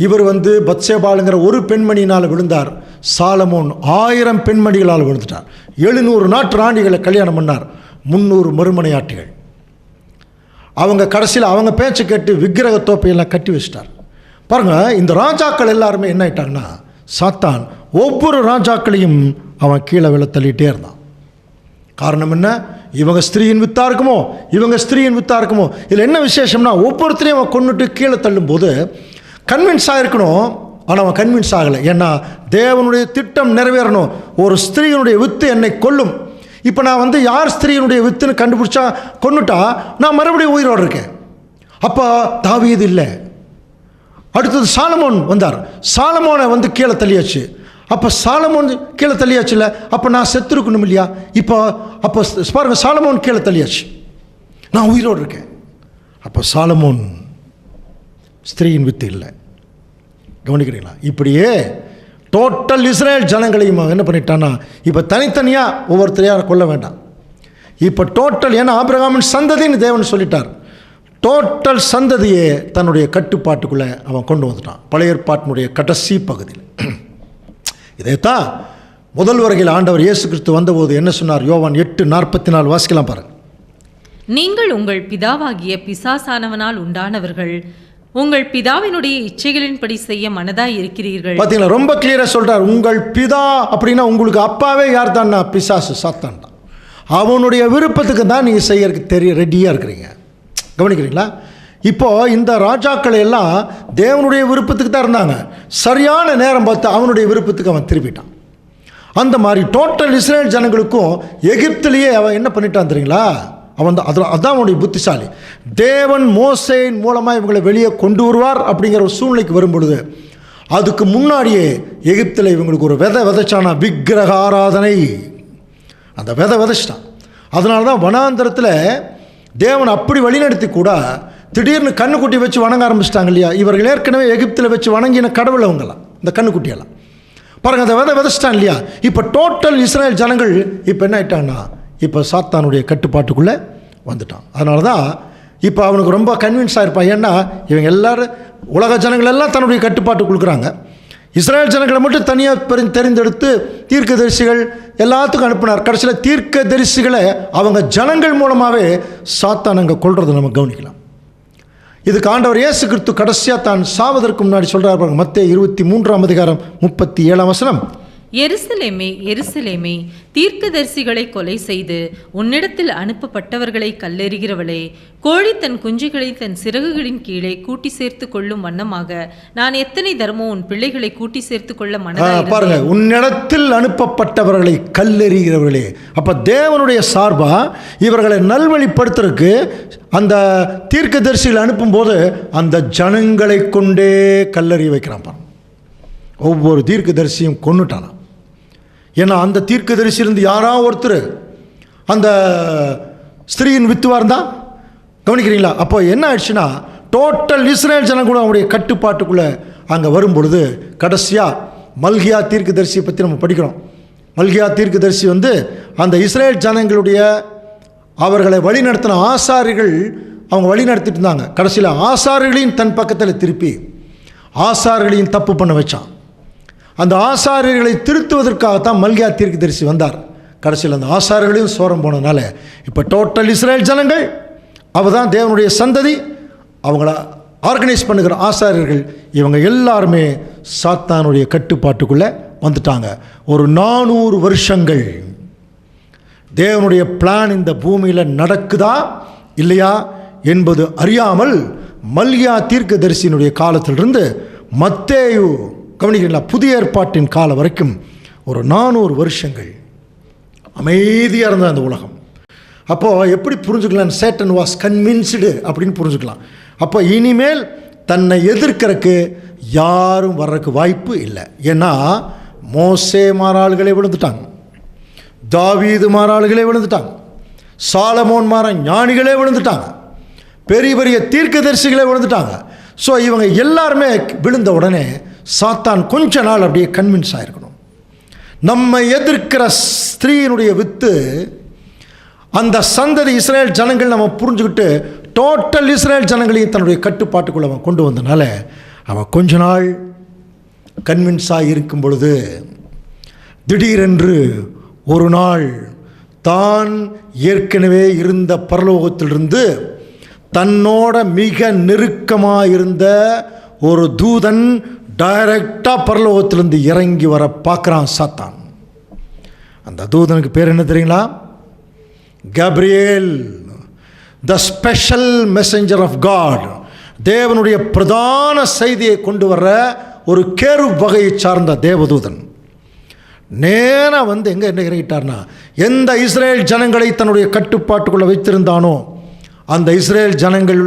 இவர் பத்சேபாளுங்கிற ஒரு பெண்மணியினால் விழுந்தார். சாலமோன் 1000 பெண்மணிகளால் விழுந்துட்டார். 700 நாட்டு ராணிகளை கல்யாணம் பண்ணார். 300 மறுமனையாட்டிகள். அவங்க கடைசியில் அவங்க பேச்சு கேட்டு விக்கிரக தோப்பையெல்லாம் கட்டி வச்சிட்டார். பாருங்கள், இந்த ராஜாக்கள் எல்லாருமே என்ன ஆயிட்டாங்கன்னா, சாத்தான் ஒவ்வொரு ராஜாக்களையும் அவன் கீழே விழ தள்ளிகிட்டே இருந்தான். காரணம் என்ன? இவங்க ஸ்திரீயின் வித்தா இருக்குமோ, இவங்க ஸ்திரீயின் வித்தா இருக்குமோ. இதில் என்ன விசேஷம்னா, ஒவ்வொருத்தரையும் அவன் கொண்டுட்டு கீழே தள்ளும்போது கன்வின்ஸ் ஆகிருக்கணும். ஆனால் அவன் கன்வின்ஸ் ஆகலை. ஏன்னா தேவனுடைய திட்டம் நிறைவேறணும். ஒரு ஸ்திரீயினுடைய வித்து என்னை கொல்லும். இப்போ நான் யார் ஸ்திரீயினுடைய வித்துன்னு கண்டுபிடிச்சா கொன்னுட்டா நான் மறுபடியும் உயிரோடு இருக்கேன். அப்போ தாவீது இல்லை. அடுத்தது சாலமோன் வந்தார். சாலமோனை கீழே தள்ளியாச்சு. அப்போ சாலமோன் கீழே தள்ளியாச்சு இல்லை, அப்போ நான் செத்துருக்கணும் இல்லையா? அப்போ பாருங்க, சாலமோன் கீழே தள்ளியாச்சு, நான் உயிரோடு இருக்கேன். அப்போ சாலமோன் ஸ்திரீயின் வித்து இல்லை. கவனிக்கிறீங்களா? இப்படியே டோட்டல் இஸ்ரேல் ஜனங்களையும் என்ன பண்ணிட்டான்னா, இப்போ தனித்தனியாக ஒவ்வொருத்தரையாக கொல்ல வேண்டாம். இப்போ டோட்டல், ஏன்னா ஆபிரகாமின் சந்ததின்னு தேவன் சொல்லிட்டார். டோட்டல் சந்ததியை தன்னுடைய கட்டுப்பாட்டுக்குள்ளே அவன் கொண்டு வந்துட்டான். பழைய ஏற்பாட்டினுடைய கடைசி பகுதியில் இதைத்தான் முதல் வருகையில் ஆண்டவர் இயேசு கிறிஸ்து வந்தபோது என்ன சொன்னார்? யோவான் 8:44 வாசிக்கலாம் பாருங்கள். நீங்கள் உங்கள் பிதாவாகிய பிசாசானவனால் உண்டானவர்கள், உங்கள் பிதாவினுடைய இச்சைகளின்படி செய்ய மனதாய் இருக்கிறீர்கள். பார்த்தீங்களா, ரொம்ப கிளியராக சொல்கிறார். உங்கள் பிதா அப்படின்னா உங்களுக்கு அப்பாவே யார் தான்னா? பிசாசு, சாத்தான் தான். அவனுடைய விருப்பத்துக்கு தான் நீங்கள் செய்யறதுக்கு ரெடியாக இருக்கிறீங்க. கவனிக்கிறீங்களா? இப்போது இந்த ராஜாக்கள் எல்லாம் தேவனுடைய விருப்பத்துக்கு தான் இருந்தாங்க. சரியான நேரம் பார்த்து அவனுடைய விருப்பத்துக்கு அவன் திருப்பிட்டான். அந்த மாதிரி டோட்டல் இஸ்ரேல் ஜனங்களுக்கும் எகிப்திலேயே அவன் என்ன பண்ணிட்டான் தெரியுங்களா? அதான் அவனுடைய புத்திசாலி. தேவன் மோசேயின் மூலமாக இவங்களை வெளியே கொண்டு வருவார் அப்படிங்கிற ஒரு சூழ்நிலைக்கு வரும் பொழுது அதுக்கு முன்னாடியே எகிப்தில் இவங்களுக்கு ஒரு விதைச்சானா, விக்கிரக ஆராதனை. அந்த விதைச்சிட்டான். அதனால தான் வனாந்தரத்தில் தேவன் அப்படி வழிநடத்தி கூட திடீர்னு கண்ணுக்குட்டி வச்சு வணங்க ஆரம்பிச்சிட்டாங்க இல்லையா? இவர்கள் ஏற்கனவே எகிப்தில் வச்சு வணங்கின கடவுள் அவங்களாம், இந்த கண்ணுக்குட்டியெல்லாம் பாருங்கள். அந்த விதைச்சிட்டான் இல்லையா? இப்போ டோட்டல் இஸ்ரேல் ஜனங்கள் இப்போ என்ன ஆயிட்டான்னா, இப்போ சாத்தானுடைய கட்டுப்பாட்டுக்குள்ளே வந்துட்டான். அதனால தான் இப்போ அவனுக்கு ரொம்ப கன்வின்ஸ் ஆகிருப்பான். ஏன்னா இவங்க எல்லோரும் உலக ஜனங்கள் எல்லாம் தன்னுடைய கட்டுப்பாட்டுக்கு கொடுக்குறாங்க. இஸ்ரேல் ஜனங்களை மட்டும் தனியாக தெரிந்தெடுத்து தீர்க்கதரிசிகள் எல்லாத்துக்கும் அனுப்பினார். கடைசியில் தீர்க்கதரிசிகளை அவங்க ஜனங்கள் மூலமாகவே சாத்தான் அங்கே கொள்றதை நம்ம கவனிக்கலாம். இதுக்கு ஆண்டவர் இயேசு கிறிஸ்து கடைசியாக தான் சாவதற்கு முன்னாடி சொல்கிறார். மத்தேயு 23:37 எருசலேமே, எருசலேமே, தீர்க்கதரிசிகளை கொலை செய்து உன்னிடத்தில் அனுப்பப்பட்டவர்களை கல்லெறிகிறவளே, கோழி தன் குஞ்சுகளை தன் சிறகுகளின் கீழே கூட்டி சேர்த்து கொள்ளும் வண்ணமாக நான் எத்தனை தரமோ உன் பிள்ளைகளை கூட்டி சேர்த்து கொள்ள மனதாய் பாருங்க, உன்னிடத்தில் அனுப்பப்பட்டவர்களை கல்லெறிகிறவர்களே. அப்ப தேவனுடைய சார்பா இவர்களை நல்வழிப்படுத்துறதுக்கு அந்த தீர்க்கதரிசிகளை அனுப்பும்போது அந்த ஜனங்களை கொண்டே கல்லெறி வைக்கிறான். ஒவ்வொரு தீர்க்கதரிசியும் கொன்னுட்டானா. ஏன்னா அந்த தீர்க்கதரிசியிலிருந்து யாராவது ஒருத்தர் அந்த ஸ்திரீயின் வித்துவாக இருந்தால், கவனிக்கிறீங்களா? அப்போ என்ன ஆயிடுச்சுன்னா டோட்டல் இஸ்ரேல் ஜனம் கூட அவனுடைய கட்டுப்பாட்டுக்குள்ளே அங்கே வரும் பொழுது கடைசியாக மல்கியா தீர்க்கதரிசியை பற்றி நம்ம படிக்கிறோம். மல்கியா தீர்க்கதரிசி அந்த இஸ்ரேல் ஜனங்களுடைய அவர்களை வழிநடத்தின ஆசாரிகள் அவங்க வழி நடத்திட்டு இருந்தாங்க. கடைசியில் ஆசாரிகளையும் தன் பக்கத்தில் திருப்பி ஆசாரிகளையும் தப்பு பண்ண வச்சான். அந்த ஆசாரியர்களை திருத்துவதற்காகத்தான் மல்கியா தீர்க்கதரிசி வந்தார். கடைசியில் அந்த ஆசாரியர்களையும் சோரம் போனதுனால இப்போ டோட்டல் இஸ்ரேல் ஜனங்கள் அவ தான் தேவனுடைய சந்ததி. அவங்கள ஆர்கனைஸ் பண்ணுகிற ஆசாரியர்கள் இவங்க எல்லாருமே சாத்தானுடைய கட்டுப்பாட்டுக்குள்ளே வந்துட்டாங்க. ஒரு 400 வருஷங்கள் தேவனுடைய பிளான் இந்த பூமியில் நடக்குதா இல்லையா என்பது அறியாமல் மல்கியா தீர்க்கதரிசியினுடைய காலத்திலிருந்து மத்தேயு, கவனிக்கிறீங்களா, புதிய ஏற்பாட்டின் காலம் வரைக்கும் ஒரு 400 வருஷங்கள் அமைதியாக இருந்த அந்த உலகம். அப்போது எப்படி புரிஞ்சுக்கலாம்? சேட்டன் வாஸ் கன்வின்ஸ்டு அப்படின்னு புரிஞ்சுக்கலாம். அப்போ இனிமேல் தன்னை எதிர்க்கிறதுக்கு யாரும் வர்றதுக்கு வாய்ப்பு இல்லை. ஏன்னா மோசே மாறாள்களே விழுந்துட்டாங்க, தாவீது மாறாள்களே விழுந்துட்டாங்க, சாலமோன் மாற ஞானிகளே விழுந்துட்டாங்க, பெரிய பெரிய தீர்க்கதரிசிகளே விழுந்துட்டாங்க. ஸோ இவங்க எல்லாருமே விழுந்த உடனே சாத்தான் கொஞ்ச நாள் அப்படியே கன்வின்ஸ் ஆகிருக்கணும். நம்ம எதிர்க்கிற ஸ்திரீயினுடைய வித்து அந்த சந்ததி இஸ்ரேல் ஜனங்கள் நம்ம புரிஞ்சுக்கிட்டு டோட்டல் இஸ்ரேல் ஜனங்களையும் தன்னுடைய கட்டுப்பாட்டுக்குள்ளே அவன் கொண்டு வந்தனால அவன் கொஞ்ச நாள் கன்வின்ஸாக இருக்கும் பொழுது திடீரென்று ஒரு நாள் தான் ஏற்கனவே இருந்த பரலோகத்திலிருந்து தன்னோட மிக நெருக்கமாக இருந்த ஒரு தூதன் டைரக்டாக பரலோகத்திலிருந்து இறங்கி வர பார்க்குறான் சாத்தான். அந்த தூதனுக்கு பேர் என்ன தெரியுங்களா? Gabriel, the special messenger of God, தேவனுடைய பிரதான செய்தியை கொண்டு வர்ற ஒரு கேருப் வகையை சார்ந்த தேவதூதன் நேராக வந்து எங்கே என்ன இறங்கிட்டார்னா, எந்த இஸ்ரேல் ஜனங்களை தன்னுடைய கட்டுப்பாட்டுக்குள்ளே வைத்திருந்தானோ அந்த இஸ்ரேல் ஜனங்கள்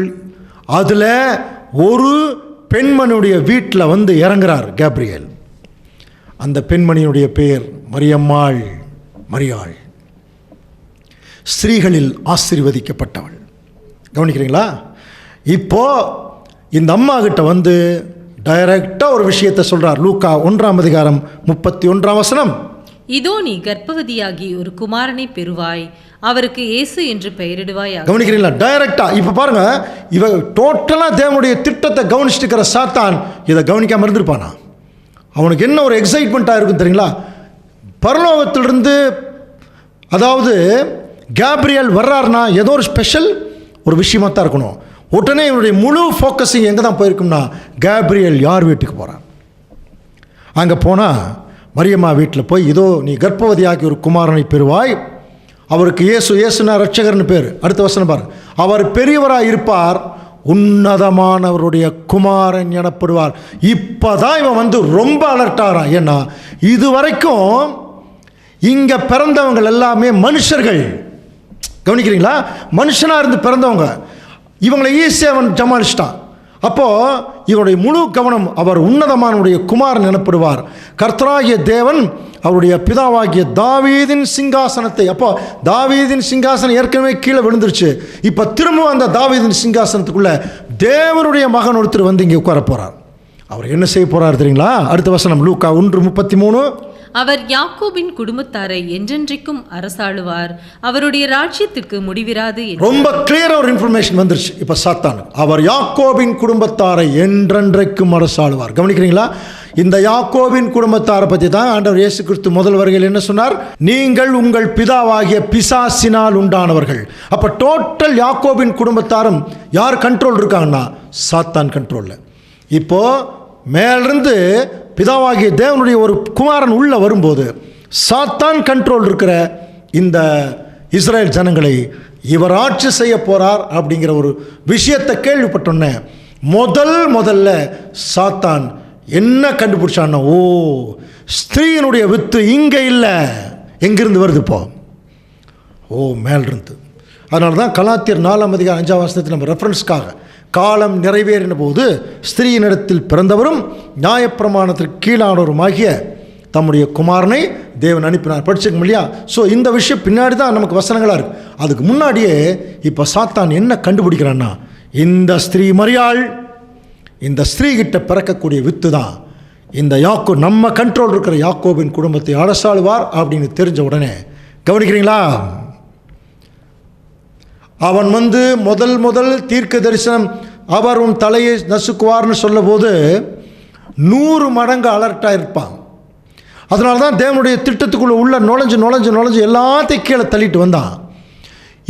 அதில் ஒரு பெண்மணியுடைய வீட்டில் வந்து இறங்குறார் கேப்ரியேல். அந்த பெண்மணியுடைய பெயர் மரியம்மாள், மரியாள், ஸ்திரீகளில் ஆசீர்வதிக்கப்பட்டவள். கவனிக்கிறீங்களா? இப்போ இந்த அம்மா கிட்ட வந்து டைரக்டாக ஒரு விஷயத்தை சொல்கிறார். லூக்கா 1:31. இதோ நீ கர்ப்பவதியாகி ஒரு குமாரனை பெறுவாய், அவருக்கு இயேசு என்று பெயரிடுவாய். கவனிக்கிறீங்களா? டைரக்டா. இப்போ பாருங்க, இவ டோட்டலாக தேவனுடைய திட்டத்தை கவனிச்சுட்டு இருக்கிற சாத்தான் இதை கவனிக்காமல் இருந்திருப்பானா? அவனுக்கு என்ன ஒரு எக்ஸைட்மெண்ட்டாக இருக்கும் தெரியுங்களா? பரலோகத்திலிருந்து, அதாவது கேப்ரியேல் வர்றாருனா ஏதோ ஒரு ஸ்பெஷல் ஒரு விஷயமாக தான் இருக்கணும். உடனே இவனுடைய முழு ஃபோக்கஸிங் எங்கே தான் போயிருக்கும்னா, கேப்ரியேல் யார் வீட்டுக்கு போகிறான். அங்கே போனால் மரியம்மா வீட்டில் போய், இதோ நீ கர்ப்பவதியாகி ஒரு குமாரனை பெறுவாய், அவருக்கு இயேசுனா ரட்சகர்னு பேர். அடுத்த வசனம் பாருங்க, அவர் பெரியவராக இருப்பார், உன்னதமானவருடைய குமாரன் எனப்படுவார். இப்போ தான் இவன் வந்து ரொம்ப அலர்ட்டாகிறான். ஏன்னா இது வரைக்கும் இங்கே பிறந்தவங்க எல்லாமே மனுஷர்கள். கவனிக்கிறீங்களா? மனுஷனாக இருந்து பிறந்தவங்க, இவங்களை ஈஸியாக அவன் ஜமாளிச்சிட்டான். அப்போது இவனுடைய முழு கவனம், அவர் உன்னதமானுடைய குமாரன் எனப்படுவார், கர்த்தராகிய தேவன் அவருடைய பிதாவாகிய தாவீதின் சிங்காசனத்தை. அப்போ தாவீதின் சிங்காசனம் ஏற்கனவே கீழே விழுந்துருச்சு. இப்போ திரும்பவும் அந்த தாவீதின் சிங்காசனத்துக்குள்ளே தேவனுடைய மகன் ஒருத்தர் வந்து இங்கே உட்கார போகிறார். அவர் என்ன செய்ய போகிறார் தெரியுங்களா? அடுத்த வசனம் லூக்கா 1:33. அவர் யாக்கோபின் குடும்பத்தாரை என்றென்றைக்கும் அரசாளுவார், அவருடைய ராஜ்யத்திற்கு முடிவிராது. ரொம்ப கிளியரா ஒரு இன்ஃபர்மேஷன் வந்துருச்சு இப்போ சாத்தான். அவர் யாக்கோபின் குடும்பத்தாரை என்றென்றைக்கும் அரசாளுவார். கவனிக்கிறீங்களா? இந்த யாக்கோபின் குடும்பத்தாரை பற்றி தான் ஆண்டவர் இயேசு கிறிஸ்து முதல் வருகையில் என்ன சொன்னார்? நீங்கள் உங்கள் பிதாவாகிய பிசாசினால் உண்டானவர்கள். அப்போ டோட்டல் யாக்கோபின் குடும்பத்தாரும் யார் கண்ட்ரோல் இருக்காங்கன்னா, சாத்தான் கண்ட்ரோலில். இப்போ மேலிருந்து பிதாவாகிய தேவனுடைய ஒரு குமாரன் உள்ள வரும்போது சாத்தான் கண்ட்ரோல் இருக்கிற இந்த இஸ்ரேல் ஜனங்களை இவர் ஆட்சி செய்ய போறார் அப்படிங்கிற ஒரு விஷயத்தை கேள்விப்பட்டோன்னே முதல்ல சாத்தான் என்ன கண்டுபிடிச்சான்னா, ஓ, ஸ்திரீயினுடைய வித்து இங்கே இல்லை, எங்கிருந்து வருது இப்போ? ஓ, மேலிருந்து. அதனால தான் கலாத்தியர் 4:5 நம்ம ரெஃபரன்ஸ்க்காக, காலம் நிறைவேறின போது ஸ்திரீயினிடத்தில் பிறந்தவரும் நியாயப்பிரமாணத்திற்கு கீழானவருமாகிய தம்முடைய குமாரனை தேவன் அனுப்பினார். படிச்சுக்க இல்லையா? ஸோ இந்த விஷயம் பின்னாடி தான் நமக்கு வசனங்களாக இருக்குது. அதுக்கு முன்னாடியே இப்போ சாத்தான் என்ன கண்டுபிடிக்கிறான்னா, இந்த ஸ்திரீ மரியாள், இந்த ஸ்திரீ கிட்ட பிறக்கக்கூடிய வித்து தான் இந்த நம்ம கண்ட்ரோல் இருக்கிற யாக்கோபின் குடும்பத்தை அரசாளுவார் அப்படின்னு தெரிஞ்ச உடனே, கவனிக்கிறீங்களா, அவன் வந்து முதல் தீர்க்க தரிசனம் அவர் உன் தலையை நசுக்குவார்னு சொல்ல போது 100 மடங்கு அலர்ட்டாக இருப்பான். அதனால தான் தேவனுடைய திட்டத்துக்குள்ளே உள்ள நுழைஞ்சு எல்லாத்தையும் கீழே தள்ளிட்டு வந்தான்.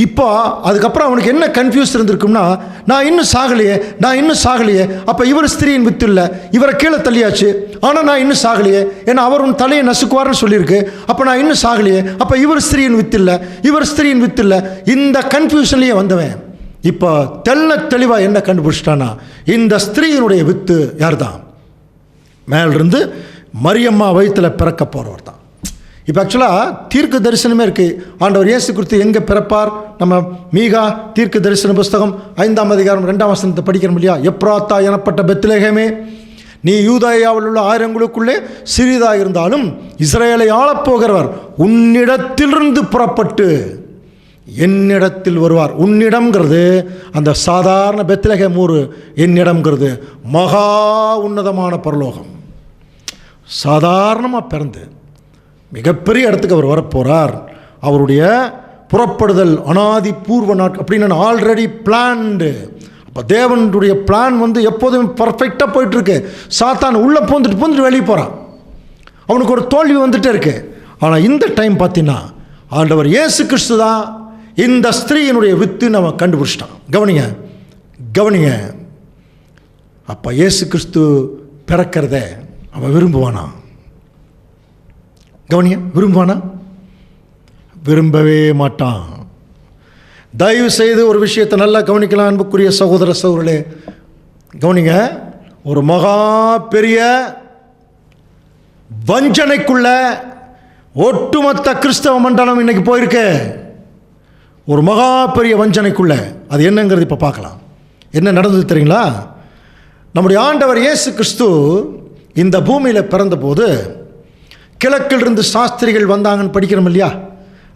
இப்போ அதுக்கப்புறம் அவனுக்கு என்ன கன்ஃபியூஸ் இருந்திருக்கும்னா, நான் இன்னும் சாகலையே, அப்போ இவர் ஸ்திரீயின் வித்து இல்லை, இவரை கீழே தள்ளியாச்சு, ஆனால் நான் இன்னும் சாகலையே, ஏன்னா அவர் உன் தலையை நசுக்குவார்னு சொல்லியிருக்கு, அப்போ நான் இன்னும் சாகலையே, அப்போ இவர் ஸ்திரீயின் வித்து இல்லை, இந்த கன்ஃபியூஷன்லேயே வந்தவன் இப்போ தெளிவாக என்ன கண்டுபிடிச்சிட்டானா, இந்த ஸ்திரீயினுடைய வித்து யார் தான்? மேலிருந்து மரியம்மா வயிற்றில் பிறக்க போகிறவர் தான். இப்போ ஆக்சுவலாக தீர்க்க தரிசனமே இருக்குது. ஆண்டவர் இயேசு கிறிஸ்து எங்கே பிறப்பார்? நம்ம மீகா தீர்க்க தரிசன புஸ்தகம் 5:2 படிக்கிறோம் இல்லையா? எப்ராத்தா எனப்பட்ட பெத்லெகேமே, நீ யூதாயாவில் உள்ள ஆயிரங்களுக்குள்ளே சிறிதாக இருந்தாலும் இஸ்ரவேலை ஆளப்போகிறவர் உன்னிடத்திலிருந்து புறப்பட்டு என்னிடத்தில் வருவார். உன்னிடம்ங்கிறது அந்த சாதாரண பெத்லெகேம் ஊர், என்னிடம்ங்கிறது மகா உன்னதமான பரலோகம். சாதாரணமாக பிறந்து மிகப்பெரிய இடத்துக்கு அவர் வரப்போகிறார். அவருடைய புறப்படுதல் அனாதி பூர்வ நாட்கள் அப்படின்னு ஆல்ரெடி பிளான்டு. அப்போ தேவனுடைய பிளான் வந்து எப்போதும் பர்ஃபெக்டாக போயிட்டுருக்கு. சாத்தான் உள்ளே பூந்துட்டு வெளியே போகிறான். அவனுக்கு ஒரு தோல்வி வந்துகிட்டே இருக்கு. ஆனால் இந்த டைம் பார்த்தீங்கன்னா ஆண்டவர் இயேசு கிறிஸ்து தான் இந்த ஸ்திரீயினுடைய வித்துன்னு அவன் கண்டுபிடிச்சிட்டான். கவனிங்க. அப்போ இயேசு கிறிஸ்து பிறக்கிறத அவன் விரும்புவானா? விரும்புவானா? விரும்பவே மாட்டான். தயவு செய்து ஒரு விஷயத்தை நல்லா கவனிக்கலாம் அன்புக்குரிய சகோதர சகோதரர்களே. கவனிங்க, ஒரு மகா பெரிய வஞ்சனைக்குள்ள ஒட்டுமொத்த கிறிஸ்தவ மண்டலம் இன்னைக்கு போயிருக்கு. ஒரு மகா பெரிய வஞ்சனைக்குள்ள. அது என்னங்கிறது இப்போ பார்க்கலாம். என்ன நடந்தது தெரியுங்களா? நம்முடைய ஆண்டவர் இயேசு கிறிஸ்து இந்த பூமியில் பிறந்தபோது கிழக்கிலிருந்து சாஸ்திரிகள் வந்தாங்கன்னு படிக்கிறோம் இல்லையா?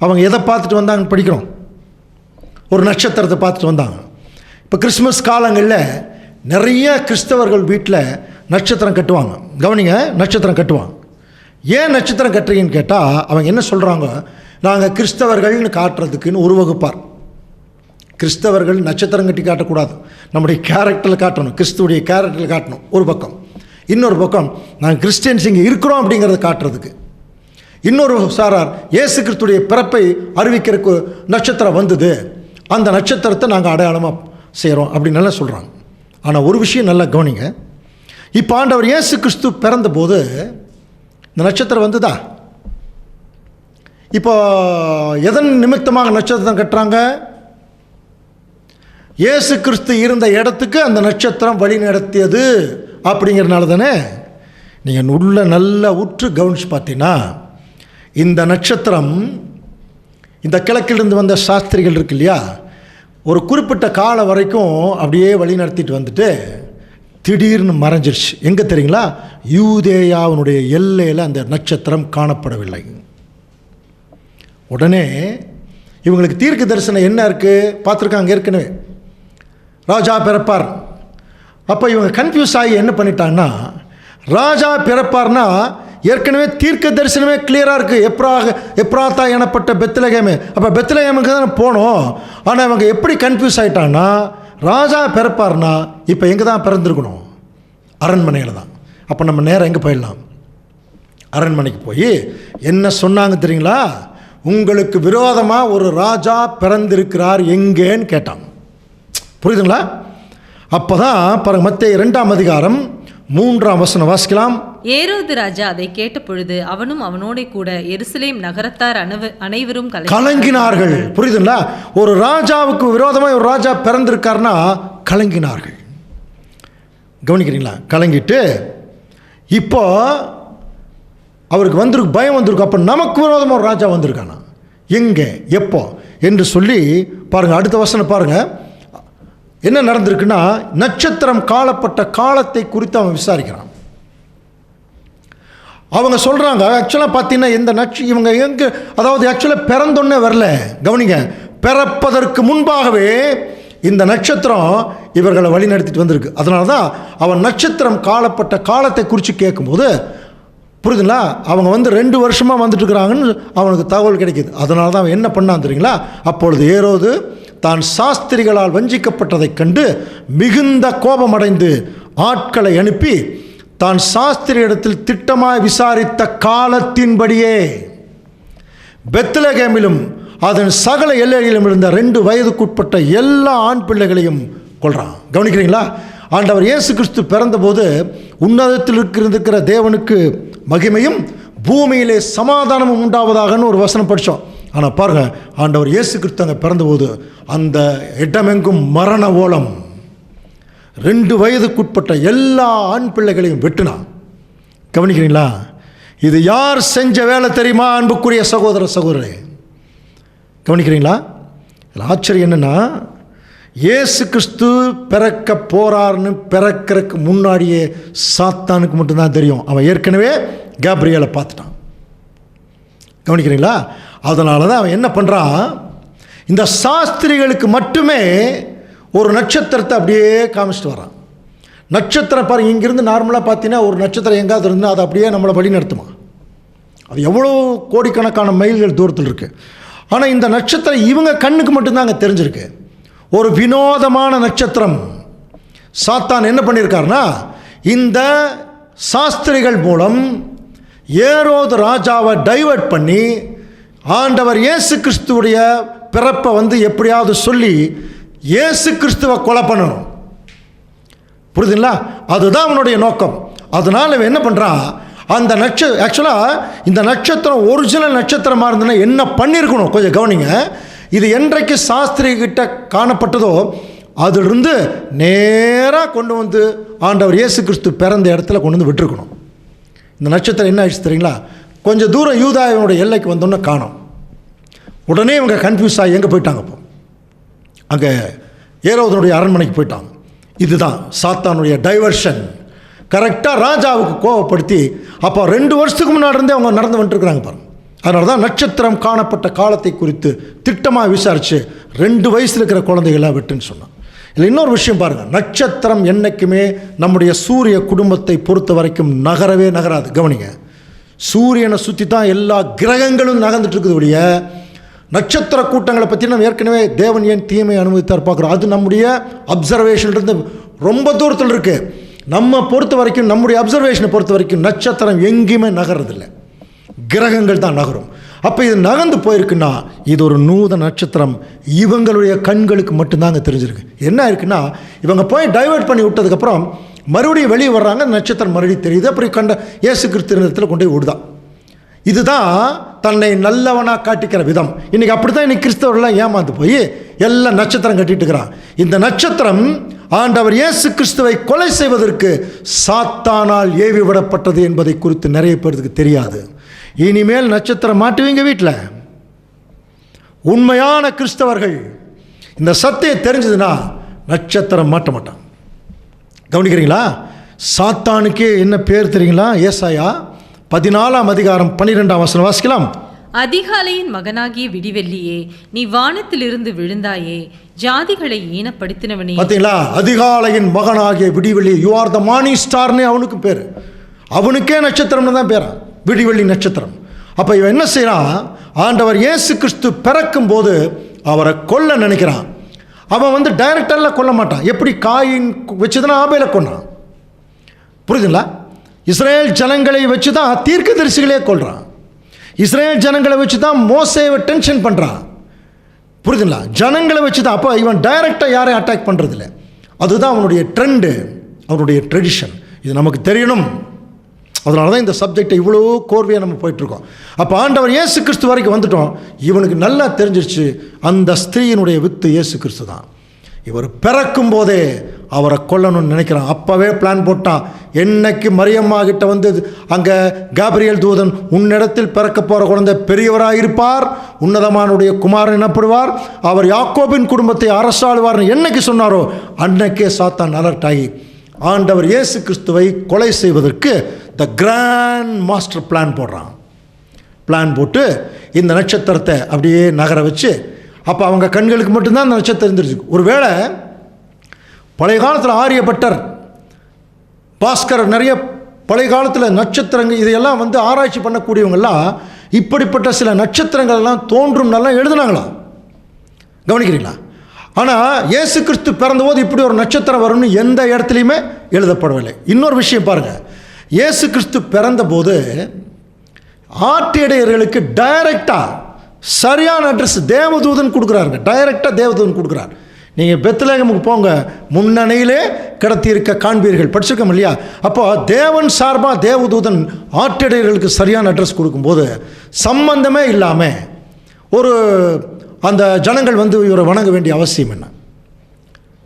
அவங்க எதை பார்த்துட்டு வந்தாங்கன்னு படிக்கிறோம்? ஒரு நட்சத்திரத்தை பார்த்துட்டு வந்தாங்க. இப்போ கிறிஸ்மஸ் காலங்களில் நிறைய கிறிஸ்தவர்கள் வீட்டில் நட்சத்திரம் கட்டுவாங்க. கவனிங்க, நட்சத்திரம் கட்டுவாங்க. ஏன் நட்சத்திரம் கட்டுறீங்கன்னு கேட்டால் அவங்க என்ன சொல்கிறாங்க, நாங்கள் கிறிஸ்தவர்கள்னு காட்டுறதுக்குன்னு ஒரு வகுப்பார். கிறிஸ்தவர்கள் நட்சத்திரம் கட்டி காட்டக்கூடாது, நம்முடைய கேரக்டரில் காட்டணும், கிறிஸ்துவுடைய கேரக்டரில் காட்டணும் ஒரு பக்கம். இன்னொரு பக்கம் நாங்கள் கிறிஸ்டியன்ஸ் இங்கே இருக்கிறோம் அப்படிங்கிறத காட்டுறதுக்கு. இன்னொரு சாரார் இயேசு கிறிஸ்துடைய பிறப்பை அறிவிக்கிறதுக்கு நட்சத்திரம் வந்தது, அந்த நட்சத்திரத்தை நாங்கள் அடையாளமாக செய்கிறோம் அப்படின்னு நல்லா சொல்கிறாங்க. ஆனால் ஒரு விஷயம் நல்லா கவனிங்க, இப்போ ஆண்டவர் இயேசு கிறிஸ்து பிறந்தபோது இந்த நட்சத்திரம் வந்ததா? இப்போ எதன் நிமித்தமாக நட்சத்திரம் கட்டுறாங்க? இயேசு கிறிஸ்து இருந்த இடத்துக்கு அந்த நட்சத்திரம் வழி நடத்தியது அப்படிங்கிறனால தானே. நீங்கள் உள்ள நல்லா உற்று கவனிச்சு பார்த்தீங்கன்னா இந்த நட்சத்திரம் இந்த கிழக்கிலிருந்து வந்த சாஸ்திரிகள் இருக்கு இல்லையா, ஒரு குறிப்பிட்ட காலம் வரைக்கும் அப்படியே வழி நடத்திட்டு வந்துட்டு திடீர்னு மறைஞ்சிருச்சு. எங்கே தெரியுங்களா? யூதேயாவினுடைய எல்லையில் அந்த நட்சத்திரம் காணப்படவில்லை. உடனே இவங்களுக்கு தீர்க்க தரிசனம் என்ன இருக்குது பார்த்துருக்காங்க ஏற்கனவே, ராஜா பிறப்பார். அப்போ இவங்க கன்ஃபியூஸ் ஆகி என்ன பண்ணிட்டாங்கன்னா, ராஜா பிறப்பார்னா ஏற்கனவே தீர்க்க தரிசனமே கிளியராக இருக்குது, எப்ராத்தா எனப்பட்ட பெத்லகேமே. அப்போ பெத்லகேமுக்கு தான் போனோம். ஆனால் இவங்க எப்படி கன்ஃபியூஸ் ஆகிட்டாங்கன்னா, ராஜா பிறப்பார்னா இப்போ எங்கே தான் பிறந்திருக்கணும்? அரண்மனையில் தான். அப்போ நம்ம நேரம் எங்கே போயிடலாம்? அரண்மனைக்கு போய் என்ன சொன்னாங்க தெரியுங்களா? உங்களுக்கு விரோதமாக ஒரு ராஜா பிறந்திருக்கிறார் எங்கேன்னு கேட்டான். புரியுதுங்களா? அப்போ தான் பாருங்க, மத்தேயு 2ஆம் அதிகாரம் 3ஆம் வசனம் வாசிக்கலாம். ஏரோது ராஜா அதை கேட்ட பொழுது அவனும் அவனோட கூட எருசலேம் நகரத்தார் அனைவரும் கலங்கினார்கள். புரியுதுங்களா? ஒரு ராஜாவுக்கு விரோதமாக ஒரு ராஜா பிறந்திருக்காருன்னா கலங்கினார்கள். கவனிக்கிறீங்களா? கலங்கிட்டு இப்போ அவருக்கு வந்திருக்கு, பயம் வந்திருக்கு. அப்போ நமக்கு விரோதமாக ஒரு ராஜா வந்திருக்கானா, எங்கே, எப்போ என்று சொல்லி பாருங்கள். அடுத்த வசனம் பாருங்கள் என்ன நடந்திருக்குன்னா, நட்சத்திரம் காலப்பட்ட காலத்தை குறித்து அவன் விசாரிக்கிறான். அவங்க சொல்கிறாங்க, ஆக்சுவலாக பார்த்தீங்கன்னா இந்த இவங்க எங்கே, அதாவது ஆக்சுவலாக பிறந்தொன்னே வரல. கவனிங்க, பிறப்பதற்கு முன்பாகவே இந்த நட்சத்திரம் இவர்களை வழி நடத்திட்டு வந்திருக்கு. அதனால தான் அவன் நட்சத்திரம் காலப்பட்ட காலத்தை குறித்து கேட்கும்போது, புரியுதுங்களா, அவங்க 2 வருஷமாக வந்துட்டு இருக்கிறாங்கன்னு அவனுக்கு தகவல் கிடைக்கிது. அதனால தான் அவன் என்ன பண்ணான் தெரியுங்களா? அப்பொழுது ஏரோது தான் சாஸ்திரிகளால் வஞ்சிக்கப்பட்டதைக் கண்டு மிகுந்த கோபமடைந்து ஆட்களை அனுப்பி தான் சாஸ்திரியிடத்தில் திட்டமாய் விசாரித்த காலத்தின்படியே பெத்லகேமிலும் அதன் சகல எல்லைகளிலும் இருந்த 2 வயதுக்குட்பட்ட எல்லா ஆண் பிள்ளைகளையும் கொல்றான். கவனிக்கிறீங்களா? ஆண்டவர் இயேசு கிறிஸ்து பிறந்தபோது உன்னதத்தில் இருக்கிற தேவனுக்கு மகிமையும் பூமியிலே சமாதானமும் உண்டாவதாகன்னு ஒரு வசனம் படித்தோம். ஆனால் பாருங்கள், ஆண்டவர் இயேசு கிறிஸ்து அங்கே பிறந்தபோது அந்த இடமெங்கும் மரண ஓலம். 2 வயதுக்குட்பட்ட எல்லா ஆண் பிள்ளைகளையும் வெட்டினான். கவனிக்கிறீங்களா? இது யார் செஞ்ச வேலை தெரியுமா அன்புக்குரிய சகோதர சகோதரே? கவனிக்கிறீங்களா? ஆச்சரியம் என்னென்னா, இயேசு கிறிஸ்து பிறக்க போறார்னு பிறக்கிறதுக்கு முன்னாடியே சாத்தானுக்கு மட்டும்தான் தெரியும். அவன் ஏற்கனவே கேப்ரியலை பார்த்துட்டான். கவனிக்கிறீங்களா? அதனால தான் அவன் என்ன பண்ணுறான், இந்த சாஸ்திரிகளுக்கு மட்டுமே ஒரு நட்சத்திரத்தை அப்படியே காமிச்சிட்டு வரான். நட்சத்திரம் பாருங்க, இங்கேருந்து நார்மலாக பார்த்தீங்கன்னா ஒரு நட்சத்திரம் எங்காவது இருந்தால் அதை அப்படியே நம்மளை வழி நடத்துமா? அது எவ்வளோ கோடிக்கணக்கான மைல்கள் தூரத்தில் இருக்குது. ஆனால் இந்த நட்சத்திரம் இவங்க கண்ணுக்கு மட்டும்தான் அங்கே தெரிஞ்சிருக்கு. ஒரு வினோதமான நட்சத்திரம். சாத்தான் என்ன பண்ணியிருக்காருன்னா, இந்த சாஸ்திரிகள் மூலம் ஏரோது ராஜாவை டைவர்ட் பண்ணி ஆண்டவர் இயேசு கிறிஸ்துவுடைய பிறப்பை எப்படியாவது சொல்லி இயேசு கிறிஸ்துவை கொலை பண்ணணும். புரியுதுங்களா? அதுதான் அவனுடைய நோக்கம். அதனால் இவன் என்ன பண்ணுறான், அந்த ஆக்சுவலாக இந்த நட்சத்திரம் ஒரிஜினல் நட்சத்திரமாக இருந்ததுன்னா என்ன பண்ணியிருக்கணும் கொஞ்சம் கவனிங்க. இது என்றைக்கு சாஸ்திரி கிட்ட காணப்பட்டதோ அதிலிருந்து நேராக கொண்டு வந்து ஆண்டவர் இயேசு கிறிஸ்து பிறந்த இடத்துல கொண்டு வந்து விட்டுருக்கணும். இந்த நட்சத்திரம் என்ன ஆயிடுச்சு தெரியுங்களா? கொஞ்சம் தூரம் யூதாவினுடைய எல்லைக்கு வந்தோன்னே காணோம். உடனே இவங்க கன்ஃபியூஸ் ஆகி எங்கே போயிட்டாங்க? இப்போ அங்கே ஏரோதனுடைய அரண்மனைக்கு போயிட்டாங்க. இதுதான் சாத்தானுடைய டைவர்ஷன். கரெக்டாக ராஜாவுக்கு கோவப்படுத்தி அப்போ 2 வருஷத்துக்கு முன்னாடி இருந்தே அவங்க நடந்து வந்துட்டுருக்குறாங்க பாருங்க. அதனால தான் நட்சத்திரம் காணப்பட்ட காலத்தை குறித்து திட்டமாக விசாரித்து 2 வயசில் இருக்கிற குழந்தைகளாக விட்டுன்னு சொன்னான். இல்லை இன்னொரு விஷயம் பாருங்கள், நட்சத்திரம் என்றைக்குமே நம்முடைய சூரிய குடும்பத்தை பொறுத்த வரைக்கும் நகரவே நகராது. கவனிங்க, சூரியனை சுற்றி தான் எல்லா கிரகங்களும் நகர்ந்துட்டு இருக்குது ஒழிய நட்சத்திர கூட்டங்களை பற்றி நம்ம ஏற்கனவே தேவன் ஏன் தீமையை அனுமதித்தார் பார்க்குறோம். அது நம்முடைய அப்சர்வேஷன்லேருந்து ரொம்ப தூரத்தில் இருக்குது. நம்ம பொறுத்த வரைக்கும், நம்முடைய அப்சர்வேஷனை பொறுத்த வரைக்கும் நட்சத்திரம் எங்கேயுமே நகர்றதில்லை, கிரகங்கள் தான் நகரும். அப்போ இது நகர்ந்து போயிருக்குன்னா இது ஒரு நூதன நட்சத்திரம். இவங்களுடைய கண்களுக்கு மட்டும்தாங்க தெரிஞ்சிருக்கு. என்ன இருக்குன்னா, இவங்க போய் டைவர்ட் பண்ணி விட்டதுக்கப்புறம் மறுபடியும் வெளியே வர்றாங்க, நட்சத்திரம் மறுபடியும் தெரியுது. அப்புறம் கண்ட இயேசு கிறிஸ்து இடத்துல கொண்டு போய் விடுதான். இதுதான் தன்னை நல்லவனாக காட்டிக்கிற விதம். இன்றைக்கி அப்படி தான் இன்றைக்கி கிறிஸ்தவர்கள்லாம் ஏமாந்து போய் எல்லாம் நட்சத்திரம் கட்டிட்டு இருக்கிறான். இந்த நட்சத்திரம் ஆண்டவர் இயேசு கிறிஸ்துவை கொலை செய்வதற்கு சாத்தானால் ஏவி விடப்பட்டது என்பதை குறித்து நிறைய பேருக்கு தெரியாது. இனிமேல் நட்சத்திரம் மாட்டுவீங்க வீட்டில். உண்மையான கிறிஸ்தவர்கள் இந்த சத்தியம் தெரிஞ்சதுன்னா நட்சத்திரம் மாட்ட மாட்டான். கவனிக்கிறீங்களா? சாத்தானுக்கே என்ன பேர் தெரியுங்களா? ஏசாயா 14ஆம் அதிகாரம் 12ஆம் வசனம் வாசிக்கலாம். அதிகாலையின் மகனாகிய விடிவெள்ளியே, நீ வானத்திலிருந்து விழுந்தாயே, ஜாதிகளை ஈனப்படுத்தினவனே. பார்த்தீங்களா? அதிகாலையின் மகனாகிய விடிவெள்ளி, யூ ஆர் த மார்னிங் ஸ்டார்னே அவனுக்கு பேர். அவனுக்கே நட்சத்திரம்னு தான் பேரா, விடிவெள்ளி நட்சத்திரம். அப்போ இவன் என்ன செய்யறான்? ஆண்டவர் இயேசு கிறிஸ்து பிறக்கும் போது அவரை கொல்ல நினைக்கிறான். அவன் டைரக்டெல்லாம் கொல்ல மாட்டான். எப்படி காயின் வச்சுதான் ஆபேலை கொன்னான். புரியுதுங்களா? இஸ்ரேல் ஜனங்களை வச்சு தான் தீர்க்கதரிசிகளே கொல்றான். இஸ்ரேல் ஜனங்களை வச்சு தான் மோசேவை டென்ஷன் பண்ணுறான். புரியுதுங்களா? ஜனங்களை வச்சு தான். அப்போ இவன் டைரக்டாக யாரையும் அட்டாக் பண்ணுறதில்ல. அதுதான் அவனுடைய ட்ரெண்டு, அவனுடைய ட்ரெடிஷன். இது நமக்கு தெரியணும். அதனால தான் இந்த சப்ஜெக்டை இவ்வளோ கோர்வையாக நம்ம போயிட்டுருக்கோம். அப்போ ஆண்டவர் இயேசு கிறிஸ்து வரைக்கும் வந்துட்டோம். இவனுக்கு நல்லா தெரிஞ்சிருச்சு, அந்த ஸ்திரீயினுடைய வித்து இயேசு கிறிஸ்து தான். இவர் பிறக்கும் போதே அவரை கொல்லணும்னு நினைக்கிறான். அப்போவே பிளான் போட்டான். என்னைக்கு மரியம்மா கிட்ட அங்கே காபிரியல் தூதன், உன்னிடத்தில் பிறக்க போகிற குழந்தை பெரியவராக இருப்பார், உன்னதமானுடைய குமாரன் எனப்படுவார், அவர் யாக்கோபின் குடும்பத்தை அரசாளுவார்னு என்னைக்கு சொன்னாரோ அன்னைக்கே சாத்தான் அலர்ட் ஆகி ஆண்டவர் இயேசு கிறிஸ்துவை கொலை செய்வதற்கு த கிராண்ட் மாஸ்டர் பிளான் போடுறான். பிளான் போட்டு இந்த நட்சத்திரத்தை அப்படியே நகர வச்சு, அப்போ அவங்க கண்களுக்கு மட்டும்தான் அந்த நட்சத்திரம் தெரிஞ்சிருக்கு. ஒருவேளை பழைய காலத்தில் ஆரியபட்டர், பாஸ்கரர், நிறைய பழைய காலத்தில் நட்சத்திரங்கள் இதையெல்லாம் ஆராய்ச்சி பண்ணக்கூடியவங்கெல்லாம் இப்படிப்பட்ட சில நட்சத்திரங்கள்லாம் தோன்றும்னாலாம் எழுதுனாங்களாம். கவனிக்கிறீங்களா? ஆனால் இயேசு கிறிஸ்து பிறந்தபோது இப்படி ஒரு நட்சத்திரம் வரும்னு எந்த இடத்துலையுமே எழுதப்படவில்லை. இன்னொரு விஷயம் பாருங்கள், இயேசு கிறிஸ்து பிறந்தபோது ஆட்டிடையர்களுக்கு டைரக்டாக சரியான அட்ரஸ் தேவதூதன் கொடுக்குறாருங்க. டைரக்டாக தேவதூதன் கொடுக்குறார். நீங்கள் பெத்லகேமுக்கு போங்க, முன்னணியிலே கிடத்தியிருக்க காண்பீர்கள், படிச்சிருக்கோம் இல்லையா? அப்போ தேவன் சார்பாக தேவதூதன் ஆட்டிடையர்களுக்கு சரியான அட்ரஸ் கொடுக்கும்போது சம்பந்தமே இல்லாமல் ஒரு அந்த ஜனங்கள் இவரை வணங்க வேண்டிய அவசியம் என்ன?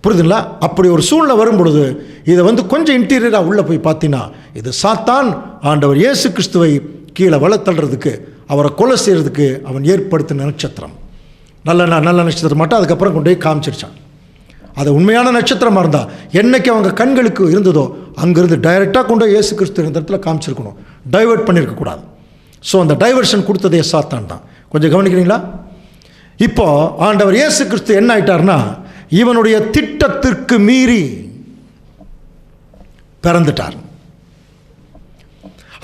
புரியுதுங்களா? அப்படி ஒரு சூழ்நிலை வரும் பொழுது இதை கொஞ்சம் இன்டீரியராக உள்ளே போய் பார்த்தீங்கன்னா இது சாத்தான் ஆண்டவர் இயேசு கிறிஸ்துவை கீழே வளர்த்தள்ளுறதுக்கு, அவரை கொலை செய்கிறதுக்கு அவன் ஏற்படுத்தின நட்சத்திரம். நல்ல நட்சத்திரம் மட்டும் அதுக்கப்புறம் கொண்டு போய் காமிச்சிருச்சான். அது உண்மையான நட்சத்திரமாக இருந்தால் என்னைக்கு அவங்க கண்களுக்கு இருந்ததோ அங்கேருந்து டைரெக்டாக கொண்டு போய் இயேசு கிறிஸ்து இந்த இடத்துல காமிச்சிருக்கணும். டைவர்ட் பண்ணியிருக்கக்கூடாது. ஸோ அந்த டைவர்ஷன் கொடுத்ததே சாத்தான் தான். கொஞ்சம் கவனிக்கிறீங்களா? இப்போ ஆண்டவர் இயேசு கிறிஸ்து என்ன ஆயிட்டார்னா, இவனுடைய திட்டத்திற்கு மீறி பிறந்துட்டார்.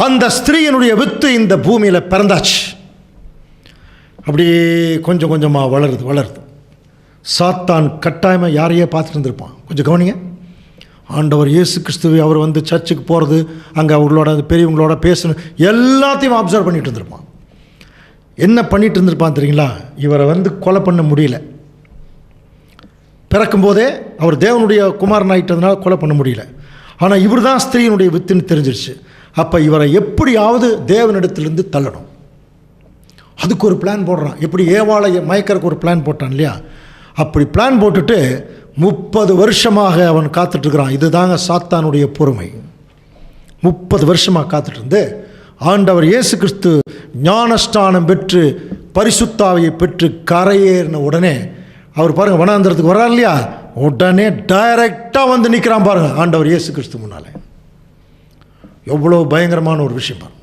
அந்த ஸ்திரீயினுடைய வித்து இந்த பூமியில் பிறந்தாச்சு. அப்படியே கொஞ்சம் கொஞ்சமாக வளருது. சாத்தான் கட்டாயமாக யாரையே பார்த்துட்டு இருந்திருப்பான். கொஞ்சம் கவனிங்க. ஆண்டவர் இயேசு கிறிஸ்துவை அவர் சர்ச்சுக்கு போகிறது, அங்கே அவங்களோட பெரியவங்களோட பேசணும், எல்லாத்தையும் அப்சர்வ் பண்ணிட்டு இருந்திருப்பான். என்ன பண்ணிட்டு இருந்திருப்பான் தெரியுங்களா? இவரை கொலை பண்ண முடியல. பிறக்கும்போதே அவர் தேவனுடைய குமாரன் ஆகிட்டதுனால கொலை பண்ண முடியல. ஆனால் இவர் தான் ஸ்திரீயினுடைய வித்துன்னு தெரிஞ்சிருச்சு. அப்போ இவரை எப்படியாவது தேவனிடத்திலிருந்து தள்ளணும். அதுக்கு ஒரு பிளான் போடுறான். எப்படி ஏவாளை மயக்கறக்கு ஒரு பிளான் போட்டான் இல்லையா, அப்படி பிளான் போட்டுட்டு 30 வருஷமாக அவன் காத்துட்ருக்கிறான். இதுதாங்க சாத்தானுடைய பொறுமை. 30 வருஷமாக காத்துட்டு இருந்து ஆண்டவர் இயேசு கிறிஸ்து ஞானஸ்தானம் பெற்று பரிசுத்தாவியை பெற்று கரையேறின உடனே அவர் பாருங்கள் வனாந்தரத்துக்கு வர்றார் இல்லையா, உடனே டைரெக்டாக வந்து நிற்கிறான் பாருங்கள் ஆண்டவர் இயேசு கிறிஸ்து முன்னாலே. எவ்வளோ பயங்கரமான ஒரு விஷயம் பாருங்கள்.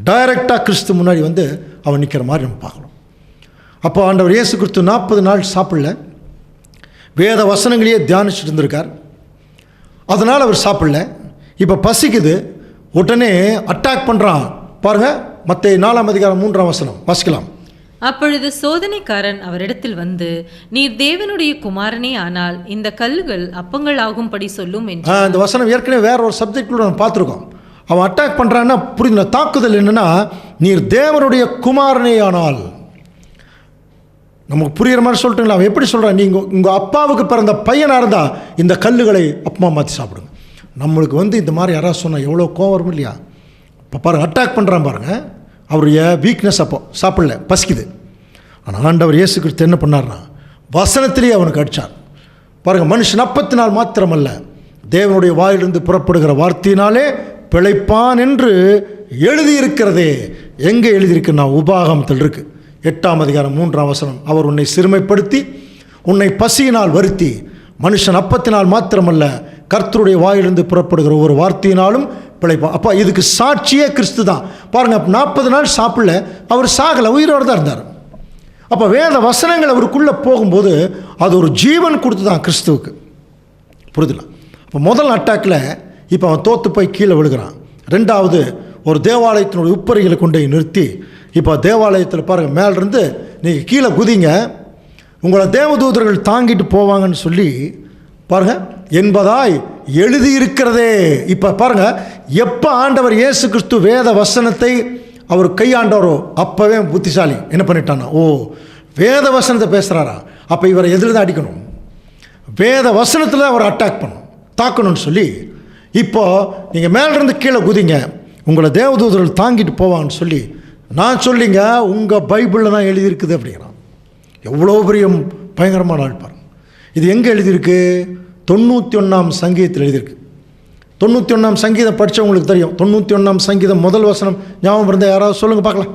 டைரெக்டாக கிறிஸ்து முன்னாடி வந்து அவன் நிற்கிற மாதிரி நம்ம பார்க்குறோம். அப்போ ஆண்டவர் இயேசு கிறிஸ்து 40 நாள் சாப்பிடல, வேத வசனங்களையே தியானிச்சுட்டு இருந்திருக்கார். அதனால் அவர் சாப்பிடல. இப்போ பசிக்குது, உடனே அட்டாக் பண்ணுறான் பாருங்கள். மத்தேயு 4ஆம் அதிகாரம் 3ஆம் வசனம் வாசிக்கலாம். அப்பொழுது சோதனைக்காரன் அவரிடத்தில் வந்து, நீர் தேவனுடைய குமாரனே ஆனால் இந்த கல்லுகள் அப்பங்கள் ஆகும்படி சொல்லும் என்று. இந்த வசனம் ஏற்கனவே வேற ஒரு சப்ஜெக்டில் நம்ம பார்த்துருக்கோம். அவன் அட்டாக் பண்ணுறான்னா புரியுது. தாக்குதல் என்னன்னா, நீர் தேவனுடைய குமாரனே ஆனால். நமக்கு புரிகிற மாதிரி சொல்லிட்டுங்களா? அவன் எப்படி சொல்கிறான், நீங்கள் உங்கள் அப்பாவுக்கு பிறந்த பையனாக இருந்தால் இந்த கல்லுகளை அப்பமா மாற்றி சாப்பிடுங்க. நம்மளுக்கு வந்து இந்த மாதிரி யாராவது சொன்னால் எவ்வளோ கோவம் வரும் இல்லையா? இப்போ பாருங்கள் அட்டாக் பண்ணுறான் பாருங்கள். அவருடைய வீக்னஸ் அப்போ சாப்பிடல, பசிக்குது. ஆனால் ஆண்டவர் இயேசு கிறிஸ்து என்ன பண்ணார்னா வசனத்திலேயே அவனுக்கு அடித்தார் பாருங்கள். மனுஷன் அப்பத்தினால் மாத்திரமல்ல, தேவனுடைய வாயிலிருந்து புறப்படுகிற வார்த்தையினாலே பிழைப்பான் என்று எழுதியிருக்கிறதே. எங்கே எழுதியிருக்குன்னா உபாகமத்தில் இருக்குது, 8ஆம் அதிகாரம் 3ஆம் வசனம். அவர் உன்னை சிறுமைப்படுத்தி உன்னை பசியினால் வருத்தி, மனுஷன் அப்பத்தினால் மாத்திரமல்ல கர்த்தருடைய வாயிலிருந்து புறப்படுகிற ஒவ்வொரு வார்த்தையினாலும் பிழைப்பான். அப்போ இதுக்கு சாட்சியே கிறிஸ்து தான் பாருங்கள். 40 நாள் சாப்பிடல, அவர் சாகலை, உயிரோடு தான் இருந்தார். அப்போ வேத வசனங்கள் அவருக்குள்ளே போகும்போது அது ஒரு ஜீவன் கொடுத்து தான் கிறிஸ்துவுக்கு, புரிதுலாம். அப்போ முதல் அட்டாக்கில் இப்போ அவன் தோற்று போய் கீழே விழுகிறான். ரெண்டாவது ஒரு தேவாலயத்தினுடைய உப்பரிகளை கொண்டு நிறுத்தி, இப்போ தேவாலயத்தில் பாருங்கள் மேலிருந்து நீங்கள் கீழே குதிங்க, உங்களை தேவதூதர்கள் தாங்கிட்டு போவாங்கன்னு சொல்லி பாருங்கள் என்பதாய் எழுதியிருக்கிறதே. இப்போ பாருங்கள், எப்போ ஆண்டவர் இயேசு கிறிஸ்து வேத வசனத்தை அவர் கையாண்டவரோ அப்போவே புத்திசாலி என்ன பண்ணிட்டானா, ஓ வேத வசனத்தை பேசுகிறாரா, அப்போ இவரை எதில் தான் அடிக்கணும், வேத வசனத்தில் அவர் அட்டாக் பண்ணணும், தாக்கணும்னு சொல்லி இப்போது நீங்கள் மேலிருந்து கீழே குதிங்க, உங்களை தேவதூதர்கள் தாங்கிட்டு போவாங்கன்னு சொல்லி நான் சொல்லிங்க உங்கள் பைபிளில் தான் எழுதியிருக்குது அப்படிங்கிறான். எவ்வளோ பெரிய பயங்கரமான ஆள் பாருங்க. இது எங்கே எழுதியிருக்கு? 91ஆம் சங்கீதத்தில் எழுதியிருக்கு. 91ஆம் சங்கீதம் படித்தவங்களுக்கு தெரியும். 91ஆம் சங்கீதம் முதல் வசனம் ஞாபகம் இருந்தால் யாராவது சொல்லுங்கள் பார்க்கலாம்.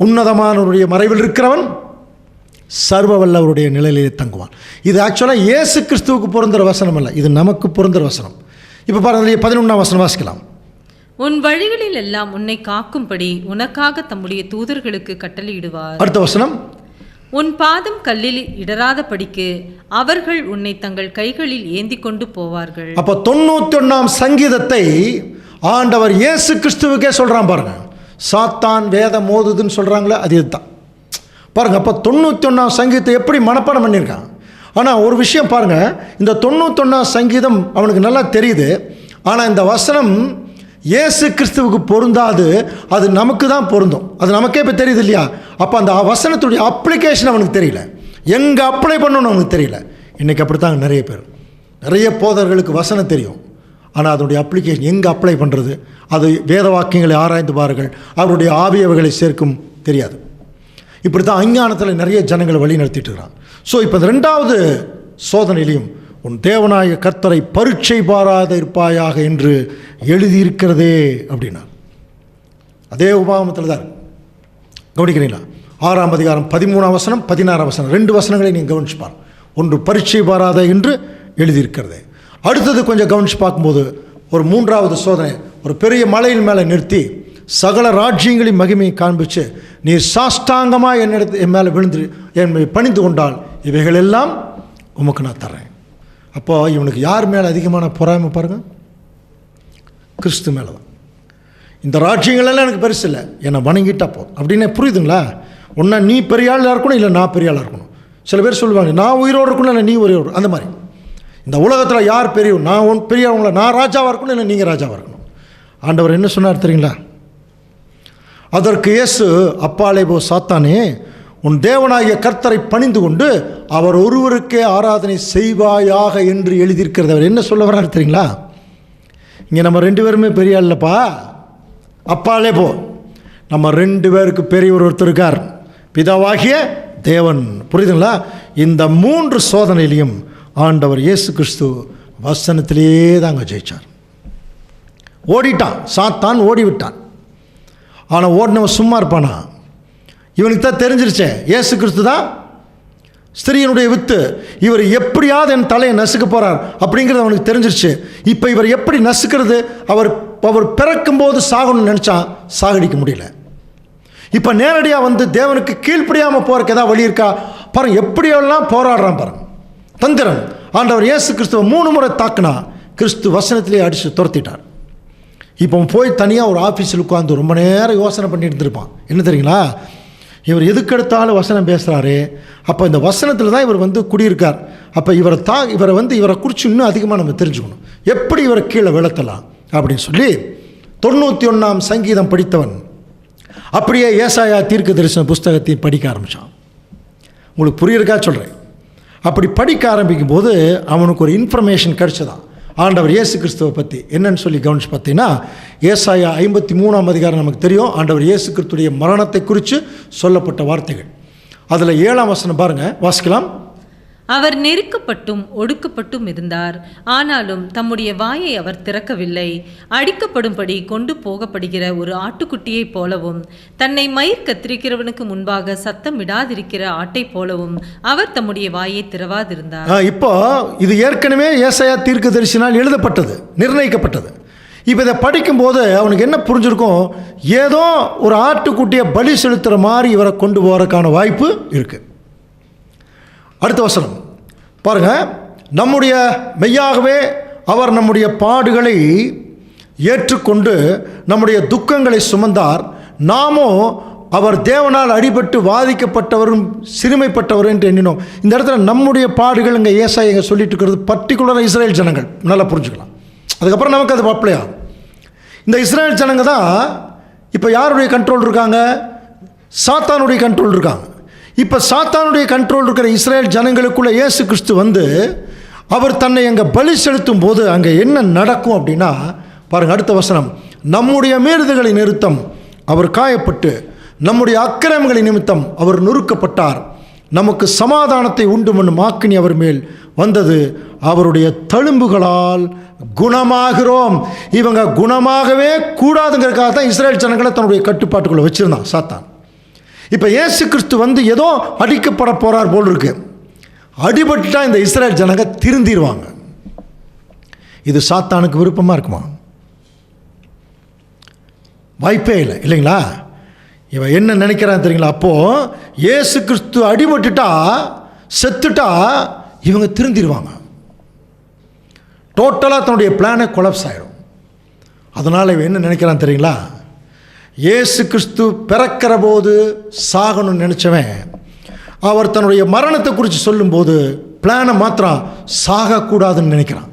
உன்னதமானவருடைய மறைவில் இருக்கிறவன் சர்வ வல்லவருடைய நிலையிலே தங்குவான். இது ஆக்சுவலாக இயேசு கிறிஸ்துவுக்கு பொருந்துகிற வசனம் அல்ல, இது நமக்கு பொருந்துகிற வசனம். இப்போ பாருங்கள் 11ஆம் வசனம் வாசிக்கலாம். உன் வழிகளில் எல்லாம் உன்னை காக்கும்படி உனக்காக தம்முடைய தூதர்களுக்கு கட்டளையிடுவார். அடுத்த வசனம், உன் பாதம் கல்லில் இடராதபடிக்கு அவர்கள் உன்னை தங்கள் கைகளில் ஏந்தி கொண்டு போவார்கள். அப்போ 91ஆம் சங்கீதத்தை ஆண்டவர் இயேசு கிறிஸ்துவுக்கே சொல்கிறான் பாருங்க. சாத்தான் வேதம் மோதுதுன்னு சொல்கிறாங்களே அது இதுதான் பாருங்க. அப்போ 91ஆம் சங்கீதத்தை எப்படி மனப்பாடம் பண்ணியிருக்கான். ஆனால் ஒரு விஷயம் பாருங்கள், இந்த 91ஆம் சங்கீதம் அவனுக்கு நல்லா தெரியுது. ஆனால் இந்த வசனம் இயேசு கிறிஸ்துவுக்கு பொருந்தாது, அது நமக்கு தான் பொருந்தும். அது நமக்கே இப்போ தெரியுது இல்லையா? அப்போ அந்த வசனத்துடைய அப்ளிகேஷன் அவனுக்கு தெரியல, எங்கே அப்ளை பண்ணணும்னு அவனுக்கு தெரியல. இன்றைக்கி அப்படித்தாங்க நிறைய பேர், நிறைய போதர்களுக்கு வசனம் தெரியும், ஆனால் அதனுடைய அப்ளிகேஷன் எங்கே அப்ளை பண்ணுறது, அது வேத வாக்கியங்களை ஆராய்ந்து பாருங்கள், அவருடைய ஆவியவைகளை சேர்க்கும் தெரியாது. இப்படி தான் அஞ்ஞானத்தில் நிறைய ஜனங்களை வழி நடத்திட்டு இருக்கிறான். ஸோ இப்போ இந்த 2வது சோதனையிலையும் உன் தேவனாய கர்த்தரை பரீட்சை பாராத இருப்பாயாக என்று எழுதியிருக்கிறதே அப்படின்னா அதே உபாகமத்தில் தான் கவனிக்கிறீங்களா? 6ஆம் அதிகாரம் 13ஆம் வசனம் 16ஆம் வசனம் 2 வசனங்களை நீங்கள் கவனிச்சுப்பார். ஒன்று பரீட்சை பாராத என்று எழுதியிருக்கிறதே. அடுத்தது கொஞ்சம் கவனித்து பார்க்கும்போது ஒரு 3வது சோதனை, ஒரு பெரிய மலையின் மேலே நிறுத்தி சகல ராஜ்யங்களின் மகிமையை காண்பிச்சு, நீர் சாஷ்டாங்கமாக என் மேலே விழுந்து என்னை பணிந்து கொண்டால் இவைகள் எல்லாம் உமக்கு நான் தர்றேன். அப்போ இவனுக்கு யார் மேலே அதிகமான பொறாமை பாருங்கள்? கிறிஸ்து மேலே தான். இந்த ராஜ்யங்களெல்லாம் எனக்கு பெருசு இல்லை, என்னை வணங்கிட்டா போதும் அப்படின்னு புரியுதுங்களா? ஒன்றா நீ பெரிய ஆளாக இருக்கணும், இல்லை நான் பெரிய ஆளாக இருக்கணும். சில பேர் சொல்லுவாங்க நான் உயிரோடு இருக்கணும், இல்லை நீ உயிரோடு. அந்த மாதிரி இந்த உலகத்தில் யார் பெரிய, நான் பெரியவங்கள, நான் ராஜாவாக இருக்கணும், இல்லை நீங்கள் ராஜாவாக இருக்கணும். ஆண்டவர் என்ன சொன்னார் தெரியுங்களா? அதற்கு இயேசு, அப்பாலே போ சாத்தானே, உன் தேவனாகிய கர்த்தரை பணிந்து கொண்டு அவர் ஒருவருக்கே ஆராதனை செய்வாயாக என்று எழுதியிருக்கிறது. அவர் என்ன சொல்ல வர்றாரு தெரியுங்களா? இங்கே நம்ம 2 பேருமே பெரிய இல்லைப்பா, அப்பாலே போ, நம்ம 2 பேருக்கு பெரியவர் ஒருத்தர் இருக்கார், பிதாவாகிய தேவன். புரியுதுங்களா? இந்த 3 சோதனையிலையும் ஆண்டவர் இயேசு கிறிஸ்து வசனத்திலேயே தாங்க ஜெயிச்சார். ஓடிட்டான், சாத்தான் ஓடிவிட்டான். ஆனால் ஓடினவன் சும்மா இருப்பானா? இவனுக்கு தான் தெரிஞ்சிருச்சே இயேசு கிறிஸ்து தான் ஸ்திரீயினுடைய வித்து, இவர் எப்படியாவது என் தலையை நசுக்க போகிறார் அப்படிங்கிறது அவனுக்கு தெரிஞ்சிருச்சு. இப்போ இவர் எப்படி நசுக்கிறது? அவர் பிறக்கும்போது சாகணும்னு நினச்சான், சாகடிக்க முடியல. இப்போ நேரடியாக வந்து தேவனுக்கு கீழ்ப்படியாமல் போகிறக்கு ஏதாவது வழி இருக்கா பாருங்க. எப்படியெல்லாம் போராடுறான் பாருங்க. தந்திரன். ஆண்டவர் இயேசு கிறிஸ்துவை 3 முறை தாக்குனா கிறிஸ்து வசனத்திலே அடித்து துரத்திட்டார். இப்போ போய் தனியாக ஒரு ஆஃபீஸில் உட்காந்து ரொம்ப நேரம் யோசனை பண்ணிட்டு இருந்திருப்பான். என்ன தெரியுங்களா? இவர் எதுக்கெடுத்தாலும் வசனம் பேசுகிறாரு. அப்போ இந்த வசனத்தில் தான் இவர் வந்து குடியிருக்கார். அப்போ இவரை குறித்து இன்னும் அதிகமாக நம்ம தெரிஞ்சுக்கணும். எப்படி இவரை கீழே விளத்தலாம் அப்படின்னு சொல்லி 91ஆம் சங்கீதம் படித்தவன் அப்படியே ஏசாயா தீர்க்க தரிசன புஸ்தகத்தையும் படிக்க ஆரம்பித்தான். உங்களுக்கு புரியிருக்கா சொல்கிறேன். அப்படி படிக்க ஆரம்பிக்கும் போது அவனுக்கு ஒரு இன்ஃபர்மேஷன் கிடச்சதான் ஆண்டவர் இயேசு கிறிஸ்துவை பற்றி. என்னன்னு சொல்லி கவனிச்சு பார்த்தீங்கன்னா, ஏசாயா 53ஆம் அதிகாரம் நமக்கு தெரியும். ஆண்டவர் இயேசு கிறிஸ்துடைய மரணத்தை குறித்து சொல்லப்பட்ட வார்த்தைகள். அதில் 7ஆம் வசனம் பாருங்கள், வாசிக்கலாம். அவர் நெருக்கப்பட்டும் ஒடுக்கப்பட்டும் இருந்தார், ஆனாலும் தம்முடைய வாயை அவர் திறக்கவில்லை. அடிக்கப்படும்படி கொண்டு போகப்படுகிற ஒரு ஆட்டுக்குட்டியைப் போலவும், தன்னை மயிர் கத்திரிக்கிறவனுக்கு முன்பாக சத்தம் விடாதிருக்கிற ஆட்டை போலவும் அவர் தம்முடைய வாயை திறவாதிருந்தார். இப்போ இது ஏற்கனவே ஏசாயா தீர்க்கதரிசினால் எழுதப்பட்டது, நிர்ணயிக்கப்பட்டது. இப்போ இதை படிக்கும்போது அவனுக்கு என்ன புரிஞ்சிருக்கும்? ஏதோ ஒரு ஆட்டுக்குட்டியை பலி செலுத்துகிற மாதிரி இவரை கொண்டு போகிறதுக்கான வாய்ப்பு இருக்குது. அடுத்த வசனம் பாருங்க. நம்முடைய மெய்யாகவே அவர் நம்முடைய பாடுகளை ஏற்றுக்கொண்டு நம்முடைய துக்கங்களை சுமந்தார், நாமோ அவர் தேவனால் அடிபட்டு வாதிக்கப்பட்டவரும் சிறுமைப்பட்டவர் என்று எண்ணினோம். இந்த இடத்துல நம்முடைய பாடுகள் இங்கே ஏசாயா சொல்லிட்டு இருக்கிறது பர்டிகுலராக இஸ்ரேல் ஜனங்கள். நல்லா புரிஞ்சுக்கலாம். அதுக்கப்புறம் நமக்கு அது அப்ளை ஆகும். இந்த இஸ்ரேல் ஜனங்க தான் இப்போ யாருடைய கண்ட்ரோல் இருக்காங்க? சாத்தானுடைய கண்ட்ரோல் இருக்காங்க. இப்போ சாத்தானுடைய கண்ட்ரோல் இருக்கிற இஸ்ரேல் ஜனங்களுக்குள்ளே இயேசு கிறிஸ்து வந்து அவர் தன்னை அங்கே பலி செலுத்தும் போது அங்கே என்ன நடக்கும் அப்படின்னா பாருங்கள், அடுத்த வசனம். நம்முடைய மீறுதல்களின் நிமித்தம் அவர் காயப்பட்டு நம்முடைய அக்கிரமங்களின் நிமித்தம் அவர் நொறுக்கப்பட்டார், நமக்கு சமாதானத்தை உண்டு பண்ணும் ஆக்கினி அவர் மேல் வந்தது, அவருடைய தழும்புகளால் குணமாகிறோம். இவங்க குணமாகவே கூடாதுங்கிறதுக்காக தான் இஸ்ரேல் ஜனங்களை தன்னுடைய கட்டுப்பாட்டுக்குள்ளே வச்சுருந்தான் சாத்தான். இப்போ இயேசு கிறிஸ்து வந்து ஏதோ அடிக்கப்பட போகிறார் போல் இருக்கு. அடிபட்டுட்டா இந்த இஸ்ரேல் ஜனங்க திருந்திடுவாங்க. இது சாத்தானுக்கு விருப்பமாக இருக்குமா? வாய்ப்பே இல்லை, இல்லைங்களா? இவன் என்ன நினைக்கிறான் தெரியுங்களா? அப்போது இயேசு கிறிஸ்து அடிபட்டுட்டா செத்துட்டா இவங்க திருந்திடுவாங்க. டோட்டலாக தன்னுடைய பிளானை கொலாப்ஸ் ஆகிடும். அதனால் இவன் என்ன நினைக்கிறான் தெரியுங்களா? இயேசு கிறிஸ்து பிறக்கிற போது சாகணும்னு நினச்சவன் அவர் தன்னுடைய மரணத்தை குறித்து சொல்லும்போது பிளானை மாத்திரம் சாகக்கூடாதுன்னு நினைக்கிறான்.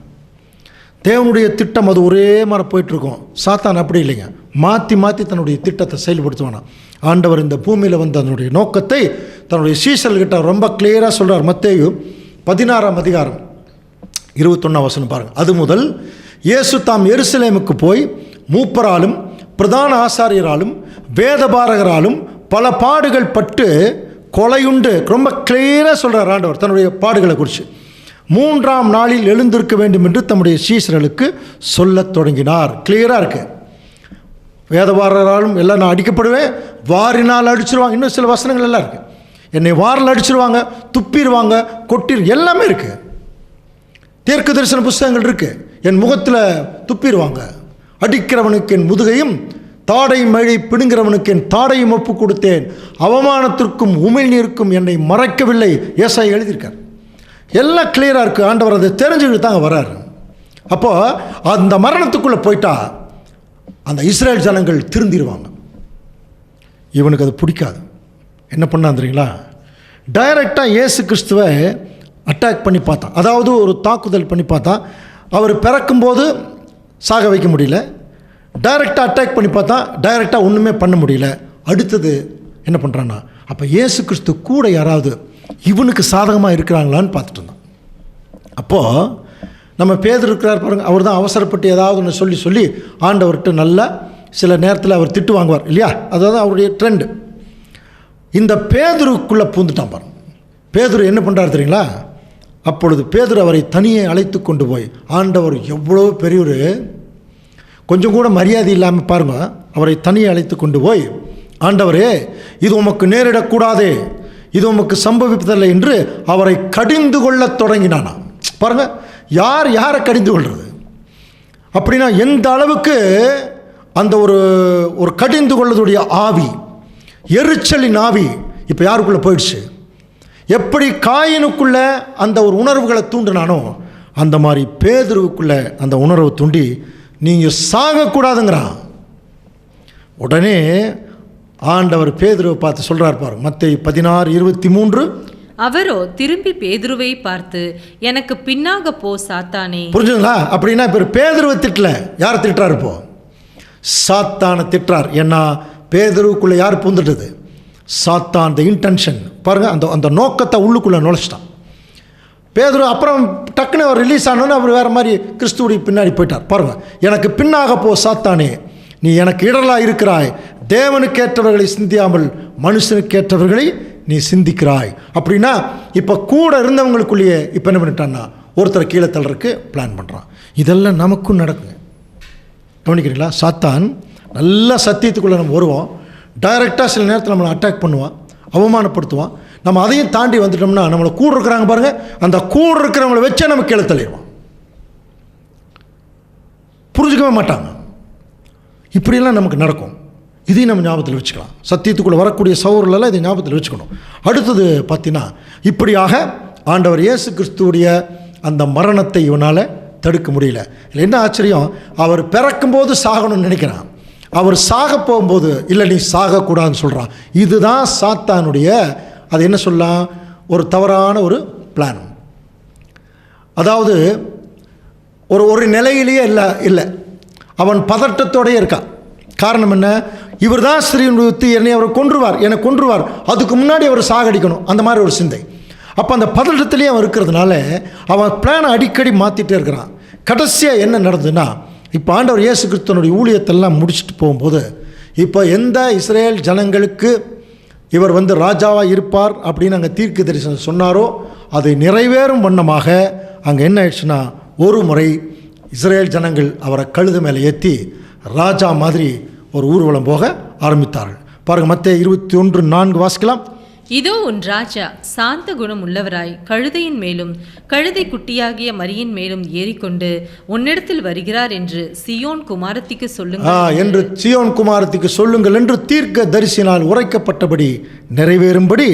தேவனுடைய திட்டம் அது ஒரே மாதிரி போயிட்டுருக்கும். சாத்தான் அப்படி இல்லைங்க, மாற்றி மாற்றி தன்னுடைய திட்டத்தை செயல்படுத்துவானா. ஆண்டவர் இந்த பூமியில் வந்து அதனுடைய நோக்கத்தை தன்னுடைய சீசர்கிட்ட ரொம்ப கிளியராக சொல்கிறார். மத்தேயு 16ஆம் அதிகாரம் 21ஆம் வசனம் பாருங்கள். அது முதல் இயேசு தாம் எருசலேமுக்கு போய் மூப்பராலும் பிரதான ஆசாரியராலும் வேதபாரகராலும் பல பாடுகள் பட்டு கொலையுண்டு, ரொம்ப கிளியராக சொல்கிறார் ஆண்டவர் தன்னுடைய பாடுகளை குறித்து. 3ஆம் நாளில் எழுந்திருக்க வேண்டும் என்று தம்முடைய சீசர்களுக்கு சொல்லத் தொடங்கினார். கிளியராக இருக்கு. வேதபாரகராலும் எல்லாம் நான் அடிக்கப்படுவேன், வாரினால் அடிச்சிருவாங்க. இன்னும் சில வசனங்கள் எல்லாம் இருக்குது. என்னை வாரில் அடிச்சிருவாங்க, துப்பிடுவாங்க, கொட்டிரு, எல்லாமே இருக்குது. தீர்க்க தரிசன புஸ்தகங்கள் இருக்குது. என் முகத்தில் துப்பிடுவாங்க, அடிக்கிறவனுக்கு என் முதுகையும் தாடையும் மழை பிடுங்கிறவனுக்கு என் தாடையும் ஒப்பு கொடுத்தேன், அவமானத்திற்கும் உமிழ்நீருக்கும் என்னை மறைக்கவில்லை. ஏசாயா எழுதியிருக்கார். எல்லாம் கிளியராக இருக்குது. ஆண்டவர் அதை தெரிஞ்சுக்கிட்டு தாங்க வர்றாரு. அப்போது அந்த மரணத்துக்குள்ளே போயிட்டா அந்த இஸ்ரேல் ஜனங்கள் திருந்திடுவாங்க. இவனுக்கு அது பிடிக்காது. என்ன பண்ணான் தெரியுங்களா? டைரெக்டாக இயேசு கிறிஸ்துவை அட்டாக் பண்ணி பார்த்தான். அதாவது ஒரு தாக்குதல் பண்ணி பார்த்தான். அவர் பிறக்கும்போது சாக வைக்க முடியல. டைரெக்டாக அட்டாக் பண்ணி பார்த்தா டைரெக்டாக ஒன்றுமே பண்ண முடியல. அடுத்தது என்ன பண்ணுறான்னா, அப்போ இயேசு கிறிஸ்து கூட யாராவது இவனுக்கு சாதகமாக இருக்கிறாங்களான்னு பார்த்துட்டு இருந்தான். அப்போது நம்ம பேதுரு இருக்கிறார் பாருங்கள், அவர் தான் அவசரப்பட்டு ஏதாவது ஒன்று சொல்லி ஆண்டவர்கிட்ட நல்லா சில நேரத்தில் அவர் திட்டு வாங்குவார் இல்லையா, அதாவது அவருடைய ட்ரெண்டு. இந்த பேதுருக்குள்ளே பூந்துட்டான் பாருங்க. பேதுரு என்ன பண்ணுறாரு தெரியுங்களா? அப்பொழுது பேதுரு அவரை தனியே அழைத்து கொண்டு போய், ஆண்டவர் எவ்வளோ பெரியவர், கொஞ்சம் கூட மரியாதை இல்லாமல் பாருங்க, அவரை தனியே அழைத்து கொண்டு போய், ஆண்டவரே இது உமக்கு நேரிடக்கூடாதே, இது உமக்கு சம்பவிப்பதில்லை என்று அவரை கடிந்து கொள்ள தொடங்கினானா. பாருங்க, யார் யாரை கடிந்து கொள்வது அப்படின்னா எந்த அளவுக்கு அந்த ஒரு கடிந்து கொள்ளதுடைய ஆவி, எரிச்சலின் ஆவி இப்போ யாருக்குள்ளே போயிடுச்சு. எப்படி காயினுக்குள்ள அந்த ஒரு உணர்வுகளை தூண்டினானோ அந்த மாதிரி பேதுருவுக்குள்ள அந்த உணர்வை தூண்டி நீங்கள் சாகக்கூடாதுங்கிறான். உடனே ஆண்டவர் பேதுருவை பார்த்து சொல்கிறார் பாருங்க, மத்தேயு 16:23. அவரோ திரும்பி பேதுருவை பார்த்து, எனக்கு பின்னாக போ சாத்தானே. புரிஞ்சுங்களா? அப்படின்னா இப்போ பேதுருவை திட்டல, யார் திட்டுறாரு? இப்போ சாத்தானை திட்டுறார். ஏன்னா பேதுருவுக்குள்ளே யார் பூந்துட்டது? சாத்தான். அந்த இன்டென்ஷன் பாருங்கள், அந்த நோக்கத்தை உள்ளுக்குள்ளே நுழைச்சிட்டான் பேதுரு. அப்புறம் டக்குன்னு அவர் ரிலீஸ் ஆனோன்னு அவர் வேறு மாதிரி கிறிஸ்துவுடைய பின்னாடி போயிட்டார். பாருங்கள், எனக்கு பின்னாக போ சாத்தானே, நீ எனக்கு இடலாக இருக்கிறாய், தேவனுக்கேற்றவர்களை சிந்தியாமல் மனுஷனுக்கேற்றவர்களை நீ சிந்திக்கிறாய். அப்படின்னா இப்போ கூட இருந்தவங்களுக்குள்ளேயே இப்போ என்ன பண்ணிட்டான்னா ஒருத்தரை கீழே தள்ளுறதுக்கு பிளான் பண்ணுறான். இதெல்லாம் நமக்கும் நடக்குங்க. கவனிக்கிறீங்களா? சாத்தான் நல்லா சத்தியத்துக்குள்ளே நம்ம வருவோம், டைரெக்டாக சில நேரத்தில் நம்மளை அட்டாக் பண்ணுவான், அவமானப்படுத்துவான். நம்ம அதையும் தாண்டி வந்துட்டோம்னா நம்மளை கூட இருக்கிறாங்க பாருங்கள், அந்த கூட இருக்கிறவங்களை வச்சே நம்ம கீழே தள்ளிடுவோம். புரிஞ்சுக்கவே மாட்டாங்க. இப்படியெல்லாம் நமக்கு நடக்கும். இதையும் நம்ம ஞாபகத்தில் வச்சுக்கலாம். சத்தியத்துக்குள்ளே வரக்கூடிய சகோதரர்களெல்லாம் இதை ஞாபகத்தில் வச்சுக்கணும். அடுத்தது பார்த்தீங்கன்னா, இப்படியாக ஆண்டவர் இயேசு கிறிஸ்துவுடைய அந்த மரணத்தை இவனால் தடுக்க முடியல. இல்லை என்ன ஆச்சரியம், அவர் பிறக்கும்போது சாகணும்னு நினைக்கிறான், அவர் சாக போகும்போது இல்லை நீ சாகக்கூடாதுன்னு சொல்கிறான். இதுதான் சாத்தானுடைய, அது என்ன சொல்லலாம், ஒரு தவறான ஒரு பிளான். அதாவது ஒரு நிலையிலேயே இல்லை, அவன் பதட்டத்தோடையே இருக்கான். காரணம் என்ன? இவர் தான் ஸ்ரீ என்னை அவர் கொன்றுவார், என்னை கொன்றுவார், அதுக்கு முன்னாடி அவர் சாகடிக்கணும், அந்த மாதிரி ஒரு சிந்தை. அப்போ அந்த பதட்டத்திலேயே அவன் இருக்கிறதுனால அவன் பிளானை அடிக்கடி மாற்றிட்டே இருக்கிறான். கடைசியாக என்ன நடந்ததுன்னா, இப்போ ஆண்டவர் இயேசு கிறிஸ்துவனுடைய ஊழியத்தெல்லாம் முடிச்சுட்டு போகும்போது, இப்போ எந்த இஸ்ரேல் ஜனங்களுக்கு இவர் ராஜாவாக இருப்பார் அப்படின்னு அங்கே தீர்க்க தரிசனம் சொன்னாரோ அதை நிறைவேறும் வண்ணமாக அங்கே என்ன ஆயிடுச்சுன்னா, ஒரு முறை இஸ்ரேல் ஜனங்கள் அவரை கழுத மேலே ஏற்றி ராஜா மாதிரி ஒரு ஊர்வலம் போக ஆரம்பித்தார்கள். பாருங்கள், மத்தேயு 21:4 வாசிக்கலாம். இதோ உன் ராஜா சாந்த குணம் உள்ளவராய் கழுதையின் மேலும் கழுதை குட்டியாகிய மரியின் மேலும் ஏறிக்கொண்டு உன்னிடத்தில் வருகிறார் என்று சீயோன் குமாரத்திக்கு சொல்லுங்கள் என்று சீயோன் குமாரத்திக்கு சொல்லுங்கள் என்று தீர்க்க தரிசினால் உரைக்கப்பட்டபடி நிறைவேறும்படி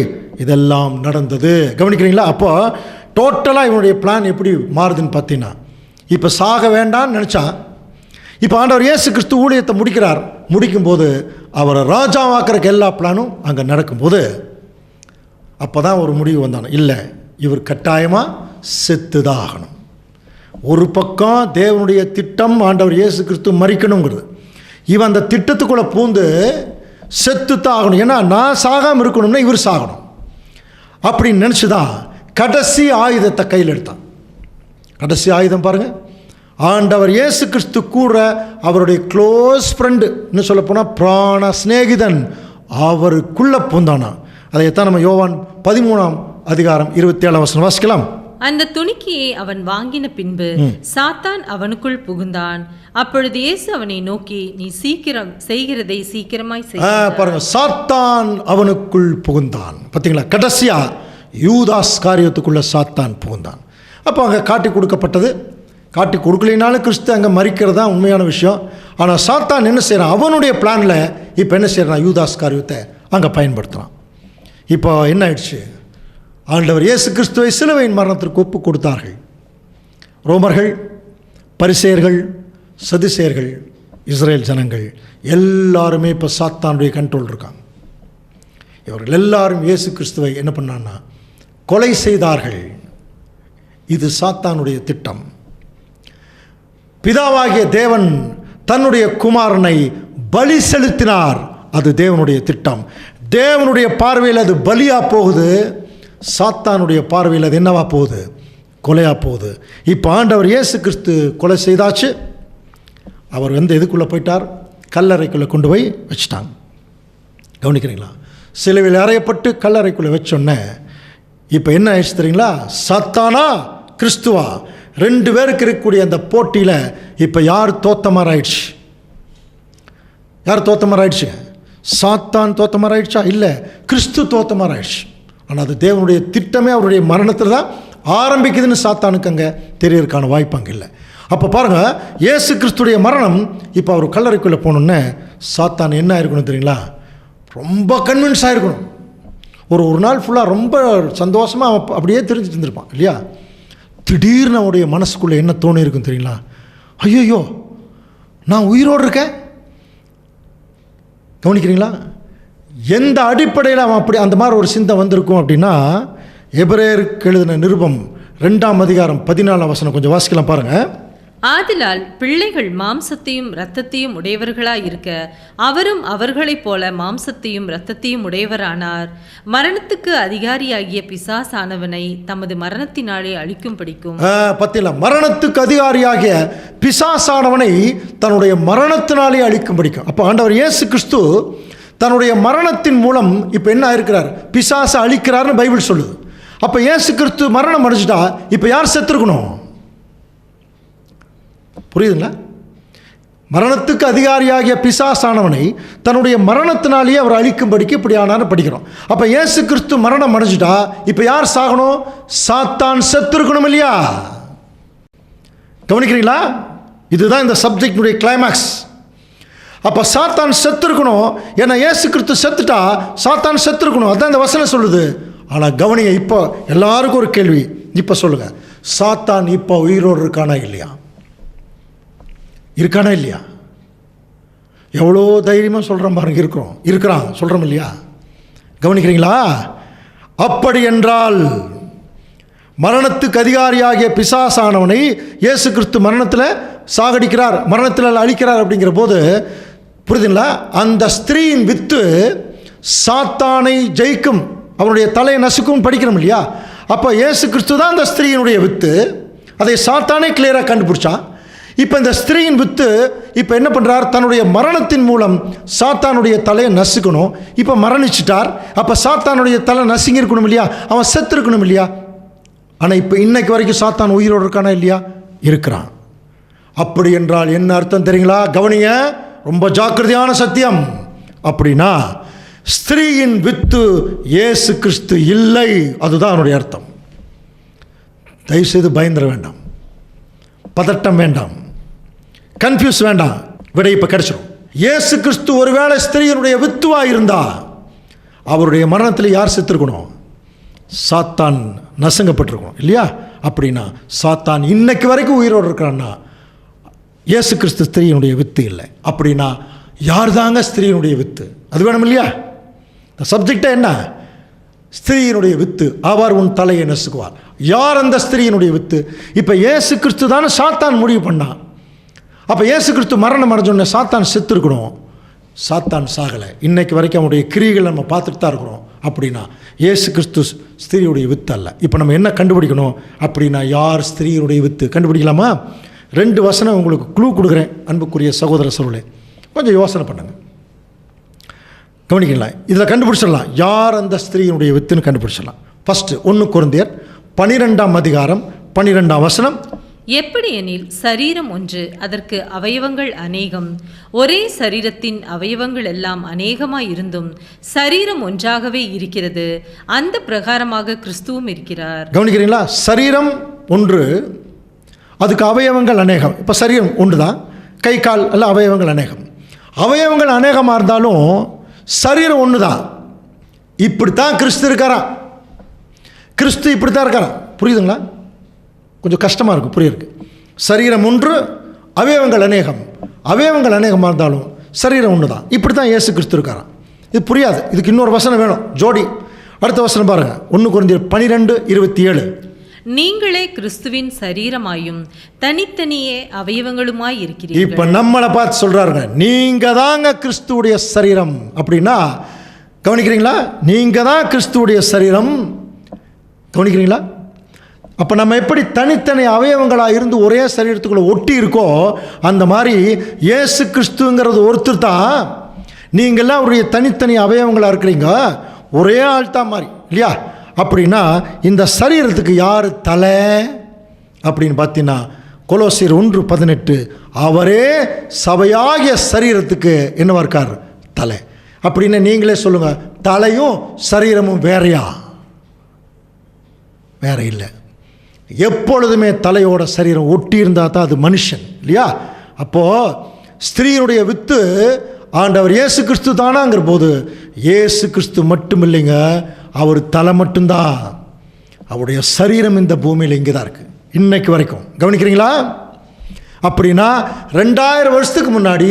இதெல்லாம் நடந்தது. கவனிக்கிறீங்களா? அப்போ டோட்டலாக இவனுடைய பிளான் எப்படி மாறுதுன்னு பார்த்தீங்கன்னா, இப்போ சாக வேண்டாம்னு நினச்சா, இப்போ ஆண்டவர் இயேசு கிறிஸ்து ஊழியத்தை முடிக்கும்போது அவரை ராஜாவாக்குறக்கு எல்லா பிளானும் அங்கே நடக்கும்போது அப்போ தான் ஒரு முடிவு வந்தானோ, இல்லை இவர் கட்டாயமாக செத்துதான் ஆகணும். ஒரு பக்கம் தேவனுடைய திட்டம் ஆண்டவர் இயேசு கிறிஸ்து மரிக்கணுங்கிறது, இவன் அந்த திட்டத்துக்குள்ளே பூந்து செத்துத்தான் ஆகணும். ஏன்னா நான் சாகாமல் இருக்கணும்னா இவர் சாகணும் அப்படின்னு நினச்சி தான் கடைசி ஆயுதத்தை கையில் எடுத்தான். கடைசி ஆயுதம் பாருங்கள், ஆண்டவர் இயேசு கிறிஸ்து கூட அவருடைய க்ளோஸ் ஃப்ரெண்டு, இன்னும் சொல்லப்போனால் பிராண சிநேகிதன், அவருக்குள்ளே பூந்தானா. அதைத்தான் நம்ம யோவான் 13:27 வாசிக்கலாம். அந்த துணிக்கையை அவன் வாங்கின பின்பு சாத்தான் அவனுக்குள் புகுந்தான். அப்பொழுது இயேசு அவனை நோக்கி, நீ சீக்கிரம் செய்கிறதை சீக்கிரமாய் செய். பாருங்க, சாத்தான் அவனுக்குள் புகுந்தான். பார்த்தீங்களா? கடைசியா யூதாஸ் காரியத்துக்குள்ள சாத்தான் புகுந்தான். அப்போ அங்கே காட்டி கொடுக்கப்பட்டது, காட்டி கொடுக்கலினாலும் கிறிஸ்து அங்கே மரிக்கிறது தான் உண்மையான விஷயம். ஆனால் சாத்தான் என்ன செய்கிறான், அவனுடைய பிளானில் இப்போ என்ன செய்கிறான், யூதாஸ் காரியத்தை அங்கே பயன்படுத்துகிறான். இப்போ என்ன ஆயிடுச்சு, ஆண்டவர் இயேசு கிறிஸ்துவை சிலுவையின் மரணத்திற்கு ஒப்பு கொடுத்தார்கள். ரோமர்கள், பரிசேயர்கள், சதுசேயர்கள், இஸ்ரேல் ஜனங்கள் எல்லாருமே இப்போ சாத்தானுடைய கண்ட்ரோல் இருக்காங்க. இவர்கள் எல்லாரும் இயேசு கிறிஸ்துவை என்ன பண்ணான்னா கொலை செய்தார்கள். இது சாத்தானுடைய திட்டம். பிதாவாகிய தேவன் தன்னுடைய குமாரனை பலி செலுத்தினார், அது தேவனுடைய திட்டம். தேவனுடைய பார்வையில் அது பலியா போகுது, சாத்தானுடைய பார்வையில் அது என்னவா போகுது, கொலையா போகுது. இப்போ ஆண்டவர் இயேசு கிறிஸ்து கொலை செய்தாச்சு. அவர் எதுக்குள்ளே போயிட்டார், கல்லறைக்குள்ளே கொண்டு போய் வச்சுட்டாங்க. கவனிக்கிறீங்களா? சிலுவையில் அறையப்பட்டு கல்லறைக்குள்ளே வச்சோன்னே இப்போ என்ன ஆயிடுச்சு தெரியுங்களா? சாத்தானா கிறிஸ்துவா 2 பேருக்கு இருக்கக்கூடிய அந்த போட்டியில் இப்போ யார் தோத்த மாதிரி ஆயிடுச்சு? யார் தோத்த மாதிரி ஆயிடுச்சு? சாத்தான் தோத்த மாதிரி ஆயிடுச்சா? இல்லை, கிறிஸ்து தோத்த மாதிரி ஆயிடுச்சு. ஆனால் அது தேவனுடைய திட்டமே அவருடைய மரணத்தில் தான் ஆரம்பிக்குதுன்னு சாத்தானுக்கு அங்கே தெரியறதுக்கான வாய்ப்பு அங்கே இல்லை. அப்போ பாருங்கள், இயேசு கிறிஸ்துடைய மரணம் இப்போ அவர் கல்லறைக்குள்ளே போனோன்னே சாத்தான் என்ன ஆயிருக்கணும் தெரியுங்களா? ரொம்ப கன்வின்ஸ் ஆகிருக்கணும். ஒரு நாள் ஃபுல்லாக ரொம்ப சந்தோஷமாக அப்படியே தெரிஞ்சுட்டு இருந்திருப்பான் இல்லையா? திடீர்னு அவனுடைய மனசுக்குள்ளே என்ன தோணி இருக்கும் தெரியுங்களா? ஐயோ, நான் உயிரோடு இருக்கேன். கவனிக்கிறீங்களா? எந்த அடிப்படையில் அவன் அப்படி அந்த மாதிரி ஒரு சிந்தை வந்திருக்கும் அப்படின்னா, எபிரேயருக்கு எழுதின நிருபம் 2ஆம் அதிகாரம் 14ஆம் வசனம் கொஞ்சம் வாசிக்கலாம் பாருங்கள். ஆதலால் பிள்ளைகள் மாம்சத்தையும் இரத்தத்தையும் உடையவர்களாய் இருக்க அவரும் அவர்களைப் போல மாம்சத்தையும் இரத்தத்தையும் உடையவரானார். மரணத்துக்கு அதிகாரியாகிய பிசாசானவனை தமது மரணத்தினாலே அழிக்கும் படிக்கும். பத்தில மரணத்துக்கு அதிகாரியாகிய பிசாசானவனை தன்னுடைய மரணத்தினாலே அழிக்கும் படிக்கும். அப்போ ஆண்டவர் இயேசு கிறிஸ்து தன்னுடைய மரணத்தின் மூலம் இப்போ என்ன ஆயிருக்கிறார்? பிசாசை அழிக்கிறார்னு பைபிள் சொல்லுது. அப்போ இயேசு கிறிஸ்து மரணம் அடைஞ்சிட்டா இப்போ யார் செத்துருக்கணும்? புரியுதுங்களா? மரணத்துக்கு அதிகாரியாகிய பிசாசானவனை தன்னுடைய மரணத்தினாலேயே அவர் அழிக்கும்படிக்கு இப்படி ஆனான்னு படிக்கிறோம். அப்போ இயேசு கிறிஸ்து மரணம் அடைஞ்சிட்டா இப்போ யார் சாகணும்? சாத்தான் செத்துருக்கணும் இல்லையா? கவனிக்கிறீங்களா? இதுதான் இந்த சப்ஜெக்டுடைய கிளைமாக்ஸ். அப்போ சாத்தான் செத்துருக்கணும். ஏன்னா இயேசு கிறிஸ்து செத்துட்டா சாத்தான் செத்துருக்கணும். அதுதான் இந்த வசனம் சொல்லுது. ஆனால் கவனிங்க, இப்போ எல்லாருக்கும் ஒரு கேள்வி. இப்போ சொல்லுங்கள், சாத்தான் இப்போ உயிரோடு இருக்கானா இல்லையா? இருக்கானா இல்லையா? எவ்வளோ தைரியமாக சொல்கிறோம் பாருங்க. இருக்கிறான் சொல்கிறோம் இல்லையா? கவனிக்கிறீங்களா? அப்படி என்றால் மரணத்துக்கு அதிகாரியாகிய பிசாசானவனை இயேசு கிறிஸ்து மரணத்தில் சாகடிக்கிறார், மரணத்தில் அழிக்கிறார். அப்படிங்கிற போது புரியுதுங்களா? அந்த ஸ்திரீயின் வித்து சாத்தானை ஜெயிக்கும், அவனுடைய தலையை நசுக்கும் படிக்கிறோம் இல்லையா? அப்போ இயேசு கிறிஸ்து தான் அந்த ஸ்திரீயினுடைய வித்து. அதை சாத்தானே கிளியராக கண்டுபிடிச்சான். இப்போ இந்த ஸ்திரீயின் வித்து இப்போ என்ன பண்ணுறார்? தன்னுடைய மரணத்தின் மூலம் சாத்தானுடைய தலையை நசுக்கணும். இப்போ மரணிச்சிட்டார். அப்போ சாத்தானுடைய தலை நசுங்கி இருக்கணும் இல்லையா? அவன் செத்து இருக்கணும் இல்லையா? ஆனால் இப்போ இன்னைக்கு வரைக்கும் சாத்தான் உயிரோடு இருக்கானா இல்லையா? இருக்கிறான். அப்படி என்றால் என்ன அர்த்தம் தெரியுங்களா? கவனிங்க, ரொம்ப ஜாக்கிரதையான சத்தியம். அப்படின்னா ஸ்திரீயின் வித்து இயேசு கிறிஸ்து இல்லை, அதுதான் அவனுடைய அர்த்தம். தயவுசெய்து பயந்துட வேண்டாம், பதட்டம் வேண்டாம், கன்ஃபியூஸ் வேண்டாம். விட இப்போ கிடைச்சிடும். இயேசு கிறிஸ்து ஒருவேளை ஸ்திரீயினுடைய வித்துவா இருந்தா அவருடைய மரணத்தில் யார் செத்துருக்கணும்? சாத்தான் நசுங்கப்பட்டிருக்கணும் இல்லையா? அப்படின்னா சாத்தான் இன்னைக்கு வரைக்கும் உயிரோடு இருக்கிறான்னா இயேசு கிறிஸ்து ஸ்திரீயினுடைய வித்து இல்லை. அப்படின்னா யார் தாங்க ஸ்திரீயினுடைய வித்து? அது வேணும் இல்லையா? சப்ஜெக்டா என்ன? ஸ்திரீயினுடைய வித்து அவர் உன் தலையை நசுக்குவார். யார் அந்த ஸ்திரீயினுடைய வித்து? இப்போ இயேசு கிறிஸ்து தானே சாத்தான் முடிவு பண்ணான். அப்போ இயேசு கிறிஸ்து மரணம் அடைஞ்சோடனே சாத்தான் செத்துருக்கணும். சாத்தான் சாகலை. இன்னைக்கு வரைக்கும் அவனுடைய கிரியைகள் நம்ம பார்த்துட்டு தான் இருக்கிறோம். அப்படின்னா இயேசு கிறிஸ்து ஸ்திரீயுடைய வித்து அல்ல. இப்போ நம்ம என்ன கண்டுபிடிக்கணும் அப்படின்னா, யார் ஸ்திரீயினுடைய வித்து கண்டுபிடிக்கலாமா? 2 வசனம் உங்களுக்கு க்ளூ கொடுக்குறேன். அன்புக்குரிய சகோதர சகோதரர்களே, கொஞ்சம் யோசனை பண்ணுங்க. கவனிக்கலாம், இதில் கண்டுபிடிச்சிடலாம் யார் அந்த ஸ்திரீயினுடைய வித்துன்னு கண்டுபிடிச்சிடலாம். ஃபஸ்ட்டு 1 கொரிந்தியர் 12ஆம் அதிகாரம் 12ஆம் வசனம். எப்படி எனில் சரீரம் ஒன்று, அதற்கு அவயவங்கள் அநேகம். ஒரே சரீரத்தின் அவயவங்கள் எல்லாம் அநேகமாய் இருந்தும் சரீரம் ஒன்றாகவே இருக்கிறது. அந்த பிரகாரமாக கிறிஸ்துவும் இருக்கிறார். கவனிக்கிறீங்களா? சரீரம் ஒன்று, அதுக்கு அவயவங்கள் அநேகம். இப்போ சரீரம் ஒன்று தான், கை கால் எல்லாம் அவயவங்கள் அநேகம். அவயவங்கள் அநேகமாக இருந்தாலும் சரீரம் ஒன்று தான். இப்படித்தான் கிறிஸ்து இருக்காரா? கிறிஸ்து இப்படி தான் இருக்காரா? புரியுதுங்களா? கொஞ்சம் கஷ்டமாக இருக்கும் புரியுறதுக்கு. சரீரம் ஒன்று, அவயவங்கள் அநேகம். அவயவங்கள் அநேகமாக இருந்தாலும் சரீரம் ஒன்று தான். இப்படி தான் இயேசு கிறிஸ்து இருக்காராம். இது புரியாது. இதுக்கு இன்னொரு வசனம் வேணும், ஜோடி. அடுத்த வசனம் பாருங்கள், 1 கொரிந்தியர் 12:27. நீங்களே கிறிஸ்துவின் சரீரமாயும் தனித்தனியே அவயவங்களுமாய் இருக்கிறீர்கள். இப்போ நம்மளை பார்த்து சொல்றாருங்க, நீங்க தாங்க கிறிஸ்துவுடைய சரீரம். அப்படின்னா கவனிக்கிறீங்களா? நீங்க தான் கிறிஸ்துவுடைய சரீரம். கவனிக்கிறீங்களா? அப்போ நம்ம எப்படி தனித்தனி அவயவங்களாக இருந்து ஒரே சரீரத்துக்குள்ளே ஒட்டி இருக்கோ, அந்த மாதிரி இயேசு கிறிஸ்துங்கிறது ஒருத்தர் தான். நீங்கள்லாம் அவருடைய தனித்தனி அவயவங்களாக இருக்கிறீங்க, ஒரே ஆள் தான் மாதிரி இல்லையா? அப்படின்னா இந்த சரீரத்துக்கு யார் தலை அப்படின்னு பார்த்தீங்கன்னா கொலோசியர் 1:18, அவரே சபையாகிய சரீரத்துக்கு என்னவா இருக்கார்? தலை. அப்படின்னு நீங்களே சொல்லுங்கள், தலையும் சரீரமும் வேறையா? வேற இல்லை. எப்பொழுதுமே தலையோட சரீரம் ஒட்டி இருந்தால் தான் அது மனுஷன் இல்லையா? அப்போது ஸ்திரீனுடைய வித்து ஆண்டவர் இயேசு கிறிஸ்து தானாங்கிற போது இயேசு கிறிஸ்து மட்டும் இல்லைங்க, அவர் தலை மட்டும்தான். அவருடைய சரீரம் இந்த பூமியில் இங்கே தான் இருக்குது இன்னைக்கு வரைக்கும். கவனிக்கிறீங்களா? அப்படின்னா 2000 வருஷத்துக்கு முன்னாடி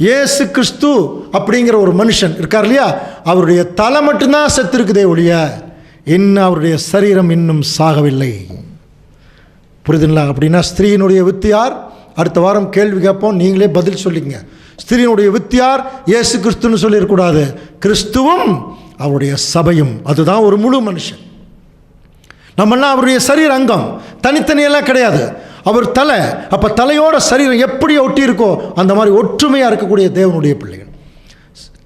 இயேசு கிறிஸ்து அப்படிங்கிற ஒரு மனுஷன் இருக்கார் இல்லையா, அவருடைய தலை மட்டும்தான் செத்து இருக்குதே ஒழிய இன்னும் அவருடைய சரீரம் இன்னும் சாகவில்லை. புரியுதுங்களா? அப்படின்னா ஸ்திரீனுடைய வித்து யார்? அடுத்த வாரம் கேள்வி கேட்போம், நீங்களே பதில் சொல்லிங்க. ஸ்திரீனுடைய வித்து யார்? இயேசு கிறிஸ்துன்னு சொல்லிடக்கூடாது, கிறிஸ்துவும் அவருடைய சபையும். அதுதான் ஒரு முழு மனுஷன். நம்மெல்லாம் அவருடைய சரீர அங்கம், தனித்தனியெல்லாம் கிடையாது. அவர் தலை. அப்போ தலையோட சரீரம் எப்படி ஒட்டி இருக்கோ அந்த மாதிரி ஒற்றுமையாக இருக்கக்கூடிய தேவனுடைய பிள்ளைகள்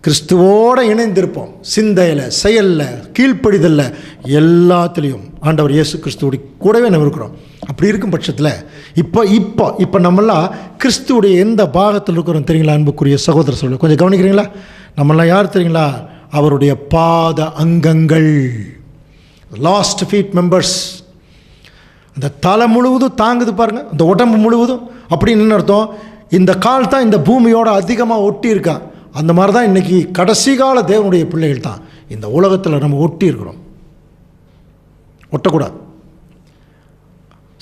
கிறிஸ்துவோடு இணைந்திருப்போம். சிந்தையில், செயலில், கீழ்ப்படிதலில், எல்லாத்துலேயும் ஆண்டவர் இயேசு கிறிஸ்துவோட கூடவே நம்ம இருக்கிறோம். அப்படி இருக்கும் பட்சத்தில் இப்போ நம்மெல்லாம் கிறிஸ்துவோடைய எந்த பாகத்தில் இருக்கிறோம் தெரியுங்களா? அன்புக்குரிய சகோதர சொல்ல கொஞ்சம் கவனிக்கிறீங்களா? நம்மெல்லாம் யார் தெரியுங்களா? அவருடைய பாத அங்கங்கள், லாஸ்ட் ஃபீட் மெம்பர்ஸ். அந்த தலை முழுவதும் தாங்குது பாருங்கள், அந்த உடம்பு முழுவதும். அப்படின்னு அர்த்தம், இந்த கால் தான் இந்த பூமியோடு அதிகமாக ஒட்டி இருக்கா. அந்த மாதிரி தான் இன்றைக்கி கடைசி கால தேவனுடைய பிள்ளைகள் தான் இந்த உலகத்தில் நம்ம ஒட்டி இருக்கிறோம். ஒட்டக்கூடாது.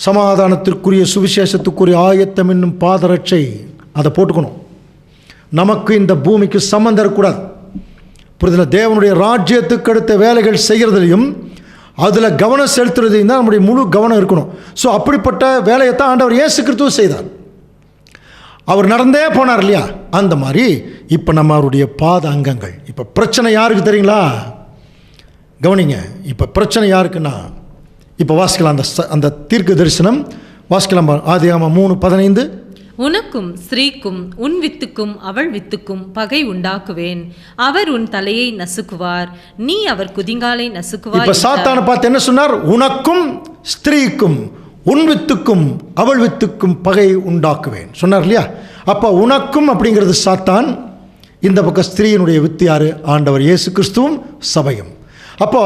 சமாதானத்திற்குரிய சுவிசேஷத்துக்குரிய ஆயத்தம் என்னும் பாதரட்சை அதை போட்டுக்கணும். நமக்கு இந்த பூமிக்கு சம்மந்தம் இருக்கக்கூடாது. புரிதல? தேவனுடைய ராஜ்யத்துக்கு அடுத்த வேலைகள் செய்கிறதுலையும் அதில் கவனம் செலுத்துறதையும் தான் நம்முடைய முழு கவனம் இருக்கணும். ஸோ அப்படிப்பட்ட வேலையை தான் ஆண்டவர் இயேசு கிறிஸ்து செய்தார். அவர் நடந்தே போனார் இல்லையா? அந்த மாதிரி இப்போ நம்ம அவருடைய பாத அங்கங்கள். இப்போ பிரச்சனை யாருக்கு தெரியுங்களா? கவனிங்க, இப்போ பிரச்சனை யாருக்குன்னா, இப்போ வாசிக்கலாம் அந்த தீர்க்க தரிசனம் வாசிக்கலாம். ஆதியாகமம் 3:15, உனக்கும் ஸ்திரீக்கும் உன் வித்துக்கும் அவள் வித்துக்கும் பகை உண்டாக்குவேன், அவர் உன் தலையை நசுக்குவார், நீ அவர் குதிங்காலை நசுக்குவார். இப்ப சாத்தானை பார்த்து என்ன சொன்னார்? உனக்கும் ஸ்திரீக்கும் உன் வித்துக்கும் அவள் வித்துக்கும் பகை உண்டாக்குவேன் சொன்னார் இல்லையா? அப்போ உனக்கும் அப்படிங்கிறது சாத்தான், இந்த பக்கம் ஸ்திரீயினுடைய வித்து யாரு? ஆண்டவர் இயேசு கிறிஸ்துவும் சபையும். அப்போ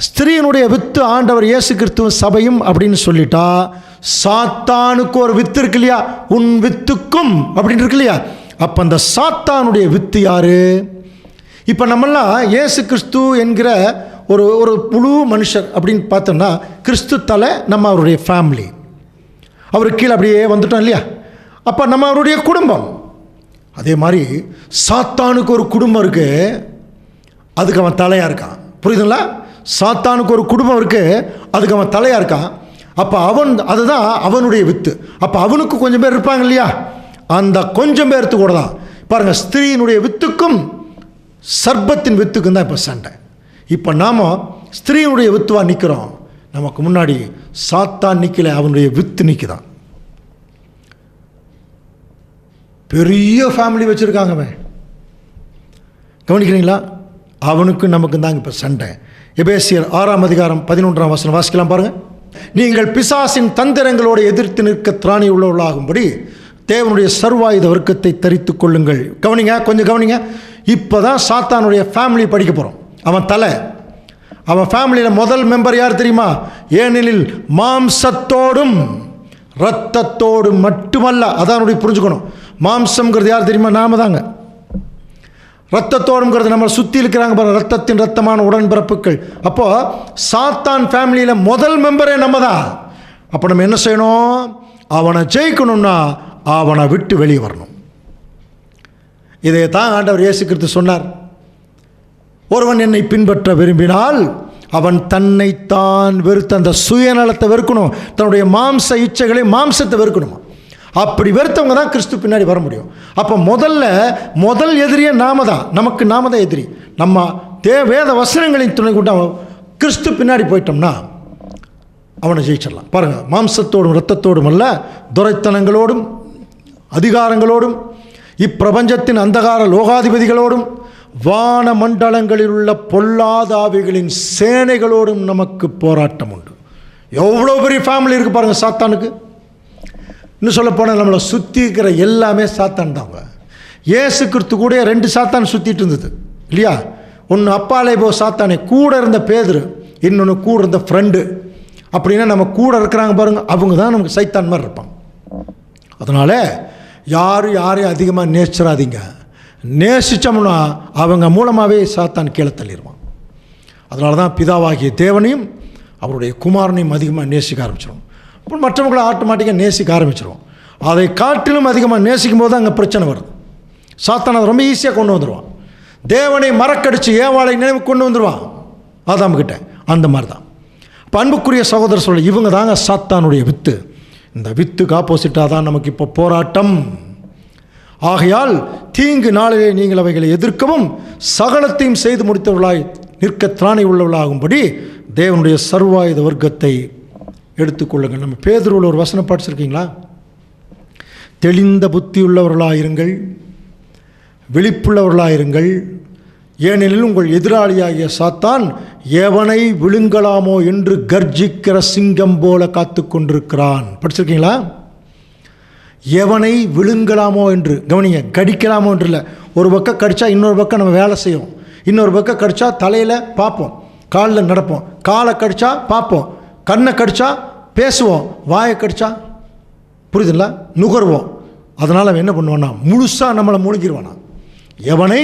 ஸ்திரீயினுடைய வித்து ஆண்டவர் இயேசு கிறிஸ்துவும் சபையும் அப்படின்னு சொல்லிட்டா, சாத்தானுக்கு ஒரு வித்து இருக்கு இல்லையா? உன் வித்துக்கும் அப்படின்னு இருக்கு இல்லையா? அப்போ அந்த சாத்தானுடைய வித்து யாரு? இப்போ நம்மெல்லாம் இயேசு கிறிஸ்து என்கிற ஒரு முழு மனுஷர் அப்படின்னு பார்த்தோம்னா, கிறிஸ்து தலை, நம்ம அவருடைய ஃபேமிலி, அவருக்கு கீழே அப்படியே வந்துட்டோம் இல்லையா? அப்போ நம்ம அவருடைய குடும்பம். அதே மாதிரி சாத்தானுக்கு ஒரு குடும்பம் இருக்கு, அதுக்கு அவன் தலையாக இருக்கான். புரியுதுங்களா? சாத்தானுக்கு ஒரு குடும்பம் இருக்கு, அதுக்கு அவன் தலையாக இருக்கான். அப்போ அதுதான் அவனுடைய வித்து. அப்போ அவனுக்கு கொஞ்சம் பேர் இருப்பாங்க இல்லையா? அந்த கொஞ்சம் பேர்த்து கூட தான் பாருங்கள், ஸ்திரீயினுடைய வித்துக்கும் சர்ப்பத்தின் வித்துக்கும் தான் இப்போ சண்டை. இப்போ நாம் ஸ்திரீயினுடைய வித்துவாக நிற்கிறோம், நமக்கு முன்னாடி சாத்தான் நிற்கல, அவனுடைய வித்து நிற்குதான். பெரிய ஃபேமிலி வச்சுருக்காங்க அவன், கவனிக்கிறீங்களா? அவனுக்கு நமக்கு தாங்க இப்போ சண்டை. எபேசியர் 6:11 வாசிக்கலாம் பாருங்கள். நீங்கள் பிசாசின் தந்திரங்களோடு எதிர்த்து நிற்க திராணி உள்ளவர்களாகும்படி தேவனுடைய சர்வாயுத வர்க்கத்தை தரித்து கொள்ளுங்கள். கவனிங்க, கொஞ்சம் கவனிங்க. இப்போ தான் சாத்தானுடைய ஃபேமிலி படிக்க போகிறோம். அவன் தலை, அவன் ஃபேமிலியில் முதல் மெம்பர் யார் தெரியுமா? ஏனெனில் மாம்சத்தோடும் இரத்தத்தோடும் மட்டுமல்ல. அதான் புரிஞ்சுக்கணும். மாம்சம்ங்கிறது யார் தெரியுமா? நாம தாங்க. ரத்தத்தோடுங்கிறது நம்ம சுற்றி இருக்கிறாங்க பாருங்க, ரத்தத்தின் ரத்தமான உடன்பிறப்புகள். அப்போது சாத்தான் ஃபேமிலியில் முதல் மெம்பரே நம்ம தான். அப்போ நம்ம என்ன செய்யணும்? அவனை ஜெயிக்கணும்னா அவனை விட்டு வெளியே வரணும். இதை தான் ஆண்டவர் இயேசு கிறிஸ்து சொன்னார். ஒருவன் என்னை பின்பற்ற விரும்பினால் அவன் தன்னைத்தான் வெறுத்து, அந்த சுயநலத்தை வெறுக்கணும், தன்னுடைய மாம்ச இச்சைகளை, மாம்சத்தை வெறுக்கணுமா. அப்படி வெறுத்தவங்க தான் கிறிஸ்து பின்னாடி வர முடியும். அப்போ முதல் எதிரியே நாம தான், நமக்கு நாம தான் எதிரி. நம்ம வேத வசனங்களின் துணை கொண்டு கிறிஸ்து பின்னாடி போயிட்டோம்னா அவனை ஜெயிச்சிடலாம். பாருங்கள், மாம்சத்தோடும் இரத்தத்தோடும் அல்ல, துரைத்தனங்களோடும் அதிகாரங்களோடும் இப்பிரபஞ்சத்தின் அந்தகார லோகாதிபதிகளோடும் வான மண்டலங்களில் உள்ள பொல்லாத ஆவிகளின் சேனைகளோடும் நமக்கு போராட்டம் உண்டு. எவ்வளோ பெரிய ஃபேமிலி இருக்குது பாருங்கள் சாத்தானுக்கு. இன்னும் சொல்ல போனால் நம்மளை சுற்றி இருக்கிற எல்லாமே சாத்தான் தாங்க. இயேசு கிறிஸ்து கூட 2 சாத்தான் சுற்றிட்டு இருந்தது இல்லையா? ஒன்று அப்பாலே போ சாத்தானே, கூட இருந்த பேதுரு, இன்னொன்று கூட இருந்த ஃப்ரெண்டு. அப்படின்னா நம்ம கூட இருக்கிறாங்க பாருங்கள், அவங்க தான் நமக்கு சைத்தான் மாதிரி இருப்பாங்க. அதனால் யாரையும் அதிகமாக நேசிச்சிடாதீங்க. நேசித்தோம்னா அவங்க மூலமாகவே சாத்தான் கீழே தள்ளிடுவான். அதனால தான் பிதாவாகிய தேவனையும் அவருடைய குமாரனையும் அதிகமாக நேசிக்க ஆரம்பிச்சிடும். இப்போ மற்றவங்களை ஆட்டோமேட்டிக்காக நேசிக்க ஆரம்பிச்சிடும். அதை காட்டிலும் அதிகமாக நேசிக்கும் போது தான் அங்கே பிரச்சனை வருது. சாத்தான் அதை ரொம்ப ஈஸியாக கொண்டு வந்துடுவான். தேவனை மறக்கடித்து ஏவாளை நினைவு கொண்டு வந்துடுவான் ஆதாம்கிட்ட. அந்த மாதிரி தான் இப்போ அன்புக்குரிய சகோதரர் சொல்ல, இவங்க தாங்க சாத்தானுடைய வித்து. இந்த வித்துக்கு ஆப்போசிட்டாக தான் நமக்கு இப்போ போராட்டம். ஆகையால் தீங்கு நாளிலே நீங்கள் அவைகளை எதிர்க்கவும் சகலத்தையும் செய்து முடித்தவர்களாய் நிற்க திராணி உள்ளவர்களாகும்படி தேவனுடைய சர்வாயுத வர்க்கத்தை எடுத்துக்கொள்ளுங்கள். நம்ம பேதுருவில் ஒரு வசனம் படிச்சிருக்கீங்களா? தெளிந்த புத்தியுள்ளவர்களாயிருங்கள், விழிப்புள்ளவர்களாயிருங்கள், ஏனெனில் உங்கள் எதிராளியாகிய சாத்தான் எவனை விழுங்கலாமோ என்று கர்ஜிக்கிற சிங்கம் போல காத்து கொண்டிருக்கிறான். படிச்சிருக்கீங்களா? எவனை விழுங்கலாமோ என்று. கவனிங்க, கடிக்கலாமோ என்று இல்லை. ஒரு பக்கம் கடித்தா இன்னொரு பக்கம் நம்ம வேலை செய்வோம், இன்னொரு பக்கம் கடித்தா தலையில் பார்ப்போம், காலில் நடப்போம், காலை கடித்தா பார்ப்போம், கண்ணை கடித்தா பேசுவோம், வாயை கடித்தா புரியுதுங்களா நுகர்வோம். அதனால் அவன் என்ன பண்ணுவான்னா முழுசாக நம்மளை முழுங்கிடுவானா. எவனை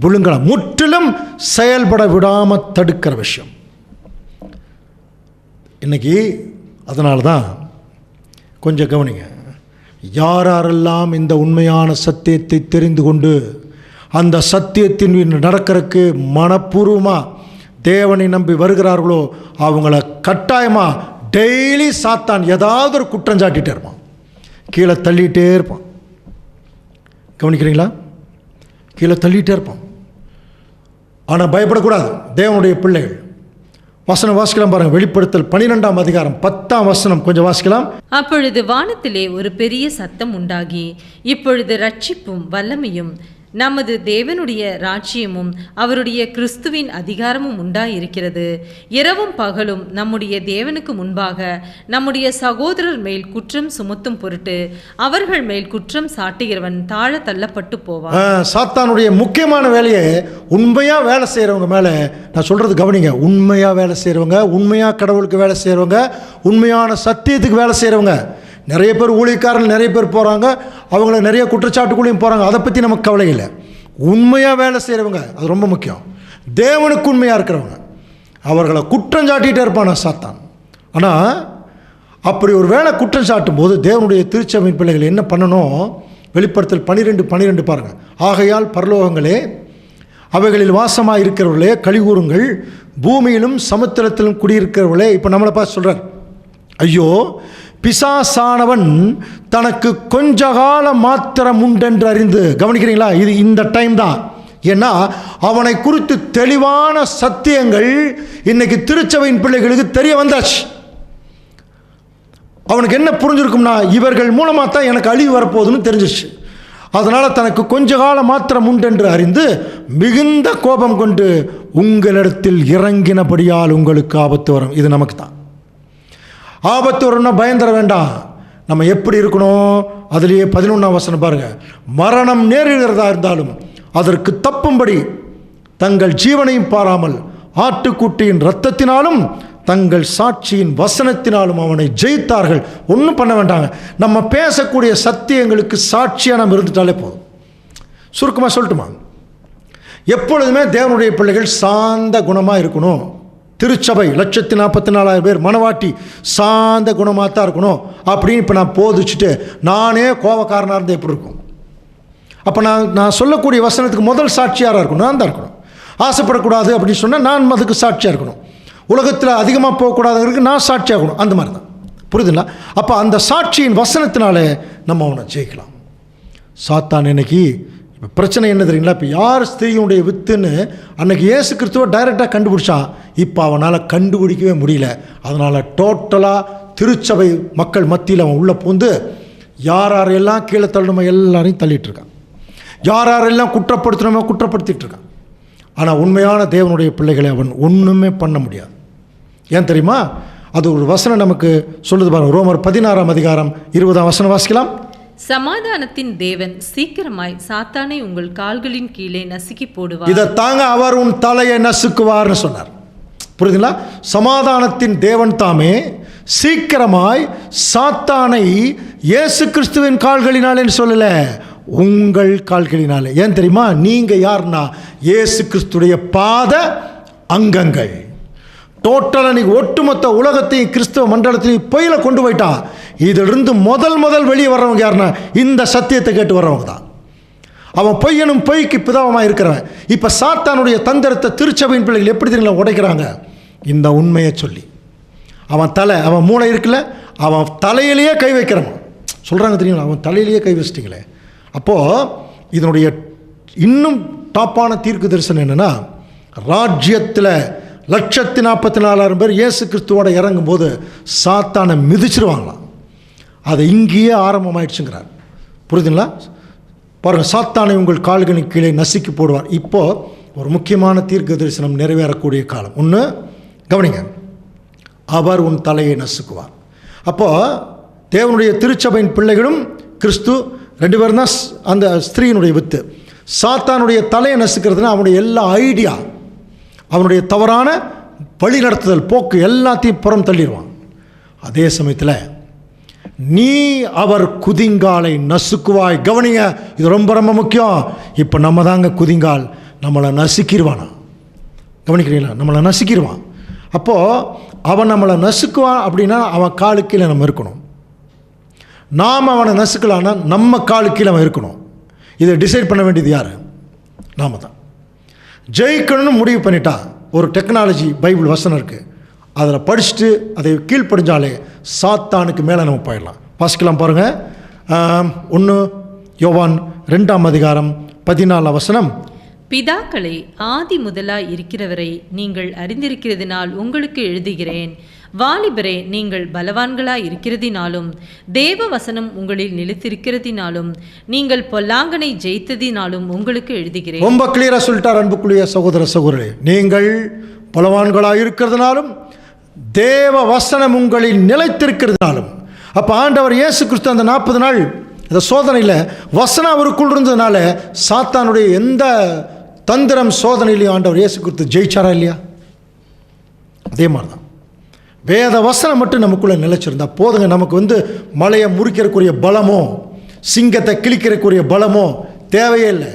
விழுங்கலாம், முற்றிலும் செயல்பட விடாமல் தடுக்கிற விஷயம் இன்னைக்கு. அதனால தான் கொஞ்சம் கவனிங்க, யாரெல்லாம் இந்த உண்மையான சத்தியத்தை தெரிந்து கொண்டு அந்த சத்தியத்தின் நடக்கிறதுக்கு மனப்பூர்வமாக தேவனை நம்பி வருகிறார்களோ அவங்கள கட்டாயமாக டெய்லி சாத்தான் ஏதாவது ஒரு குற்றம் சாட்டிகிட்டே இருப்பான், கீழே தள்ளிகிட்டே இருப்பான். கவனிக்கிறீங்களா? கீழே தள்ளிகிட்டே இருப்பான். ஆனால் பயப்படக்கூடாது தேவனுடைய பிள்ளைகள். வசனம் வாசிக்கலாம் பாருங்கள். வெளிப்படுத்தல் 12ஆம் அதிகாரம் 10ஆம் வசனம் கொஞ்சம் வாசிக்கலாம். அப்பொழுது வானத்திலே ஒரு பெரிய சத்தம் உண்டாகி, இப்பொழுது ரட்சிப்பும் வல்லமையும் நமது தேவனுடைய ராஜ்யமும் அவருடைய கிறிஸ்துவின் அதிகாரமும் உண்டாயிருக்கிறது. இரவும் பகலும் நம்முடைய தேவனுக்கு முன்பாக நம்முடைய சகோதரர் மேல் குற்றம் சுமத்தும் பொருட்டு அவர்கள் மேல் குற்றம் சாட்டுகிறவன் தாழ தள்ளப்பட்டு போவான். சாத்தானுடைய முக்கியமான வேலையை உண்மையாக வேலை செய்கிறவங்க மேலே நான் சொல்கிறது கவனிங்க. உண்மையாக வேலை செய்கிறவங்க, உண்மையாக கடவுளுக்கு வேலை செய்கிறவங்க, உண்மையான சத்தியத்துக்கு வேலை செய்கிறவங்க. நிறைய பேர் ஊழியக்காரர்கள் நிறைய பேர் போகிறாங்க, அவங்கள நிறைய குற்றச்சாட்டுக்குள்ளேயும் போகிறாங்க. அதை பற்றி நமக்கு கவலை இல்லை. உண்மையாக வேலை செய்கிறவங்க அது ரொம்ப முக்கியம். தேவனுக்கு உண்மையாக இருக்கிறவங்க அவர்களை குற்றம் சாட்டிகிட்டே இருப்பான சாத்தான். ஆனால் அப்படி ஒரு வேலை குற்றம் சாட்டும் போது தேவனுடைய திருச்சபையின் பிள்ளைகள் என்ன பண்ணணும்? வெளிப்படுத்தல் 12:12 பாருங்கள். ஆகையால் பரலோகங்களே, அவைகளில் வாசமாக இருக்கிறவர்களே கலிகூறுங்கள், பூமியிலும் சமுத்திரத்திலும் குடியிருக்கிறவர்களே. இப்போ நம்மளை பார்த்து சொல்கிறார், ஐயோ பிசாசானவன் தனக்கு கொஞ்ச காலம் மாத்திரம் உண்டென்று அறிந்து. கவனிக்கிறீங்களா? இது இந்த டைம் தான். ஏன்னா அவனை குறித்து தெளிவான சத்தியங்கள் இன்னைக்கு திருச்சபையின் பிள்ளைகளுக்கு தெரிய வந்தாச்சு. அவனுக்கு என்ன புரிஞ்சிருக்கும்னா, இவர்கள் மூலமாக தான் எனக்கு அழிவு வரப்போகுதுன்னு தெரிஞ்சிருச்சு. அதனால் தனக்கு கொஞ்ச காலம் மாத்திரம் உண்டென்று அறிந்து மிகுந்த கோபம் கொண்டு உங்களிடத்தில் இறங்கினபடியால் உங்களுக்கு ஆபத்து வரும். இது நமக்கு தான் ஆபத்து வரும்னா பயந்தர வேண்டாம். நம்ம எப்படி இருக்கணும்? அதுலேயே 11ஆம் வசனம் பாருங்கள். மரணம் நேரிடுகிறதா இருந்தாலும் அதற்கு தப்பும்படி தங்கள் ஜீவனையும் பாராமல் ஆட்டுக்குட்டியின் இரத்தத்தினாலும் தங்கள் சாட்சியின் வசனத்தினாலும் அவனை ஜெயித்தார்கள். ஒன்றும் பண்ண வேண்டாங்க. நம்ம பேசக்கூடிய சத்தியங்களுக்கு சாட்சியாக நம்ம இருந்துட்டாலே போதும். சுருக்கமாக சொல்லட்டுமா? எப்பொழுதுமே தேவனுடைய பிள்ளைகள் சாந்த குணமாக இருக்கணும். திருச்சபை 144,000 பேர் மனவாட்டி சாந்த குணமாக தான் இருக்கணும் அப்படின்னு இப்போ நான் போதிச்சுட்டு நானே கோபக்காரனாக இருந்து எப்படி இருக்கும்? அப்போ நான் சொல்லக்கூடிய வசனத்துக்கு முதல் சாட்சியாராக இருக்கணும், நான் தான் இருக்கணும். ஆசைப்படக்கூடாது அப்படின்னு சொன்னால் நான் அதுக்கு சாட்சியாக இருக்கணும். உலகத்தில் அதிகமாக போகக்கூடாதுங்கிறதுக்கு நான் சாட்சியாகணும். அந்த மாதிரி தான். புரியுதுங்களா? அப்போ அந்த சாட்சியின் வசனத்தினாலே நம்ம அவனை ஜெயிக்கலாம். சாத்தான் இன்னைக்கு இப்போ பிரச்சனை என்ன தெரியுங்களா? இப்போ யார் ஸ்திரீயுடைய வித்துன்னு அன்னைக்கு இயேசு கிறிஸ்துவை டைரெக்டாக கண்டுபிடிச்சான். இப்போ அவனால் கண்டுபிடிக்கவே முடியல. அதனால் டோட்டலாக திருச்சபை மக்கள் மத்தியில் அவன் உள்ளே பூந்து யாரெல்லாம் கீழே தள்ளணுமோ எல்லாரையும் தள்ளிட்டு இருக்கான், யாரெல்லாம் குற்றப்படுத்தணுமோ குற்றப்படுத்திட்டு இருக்கான். ஆனால் உண்மையான தேவனுடைய பிள்ளைகளை அவன் ஒன்றுமே பண்ண முடியாது. ஏன் தெரியுமா? அது ஒரு வசனம் நமக்கு சொல்லுது பாருங்க. ரோமர் 16ஆம் அதிகாரம் 20ஆம் வசனம் வாசிக்கலாம். சமாதானத்தின் தேவன் சீக்கிரமாய் சாத்தானை உங்கள் கால்களின் கீழே நசுக்கி போடுவார். இதை தாங்க அவர் உன் தலையை நசுக்குவார்னு சொன்னார். புரியுதுங்களா? சமாதானத்தின் தேவன் தாமே சீக்கிரமாய் சாத்தானை இயேசு கிறிஸ்துவின் கால்களினாலேன்னு சொல்லல, உங்கள் கால்களினாலே. ஏன் தெரியுமா? நீங்க யாருன்னா இயேசு கிறிஸ்துடைய பாத அங்கங்கள். டோட்டலாக நீங்க ஒட்டுமொத்த உலகத்தையும் கிறிஸ்தவ மண்டலத்தையும் பொய்யில கொண்டு போயிட்டா. இதிலிருந்து முதல் வெளியே வர்றவங்க யாருன்னா இந்த சத்தியத்தை கேட்டு வர்றவங்க தான். அவன் பொய்யனும் பொய்க்கு பிதாவமாக இருக்கிறவன். இப்போ சாத்தானுடைய தந்திரத்தை திருச்சபையின் பிள்ளைகள் எப்படி தெரியுங்களா உடைக்கிறாங்க? இந்த உண்மையை சொல்லி அவன் தலை, அவன் மூளை இருக்குல்ல, அவன் தலையிலேயே கை வைக்கிறவன் சொல்கிறாங்க தெரியுங்களா? அவன் தலையிலேயே கை வச்சிட்டிங்களே. அப்போது இதனுடைய இன்னும் டாப்பான தீர்க்கு தரிசனம் என்னென்னா, ராஜ்யத்தில் 1,44,000 பேர் இயேசு கிறிஸ்துவோட இறங்கும்போது சாத்தானை மிதிச்சிருவாங்களாம். அது இங்கேயே ஆரம்பமாயிடுச்சுங்கிறார். புரியுதுங்களா? பாருங்கள், சாத்தானை உங்கள் கால்களின் கீழே நசுக்கி போடுவார். இப்போது ஒரு முக்கியமான தீர்க்க தரிசனம் நிறைவேறக்கூடிய காலம். ஒன்று கவனிங்க, அவர் உன் தலையை நசுக்குவார். அப்போது தேவனுடைய திருச்சபையின் பிள்ளைகளும் கிறிஸ்து 2 பேரும் தான் அந்த ஸ்திரீயினுடைய வித்து. சாத்தானுடைய தலையை நசுக்கிறதுனா அவனுடைய எல்லா ஐடியா, அவனுடைய தவறான வழி நடத்துதல் போக்கு எல்லாத்தையும் புறம் தள்ளிடுவான். அதே சமயத்தில் நீ அவர் குதிங்காலை நசுக்குவாய். கவனிங்க, இது ரொம்ப ரொம்ப முக்கியம். இப்போ நம்ம தாங்க குதிங்கால், நம்மளை நசுக்கிடுவானா? கவனிக்கிறீங்களா? நம்மளை நசுக்கிடுவான். அப்போது அவன் நம்மளை நசுக்குவான் அப்படின்னா அவன் காலு கீழே நம்ம இருக்கணும். நாம் அவனை நசுக்கலான்னா நம்ம காலு கீழே அவன் இருக்கணும். இதை டிசைட் பண்ண வேண்டியது யார்? நாம தான். ஜெயிக்கணும்னு முடிவு பண்ணிட்டா ஒரு டெக்னாலஜி பைபிள் வசனம் இருக்குது, அதில் படிச்சுட்டு அதை கீழ்ப்படிஞ்சாலே சாத்தானுக்கு மேலே நம்ம போயிடலாம். வாசிக்கலாம் பாருங்கள். 1 யோவான் 2ஆம் அதிகாரம் 14ஆம் வசனம். பிதாக்களே, ஆதி முதலாய் இருக்கிறவரை நீங்கள் அறிந்திருக்கிறதினால் உங்களுக்கு எழுதுகிறேன். வாலிபரே, நீங்கள் பலவான்களாய் இருக்கிறதினாலும் தேவ வசனம் உங்களில் நிலைத்திருக்கிறதினாலும் நீங்கள் பொல்லாங்கனை ஜெயித்ததினாலும் உங்களுக்கு எழுதுகிறேன். ரொம்ப கிளியரா சொல்லிட்டார் அன்புக்குரிய சகோதர சகோதரே. நீங்கள் பலவான்களாய் இருக்கிறதுனாலும் தேவ வசனம் உங்களில் நிலைத்திருக்கிறதுனாலும். அப்போ ஆண்டவர் இயேசு கிறிஸ்து அந்த 40 நாள் இந்த சோதனையில் வசனம் அவருக்குள் இருந்ததுனால சாத்தானுடைய எந்த தந்திரம் சோதனையிலையும் ஆண்டவர் இயேசு கிறிஸ்து ஜெயிச்சாரா இல்லையா? அதே மாதிரி தான் வேத வசனம் மட்டும் நமக்குள்ளே நிலைச்சிருந்தா போதுங்க. நமக்கு மலையை முறிக்கிறக்கூடிய பலமோ சிங்கத்தை கிழிக்கிறக்கூடிய பலமோ தேவையே இல்லை.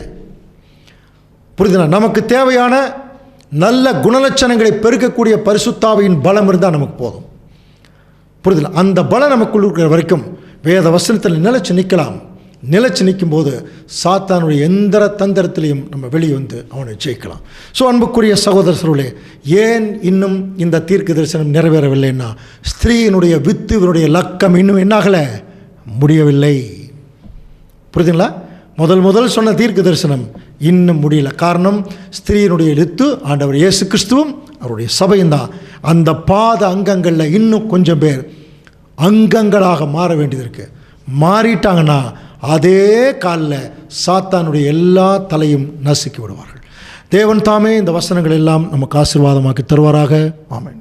புரியுதுனா? நமக்கு தேவையான நல்ல குணலட்சணங்களை பெருக்கக்கூடிய பரிசுத்தாவியின் பலம் இருந்தால் நமக்கு போதும். புரியுதுல? அந்த பலம் நமக்குள் இருக்கிற வரைக்கும் வேத வசனத்தில் நிலைச்சு நிற்கலாம். நிலைச்சு நிற்கும் போது சாத்தானுடைய எந்த தந்திரத்திலையும் நம்ம வெளியே அவனை ஜெயிக்கலாம். ஸோ அன்புக்குரிய சகோதரர்களே, ஏன் இன்னும் இந்த தீர்க்க தரிசனம் நிறைவேறவில்லைன்னா, ஸ்திரீயினுடைய வித்து இவனுடைய லக்கம் இன்னும் என்னாகலை, முடியவில்லை. புரியுதுங்களா? முதல் சொன்ன தீர்க்க தரிசனம் இன்னும் முடியல. காரணம், ஸ்திரீயினுடைய வித்து ஆண்டவர் இயேசு கிறிஸ்துவும் அவருடைய சபையும் தான். அந்த பாத அங்கங்களில் இன்னும் கொஞ்சம் பேர் அங்கங்களாக மாற வேண்டியது இருக்குது. மாறிட்டாங்கன்னா அதே காலில் சாத்தானுடைய எல்லா தலையும் நசுக்கி விடுவார்கள். தேவன் தாமே இந்த வசனங்கள் எல்லாம் நமக்கு ஆசீர்வாதமாக்கி தருவாராக. ஆமென்.